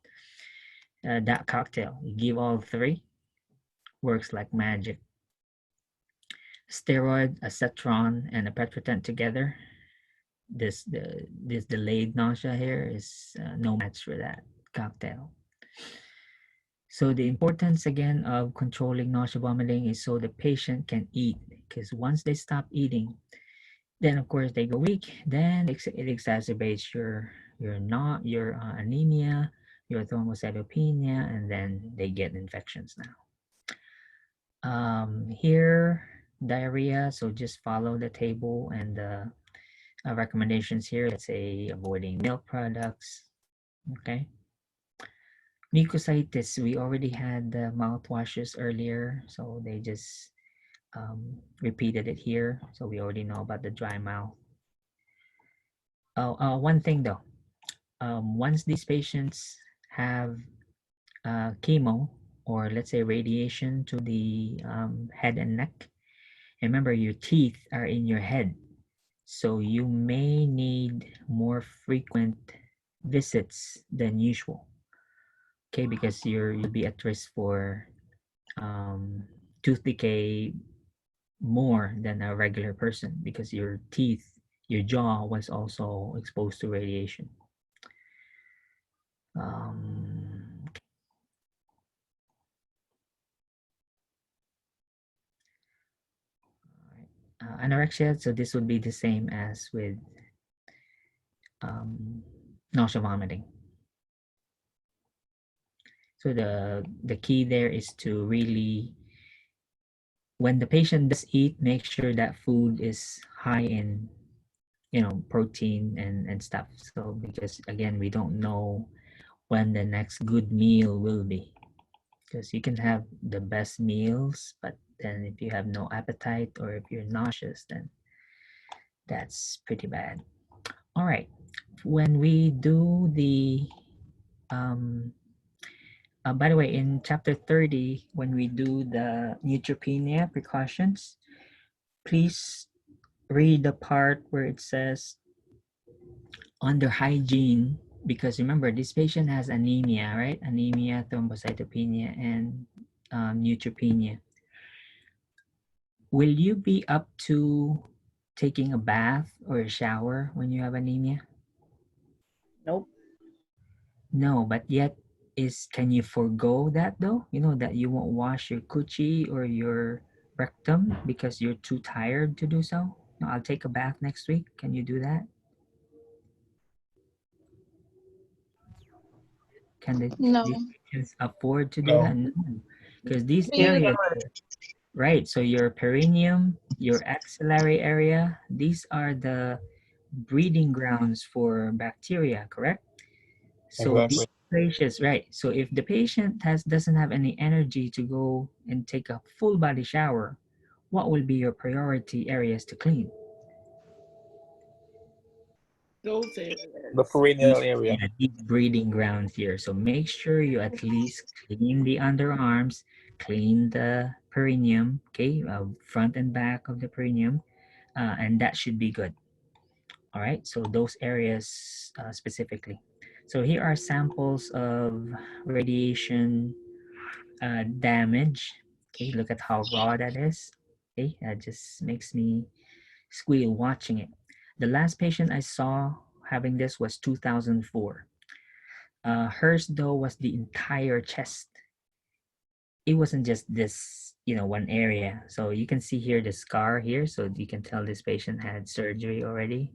Speaker 1: that cocktail, you give all three, works like magic. Steroid, acetron, and aprepitant together, this delayed nausea here is no match for that cocktail. So the importance again of controlling nausea vomiting is so the patient can eat, because once they stop eating, then of course they go weak. Then it exacerbates your anemia, your thrombocytopenia, and then they get infections now. Here, diarrhea. So just follow the table and the recommendations here. Let's say avoiding milk products. Okay. Mucositis. We already had the mouthwashes earlier, so they just repeated it here. So we already know about the dry mouth. Oh, one thing though. Once these patients have chemo, or let's say radiation to the head and neck, remember your teeth are in your head, so you may need more frequent visits than usual. Okay, because you'll be at risk for tooth decay more than a regular person, because your teeth, your jaw was also exposed to radiation. Anorexia, so this would be the same as with nausea vomiting. So the key there is to really, when the patient does eat, make sure that food is high in protein and stuff. So because again, we don't know when the next good meal will be, because you can have the best meals, but then if you have no appetite or if you're nauseous, then that's pretty bad. All right, when we do the by the way, in chapter 30, when we do the neutropenia precautions, please read the part where it says under hygiene, because remember, this patient has anemia, right? Anemia, thrombocytopenia, and neutropenia. Will you be up to taking a bath or a shower when you have anemia?
Speaker 6: Nope.
Speaker 1: No, but yet can you forego that though? That you won't wash your coochie or your rectum because you're too tired to do so? No, I'll take a bath next week. Can you do that? Can these patients afford to do that? No, because these areas, right? So your perineum, your axillary area, these are the breeding grounds for bacteria, correct? So these places, right? So if the patient doesn't have any energy to go and take a full body shower, what will be your priority areas to clean?
Speaker 7: Those areas.
Speaker 5: The perineal area.
Speaker 1: Yeah, deep breeding grounds here. So make sure you at least clean the underarms, clean the perineum, okay, front and back of the perineum, and that should be good. All right, so those areas specifically. So here are samples of radiation damage. Okay, look at how raw that is. Okay, that just makes me squeal watching it. The last patient I saw having this was 2004. Hers though was the entire chest. It wasn't just this, one area. So you can see here the scar here. So you can tell this patient had surgery already,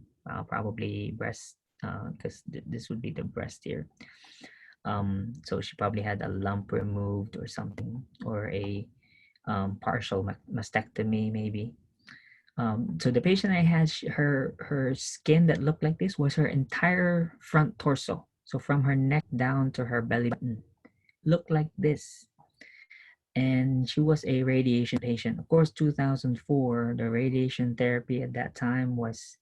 Speaker 1: probably breast, because this would be the breast here. So she probably had a lump removed or something, or a partial mastectomy maybe. So the patient I had, her skin that looked like this was her entire front torso. So from her neck down to her belly button, looked like this. And she was a radiation patient. Of course, 2004, the radiation therapy at that time was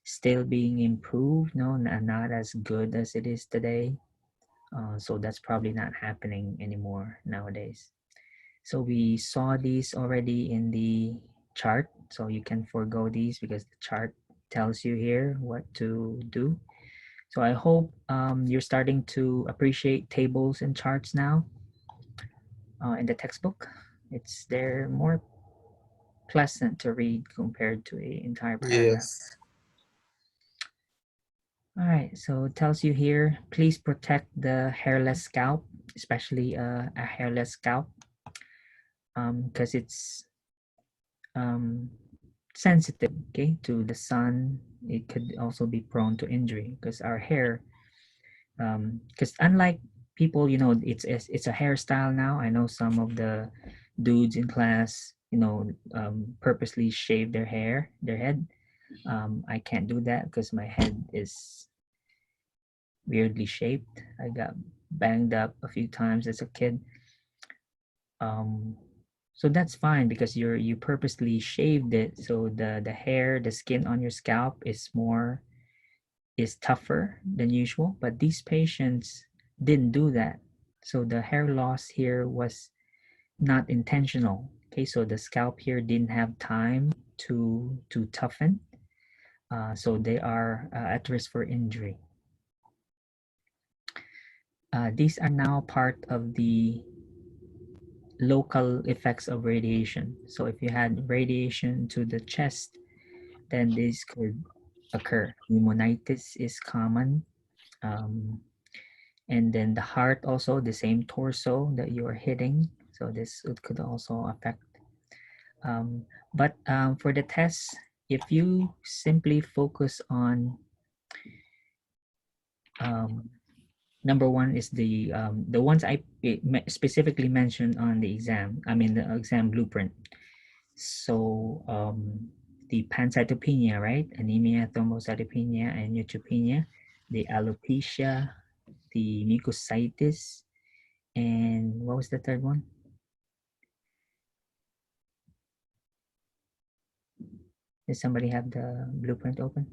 Speaker 1: still being improved, not as good as it is today. So that's probably not happening anymore nowadays. So we saw these already in the chart. So you can forego these because the chart tells you here what to do. So I hope you're starting to appreciate tables and charts now in the textbook. They're more pleasant to read compared to an entire paragraph.
Speaker 5: Yes.
Speaker 1: All right, so it tells you here, please protect the hairless scalp, especially a hairless scalp, because it's sensitive, okay, to the sun. It could also be prone to injury because our hair, because unlike people, it's a hairstyle now. I know some of the dudes in class, purposely shave their head. I can't do that because my head is weirdly shaped. I got banged up a few times as a kid. So that's fine because you purposely shaved it, so the hair, the skin on your scalp is tougher than usual. But these patients didn't do that, so the hair loss here was not intentional. Okay, so the scalp here didn't have time to toughen, so they are at risk for injury. These are now part of the local effects of radiation. So if you had radiation to the chest, then this could occur. Pneumonitis is common. And then the heart also, the same torso that you're hitting. So this could also affect. But for the test, if you simply focus on number one is the ones I specifically mentioned on the exam. I mean the exam blueprint. So the pancytopenia, right? Anemia, thrombocytopenia, and neutropenia. The alopecia, the mucositis, and what was the third one? Does somebody have the blueprint open?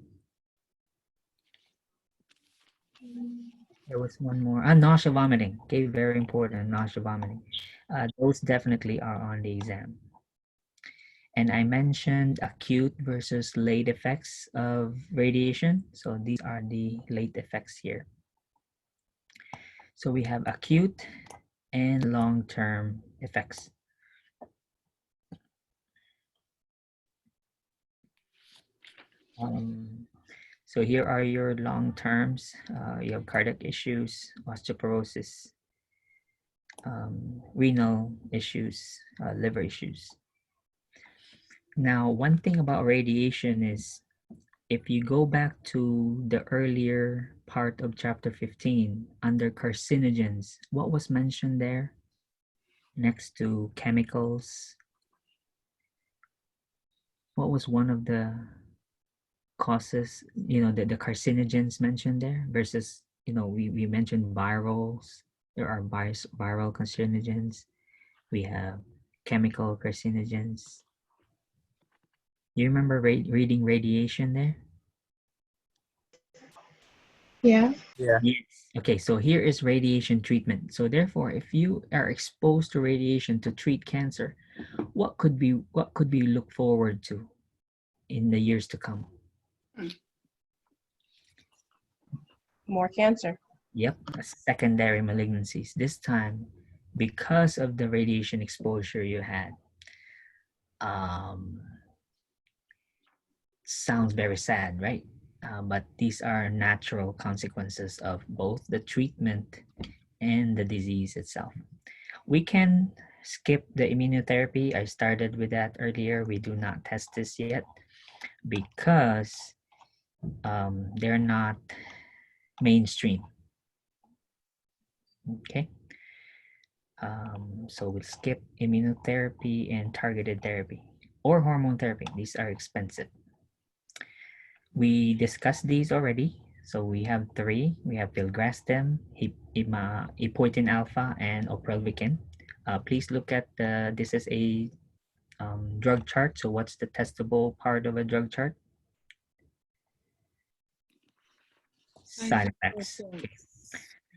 Speaker 1: There was one more. Nausea vomiting. Okay, very important. Nausea vomiting. Those definitely are on the exam. And I mentioned acute versus late effects of radiation. So these are the late effects here. So we have acute and long-term effects. So here are your long terms. You have cardiac issues, osteoporosis, renal issues, liver issues. Now, one thing about radiation is if you go back to the earlier part of chapter 15 under carcinogens, what was mentioned there next to chemicals? What was one of the causes, the carcinogens mentioned there versus, we mentioned virals. There are viral carcinogens. We have chemical carcinogens. You remember reading radiation there?
Speaker 4: Yeah.
Speaker 5: Yeah.
Speaker 1: Yes. Okay, so here is radiation treatment. So therefore, if you are exposed to radiation to treat cancer, what could we look forward to in the years to come?
Speaker 6: More cancer.
Speaker 1: Yep, secondary malignancies. This time, because of the radiation exposure you had. Sounds very sad, right? but these are natural consequences of both the treatment and the disease itself. We can skip the immunotherapy. I started with that earlier. We do not test this yet because they're not mainstream. Okay. So we'll skip immunotherapy and targeted therapy or hormone therapy. These are expensive. We discussed these already. So we have three. We have filgrastim, epoetin alpha, and oprelvicin. Please look at this is a drug chart. So what's the testable part of a drug chart? Side effects. Okay.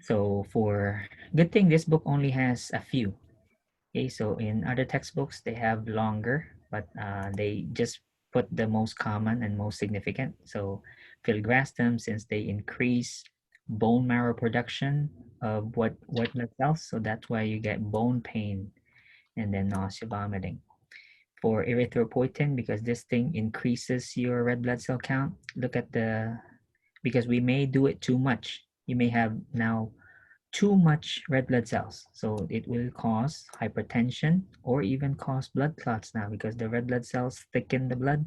Speaker 1: So for good thing, this book only has a few. Okay, so in other textbooks, they have longer, but they just put the most common and most significant. So filgrastim, since they increase bone marrow production of white blood cells, so that's why you get bone pain and then nausea, vomiting. For erythropoietin, because this thing increases your red blood cell count, look at because we may do it too much. You may have now too much red blood cells, so it will cause hypertension or even cause blood clots now, because the red blood cells thicken the blood,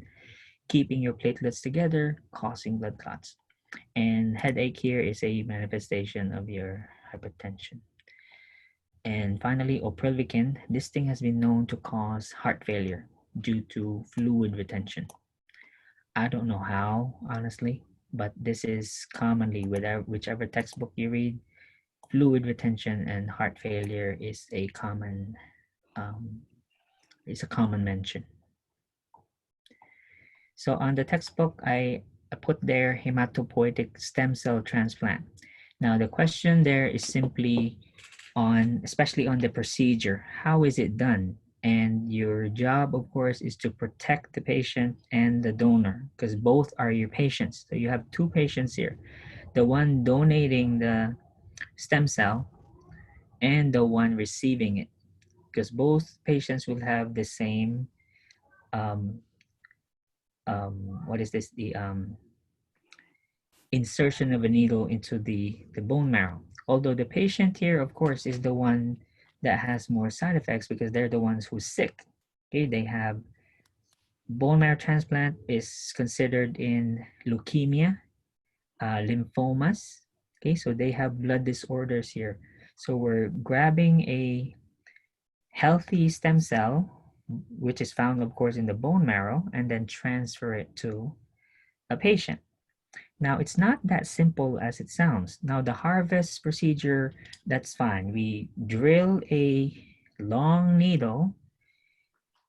Speaker 1: keeping your platelets together, causing blood clots. And headache here is a manifestation of your hypertension. And finally, oprelvicin, this thing has been known to cause heart failure due to fluid retention. I don't know how, honestly, but this is commonly, with whichever textbook you read, fluid retention and heart failure is a common mention. So on the textbook, I put there hematopoietic stem cell transplant. Now the question there is simply especially on the procedure, how is it done? And your job, of course, is to protect the patient and the donor, because both are your patients. So you have two patients here, the one donating the stem cell and the one receiving it, because both patients will have the same what is this, the insertion of a needle into the bone marrow. Although the patient here, of course, is the one that has more side effects because they're the ones who's sick. Okay, they have bone marrow transplant is considered in leukemia, lymphomas. Okay, so they have blood disorders here. So we're grabbing a healthy stem cell, which is found, of course, in the bone marrow, and then transfer it to a patient. Now, it's not that simple as it sounds. Now, the harvest procedure, that's fine. We drill a long needle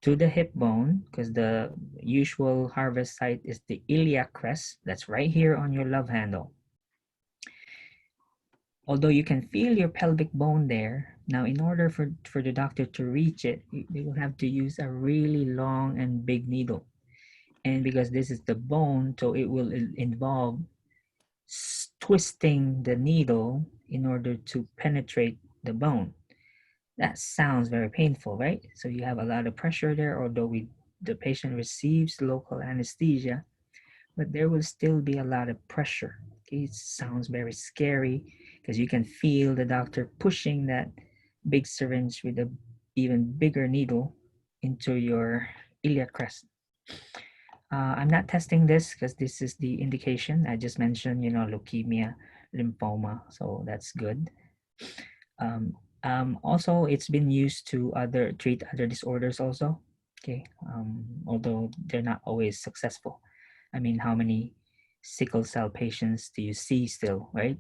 Speaker 1: to the hip bone, because the usual harvest site is the iliac crest. That's right here on your love handle. Although you can feel your pelvic bone there, now in order for the doctor to reach it, they will have to use a really long and big needle. And because this is the bone, so it will involve twisting the needle in order to penetrate the bone. That sounds very painful, right? So you have a lot of pressure there, although the patient receives local anesthesia, but there will still be a lot of pressure. Okay, it sounds very scary because you can feel the doctor pushing that big syringe with an even bigger needle into your iliac crest. I'm not testing this because this is the indication. I just mentioned, leukemia, lymphoma, so that's good. Also, it's been used to treat other disorders also. Okay, although they're not always successful. I mean, how many sickle cell patients do you see still, right?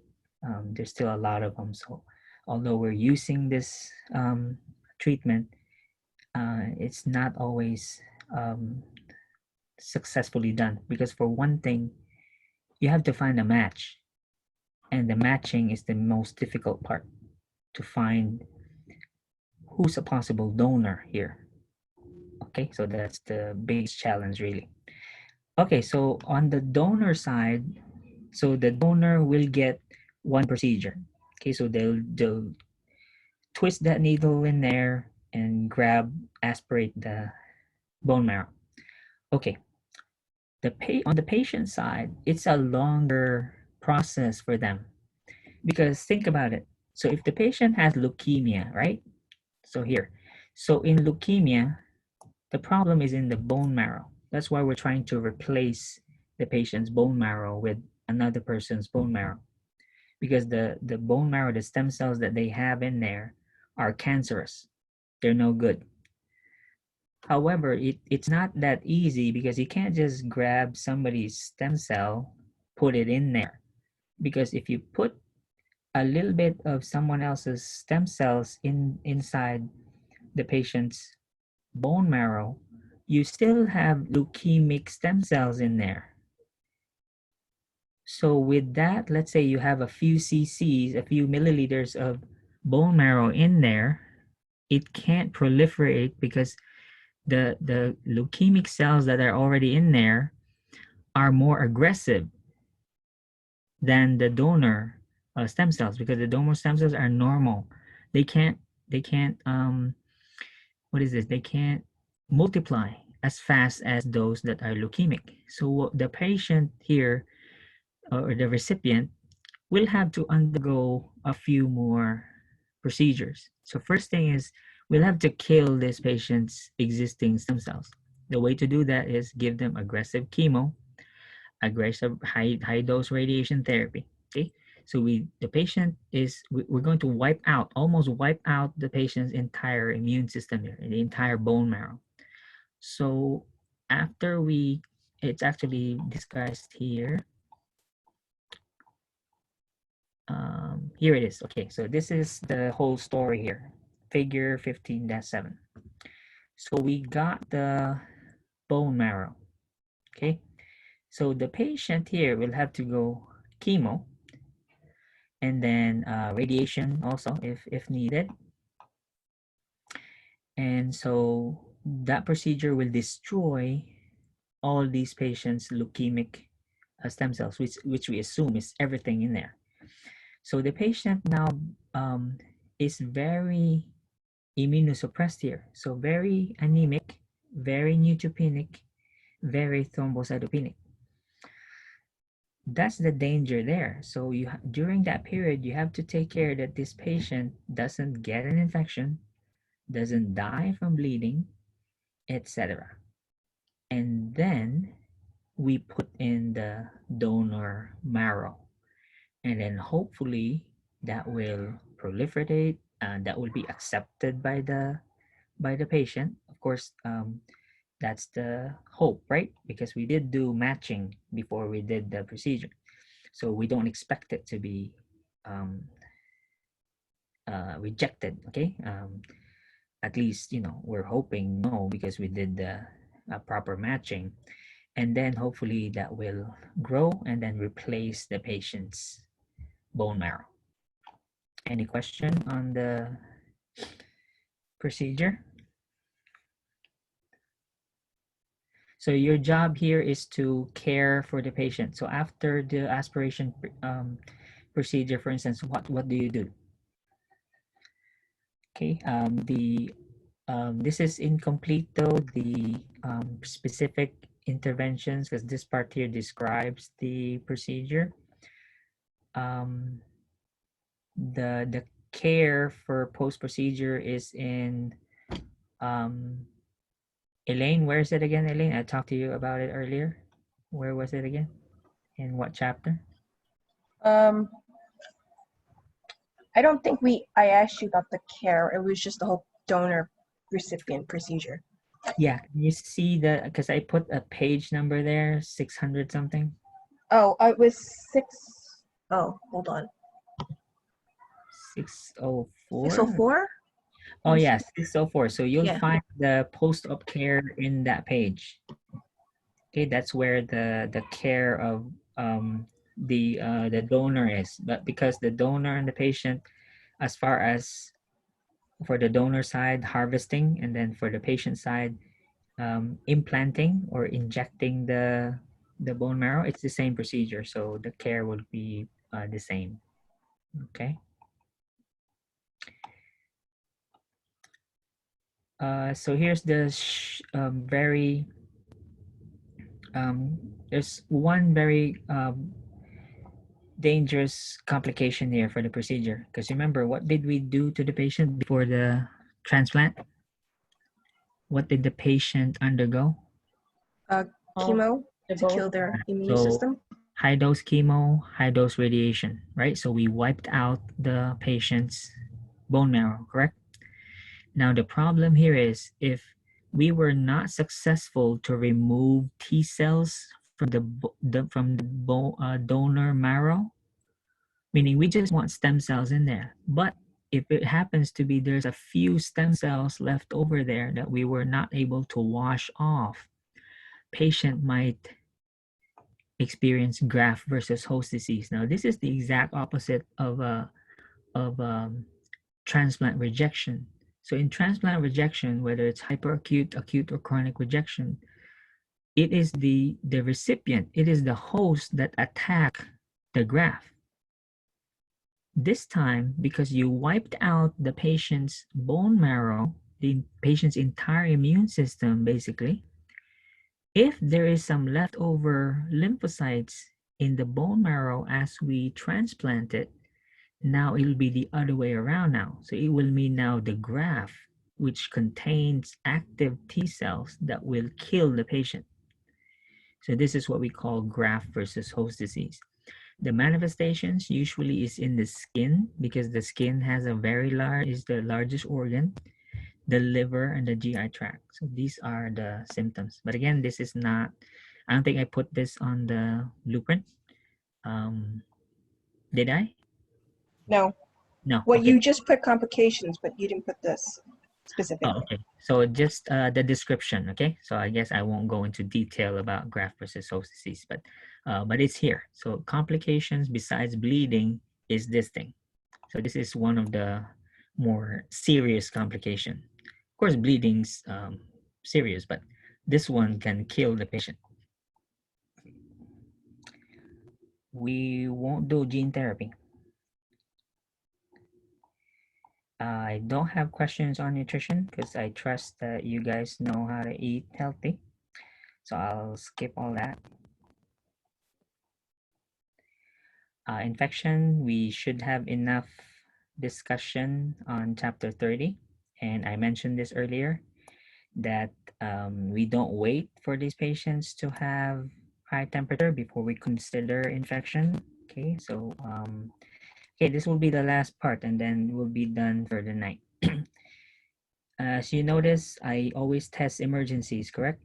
Speaker 1: There's still a lot of them. So although we're using this treatment, it's not always successfully done, because for one thing, you have to find a match, and the matching is the most difficult part, to find who's a possible donor here. Okay, so that's the biggest challenge really. Okay, so on the donor side, so the donor will get one procedure. Okay, so they'll twist that needle in there and aspirate the bone marrow. Okay, On the patient side, it's a longer process for them, because think about it. So if the patient has leukemia, right? So here, so in leukemia, the problem is in the bone marrow. That's why we're trying to replace the patient's bone marrow with another person's bone marrow, because the bone marrow, the stem cells that they have in there are cancerous. They're no good. However, it's not that easy, because you can't just grab somebody's stem cell, put it in there. Because if you put a little bit of someone else's stem cells inside the patient's bone marrow, you still have leukemic stem cells in there. So with that, let's say you have a few cc's, a few milliliters of bone marrow in there, it can't proliferate, because the leukemic cells that are already in there are more aggressive than the donor stem cells, because the donor stem cells are normal. They can't what is this? They can't multiply as fast as those that are leukemic. So the patient here, or the recipient, will have to undergo a few more procedures. So first thing is, we'll have to kill this patient's existing stem cells. The way to do that is give them aggressive chemo, aggressive high dose radiation therapy. Okay, so we're going to almost wipe out the patient's entire immune system here, the entire bone marrow. So after it's actually discussed here. Here it is. Okay, so this is the whole story here, figure 15-7. So we got the bone marrow. Okay, so the patient here will have to go chemo, and then radiation also if needed. And so that procedure will destroy all these patients' leukemic stem cells, which we assume is everything in there. So the patient now is very immunosuppressed here. So very anemic, very neutropenic, very thrombocytopenic. That's the danger there. So during that period, you have to take care that this patient doesn't get an infection, doesn't die from bleeding, etc. And then we put in the donor marrow, and then hopefully that will proliferate, and that will be accepted by the patient. Of course, that's the hope, right? Because we did do matching before we did the procedure, so we don't expect it to be rejected. Okay, at least we're hoping no, because we did the proper matching, and then hopefully that will grow and then replace the patient's bone marrow. Any question on the procedure? So your job here is to care for the patient. So after the aspiration procedure, for instance, what do you do? Okay, this is incomplete though, the specific interventions, because this part here describes the procedure. The care for post-procedure is in Elaine, where is it again, Elaine? I talked to you about it earlier. Where was it again? In what chapter?
Speaker 6: I don't think I asked you about the care. It was just the whole donor recipient procedure.
Speaker 1: Yeah, you see because I put a page number there, 600 something.
Speaker 6: Oh, it was 6. Oh, hold on.
Speaker 1: 604?
Speaker 6: 604?
Speaker 1: Oh, yeah, 604. So you'll
Speaker 6: Yeah.
Speaker 1: find the post-op care in that page. Okay, that's where the care of the donor is. But because the donor and the patient, as far as for the donor side, harvesting, and then for the patient side, implanting or injecting the bone marrow, it's the same procedure. So the care will be the same. Okay. So here's the very there's one very dangerous complication here for the procedure. Because remember, what did we do to the patient before the transplant? What did the patient undergo?
Speaker 6: Chemo to kill their immune system.
Speaker 1: High dose chemo, high dose radiation, right? So we wiped out the patient's bone marrow, correct? Now the problem here is if we were not successful to remove T cells from the donor marrow, meaning we just want stem cells in there, but if it happens to be there's a few stem cells left over there that we were not able to wash off, patient might experience graft-versus-host disease. Now, this is the exact opposite of transplant rejection. So in transplant rejection, whether it's hyperacute, acute, or chronic rejection, it is the recipient, it is the host that attack the graft. This time, because you wiped out the patient's bone marrow, the patient's entire immune system, basically, if there is some leftover lymphocytes in the bone marrow as we transplant it, now it'll be the other way around now. So it will mean now the graft, which contains active T cells that will kill the patient. So this is what we call graft-versus-host disease. The manifestations usually is in the skin because the skin has a very large, is the largest organ, the liver and the GI tract. So these are the symptoms. But again, this is not, I don't think I put this on the blueprint. Did I?
Speaker 6: No.
Speaker 1: No.
Speaker 6: Well,
Speaker 1: okay.
Speaker 6: you just put complications, but you didn't put this specifically.
Speaker 1: Oh, okay. So just the description, okay? So I guess I won't go into detail about graft-versus-host disease, but it's here. So complications besides bleeding is this thing. So this is one of the more serious complication. Of course, bleeding's serious, but this one can kill the patient. We won't do gene therapy. I don't have questions on nutrition because I trust that you guys know how to eat healthy. So I'll skip all that. Infection, we should have enough discussion on chapter 30. And I mentioned this earlier, that we don't wait for these patients to have high temperature before we consider infection. Okay, so okay, this will be the last part and then we'll be done for the night. As you notice, I always test emergencies, correct?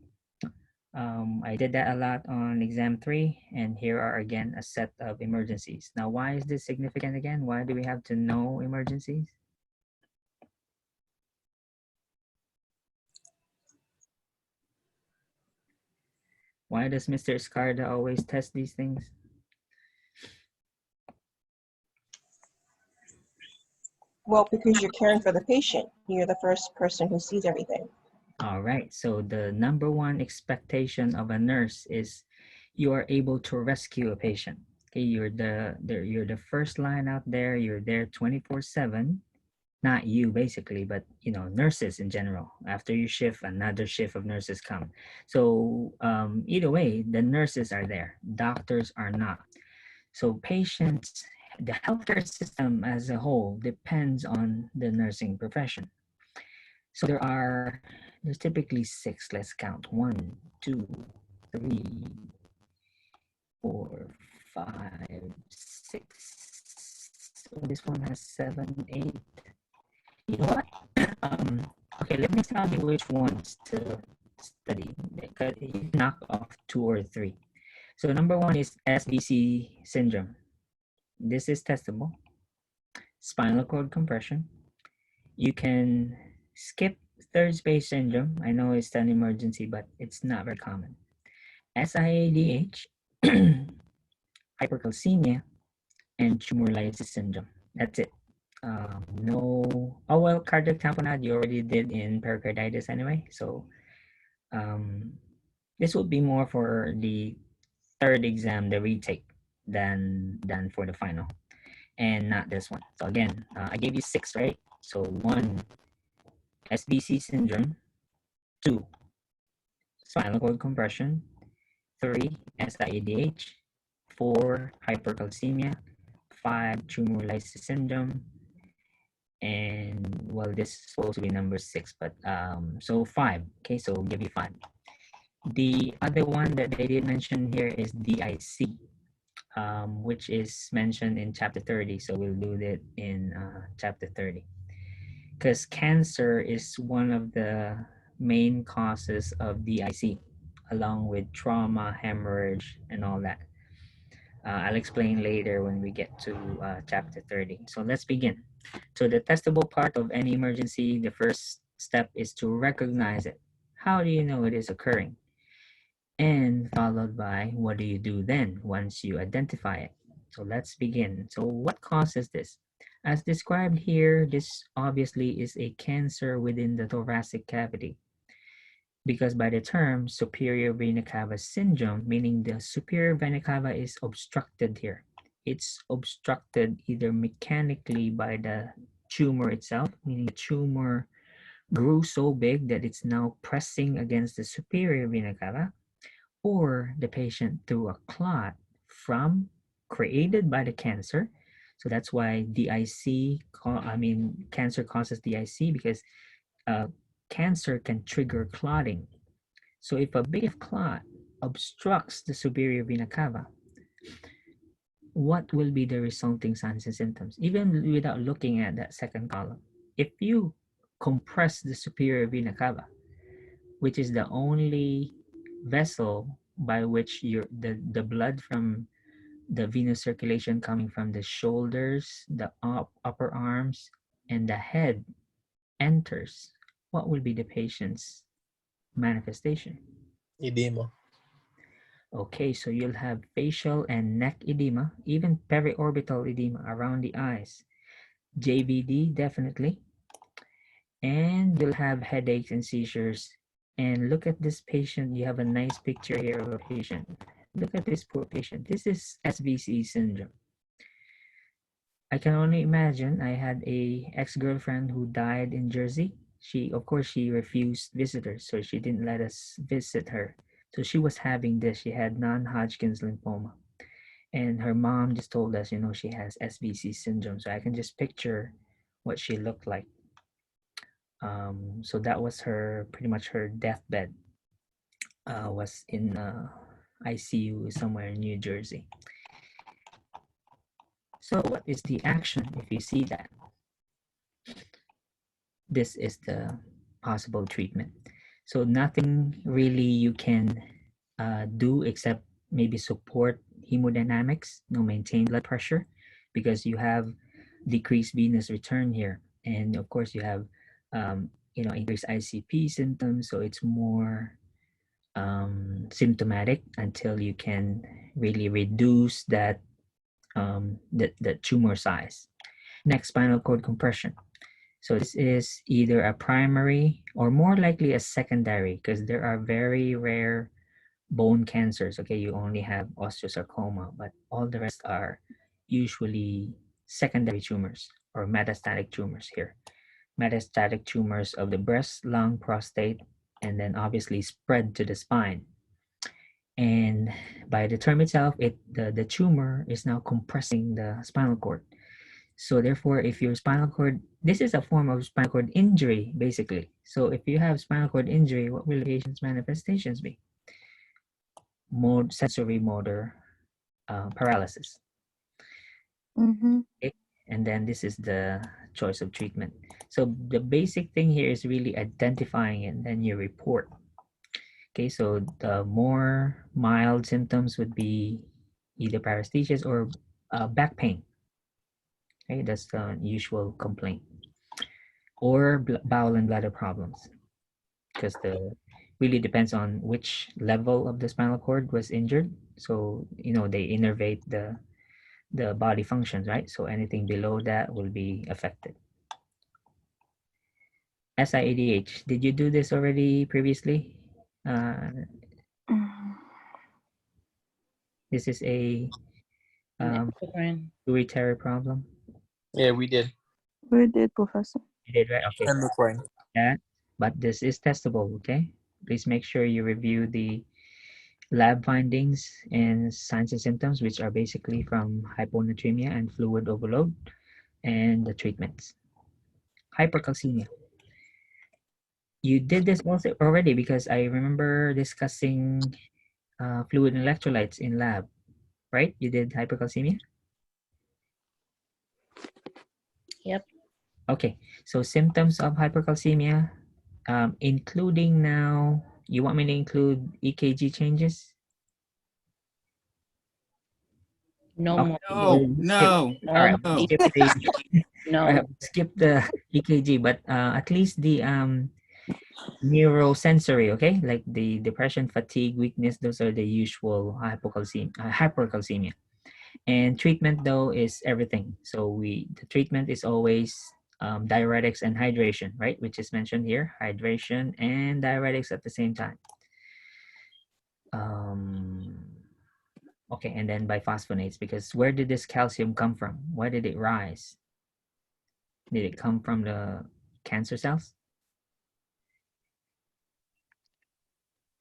Speaker 1: I did that a lot on exam 3, and here are again a set of emergencies. Now, why is this significant again? Why do we have to know emergencies? Why does Mr. Escarda always test these things?
Speaker 6: Well, because you're caring for the patient. You're the first person who sees everything.
Speaker 1: All right, so the #1 expectation of a nurse is you are able to rescue a patient. Okay, you're the first line out there. You're there 24/7. Not you basically, but you know, nurses in general. After you shift, another shift of nurses come. So either way, the nurses are there. Doctors are not. So patients, the healthcare system as a whole depends on the nursing profession. So there's typically 6. Let's count. 1, 2, 3, 4, 5, 6. So this one has 7, 8. You know what? Okay, let me tell you which ones to study. Because you knock off 2 or 3. So #1 is Svc syndrome. This is testable. Spinal cord compression. You can skip third space syndrome. I know it's an emergency, but it's not very common. SIADH, hypercalcemia, and tumor lysis syndrome. That's it. No, oh well, cardiac tamponade you already did in pericarditis anyway. So this would be more for the third exam, the retake, than for the final, and not this one. So again, I gave you 6, right? So 1, SVC syndrome. 2, spinal cord compression. 3, SIADH, 4, hypercalcemia, 5, tumor lysis syndrome, and well, this is supposed to be number 6, but so 5. Okay, so we'll give you 5. The other one that they did mention here is DIC, which is mentioned in chapter 30. So we'll do that in chapter 30. Because cancer is one of the main causes of DIC, along with trauma, hemorrhage, and all that. I'll explain later when we get to chapter 30. So let's begin. So the testable part of any emergency, the first step is to recognize it. How do you know it is occurring? And followed by, what do you do then once you identify it? So let's begin. So what causes this? As described here, this obviously is a cancer within the thoracic cavity, because by the term superior vena cava syndrome, meaning the superior vena cava is obstructed here. It's obstructed either mechanically by the tumor itself, meaning the tumor grew so big that it's now pressing against the superior vena cava, or the patient through a clot created by the cancer. So that's why DIC, cancer causes DIC, because cancer can trigger clotting. So if a big clot obstructs the superior vena cava, what will be the resulting signs and symptoms? Even without looking at that second column, if you compress the superior vena cava, which is the only vessel by which the blood from the venous circulation coming from the shoulders, the upper arms, and the head enters, what will be the patient's manifestation?
Speaker 13: Edema.
Speaker 1: Okay, so you'll have facial and neck edema, even periorbital edema around the eyes. JVD, definitely. And you'll have headaches and seizures. And look at this patient. You have a nice picture here of a patient. Look at this poor patient. This is SVC syndrome. I can only imagine. I had a ex-girlfriend who died in Jersey. Of course, she refused visitors, so she didn't let us visit her. So she was having this. She had non-Hodgkin's lymphoma. And her mom just told us, she has SVC syndrome. So I can just picture what she looked like. So that was pretty much her deathbed. Was in ICU somewhere in New Jersey. So what is the action if you see that? This is the possible treatment. So nothing really you can do except maybe support hemodynamics, maintain blood pressure, because you have decreased venous return here. And of course you have, increased ICP symptoms. So it's more symptomatic until you can really reduce that the tumor size. Next, spinal cord compression. So this is either a primary or more likely a secondary, because there are very rare bone cancers. Okay, you only have osteosarcoma, but all the rest are usually secondary tumors or metastatic tumors here. Metastatic tumors of the breast, lung, prostate, and then obviously spread to the spine. And by the term itself, the tumor is now compressing the spinal cord. So therefore, if your spinal cord, this is a form of spinal cord injury, basically. So if you have spinal cord injury, what will the patient's manifestations be? Sensory motor paralysis.
Speaker 10: Mm-hmm.
Speaker 1: Okay. And then this is the choice of treatment. So the basic thing here is really identifying it, and then you report. Okay, so the more mild symptoms would be either paresthesias or back pain. Okay, that's the usual complaint. Or bowel and bladder problems, because really depends on which level of the spinal cord was injured. So they innervate the body functions, right? So anything below that will be affected. SIADH, did you do this already previously? This is a urinary problem.
Speaker 13: Yeah, we did.
Speaker 10: We did, Professor.
Speaker 1: You did, right? Okay.
Speaker 13: Endocrine.
Speaker 1: Yeah, but this is testable, okay? Please make sure you review the lab findings and signs and symptoms, which are basically from hyponatremia and fluid overload, and the treatments. Hypercalcemia. You did this also already because I remember discussing fluid and electrolytes in lab, right? You did hypercalcemia?
Speaker 8: Yep.
Speaker 1: Okay, so symptoms of hypercalcemia, including now, you want me to include EKG changes?
Speaker 8: No
Speaker 1: Okay,
Speaker 8: more.
Speaker 2: No,
Speaker 1: all right,
Speaker 8: No.
Speaker 1: skip the
Speaker 8: No.
Speaker 1: all right, skip the EKG, but at least the neurosensory, okay, like the depression, fatigue, weakness, those are the usual hypercalcemia. And treatment though is everything. So the treatment is always diuretics and hydration, right? Which is mentioned here, hydration and diuretics at the same time. Okay, and then biphosphonates, because where did this calcium come from? Why did it rise? Did it come from the cancer cells?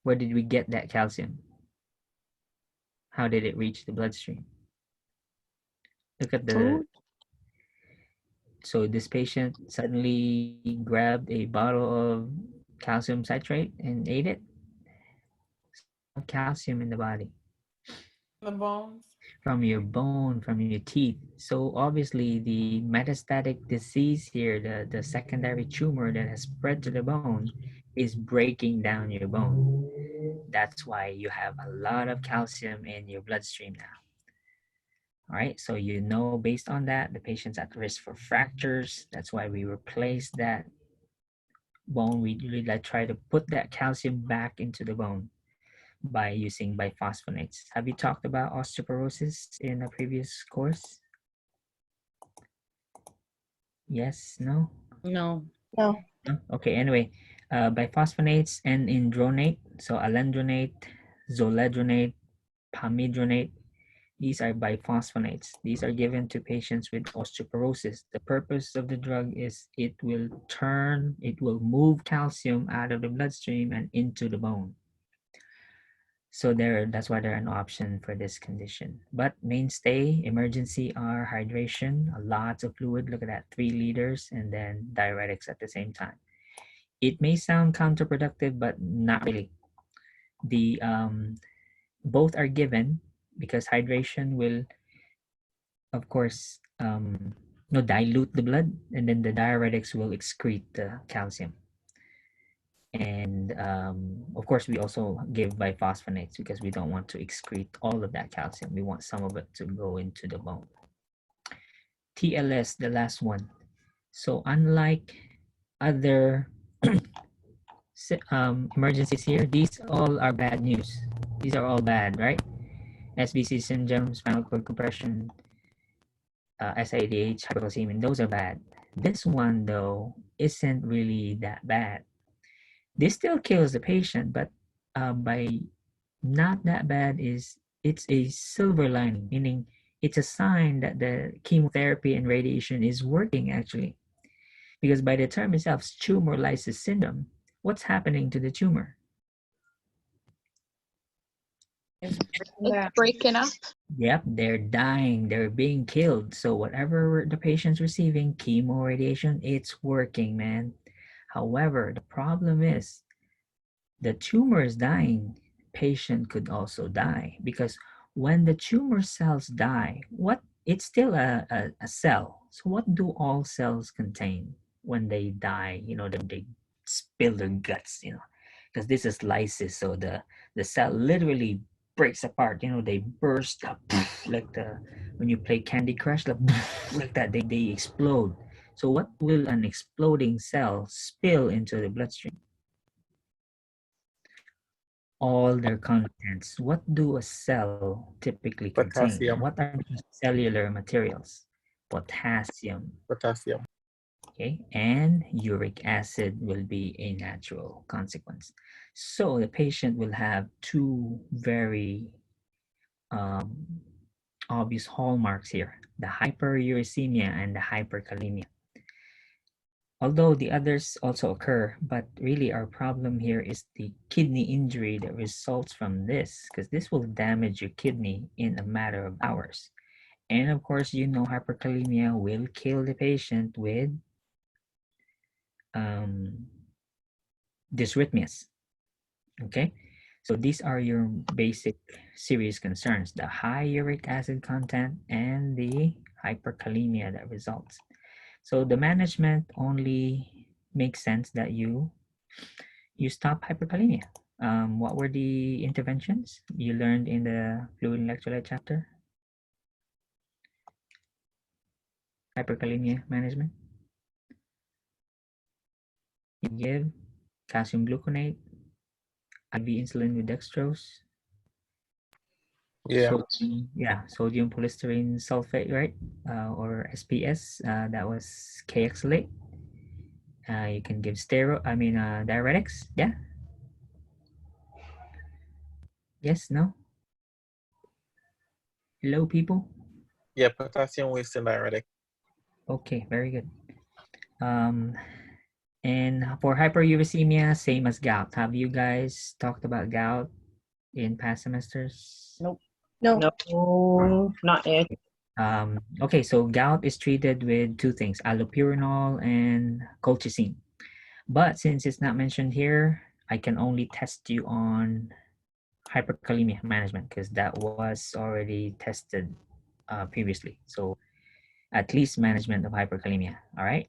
Speaker 1: Where did we get that calcium? How did it reach the bloodstream? Look at the, so this patient suddenly grabbed a bottle of calcium citrate and ate it. Calcium in the body.
Speaker 8: The bones.
Speaker 1: From your bone, from your teeth. So obviously the metastatic disease here, the secondary tumor that has spread to the bone, is breaking down your bone. That's why you have a lot of calcium in your bloodstream now. All right, so you know based on that, the patient's at risk for fractures. That's why we replace that bone. We really like try to put that calcium back into the bone by using biphosphonates. Have you talked about osteoporosis in a previous course? Yes, no?
Speaker 8: No.
Speaker 6: No.
Speaker 1: No? Okay, anyway, biphosphonates and indronate, so alendronate, zoledronate, pamidronate, these are biphosphonates. These are given to patients with osteoporosis. The purpose of the drug is it will move calcium out of the bloodstream and into the bone. So that's why they're an option for this condition. But mainstay, emergency are hydration, a lot of fluid, look at that, 3 liters, and then diuretics at the same time. It may sound counterproductive, but not really. The both are given because hydration will, of course, dilute the blood, and then the diuretics will excrete the calcium. And of course, we also give biphosphonates because we don't want to excrete all of that calcium. We want some of it to go into the bone. TLS, the last one. So unlike other emergencies here, these all are bad news. These are all bad, right? SVC syndrome, spinal cord compression, SIDH, hypocalcemia, those are bad. This one, though, isn't really that bad. This still kills the patient, but by not that bad is it's a silver lining, meaning it's a sign that the chemotherapy and radiation is working actually. Because by the term itself, tumor lysis syndrome, what's happening to the tumor?
Speaker 9: It's breaking up.
Speaker 1: Yep, they're dying, they're being killed. So whatever the patient's receiving, chemo, radiation, it's working, man. However, the problem is the tumor is dying, patient could also die because when the tumor cells die, it's still a cell. So what do all cells contain when they die? They spill their guts, because this is lysis. So the cell literally breaks apart, they burst up like when you play Candy Crush, like that, they explode. So what will an exploding cell spill into the bloodstream? All their contents. What do a cell typically contain?
Speaker 13: Potassium.
Speaker 1: What are the cellular materials? Potassium.
Speaker 13: Potassium.
Speaker 1: Okay, and uric acid will be a natural consequence. So the patient will have two very obvious hallmarks here: the hyperuricemia and the hyperkalemia. Although the others also occur, but really our problem here is the kidney injury that results from this, because this will damage your kidney in a matter of hours. And of course, you know, hyperkalemia will kill the patient with dysrhythmias. Okay, so these are your basic serious concerns: the high uric acid content and the hyperkalemia that results. So the management only makes sense that you stop hyperkalemia. What were the interventions you learned in the fluid and electrolyte chapter? Hyperkalemia management. You give calcium gluconate, IV insulin with dextrose.
Speaker 13: Yeah.
Speaker 1: Sodium polystyrene sulfate, right? Or SPS. That was Kxalate. You can give diuretics. Yeah. Yes. No. Hello, people.
Speaker 13: Yeah, potassium wasting diuretic.
Speaker 1: Okay, very good. And for hyperuricemia, same as gout. Have you guys talked about gout in past semesters?
Speaker 10: Nope.
Speaker 12: No, not yet.
Speaker 1: Okay, so gout is treated with two things, allopurinol and colchicine. But since it's not mentioned here, I can only test you on hyperkalemia management because that was already tested previously. So at least management of hyperkalemia, all right?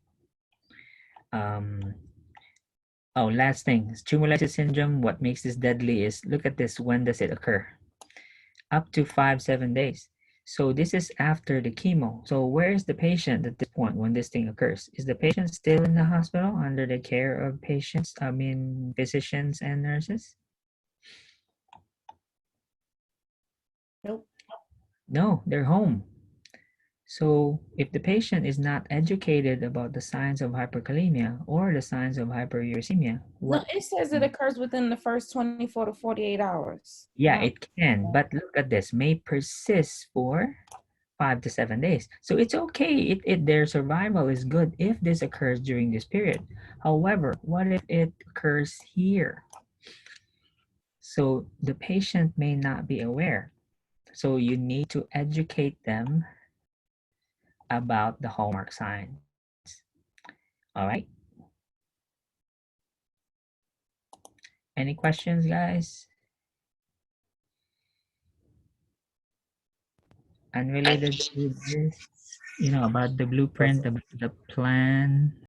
Speaker 1: Last thing, tumor lysis syndrome, what makes this deadly is, look at this, when does it occur? Up to 5-7 days. So this is after the chemo. So where is the patient at this point when this thing occurs? Is the patient still in the hospital under the care of physicians and nurses?
Speaker 10: Nope.
Speaker 1: No, they're home. So if the patient is not educated about the signs of hyperkalemia or the signs of hyperuricemia,
Speaker 8: No, it says it occurs within the first 24 to 48 hours.
Speaker 1: Yeah, it can, but look at this, may persist for 5 to 7 days. So it's okay. Their survival is good if this occurs during this period. However, what if it occurs here? So the patient may not be aware. So you need to educate them about the hallmark signs. All right. Any questions, guys? Unrelated to this, about the blueprint, about the plan.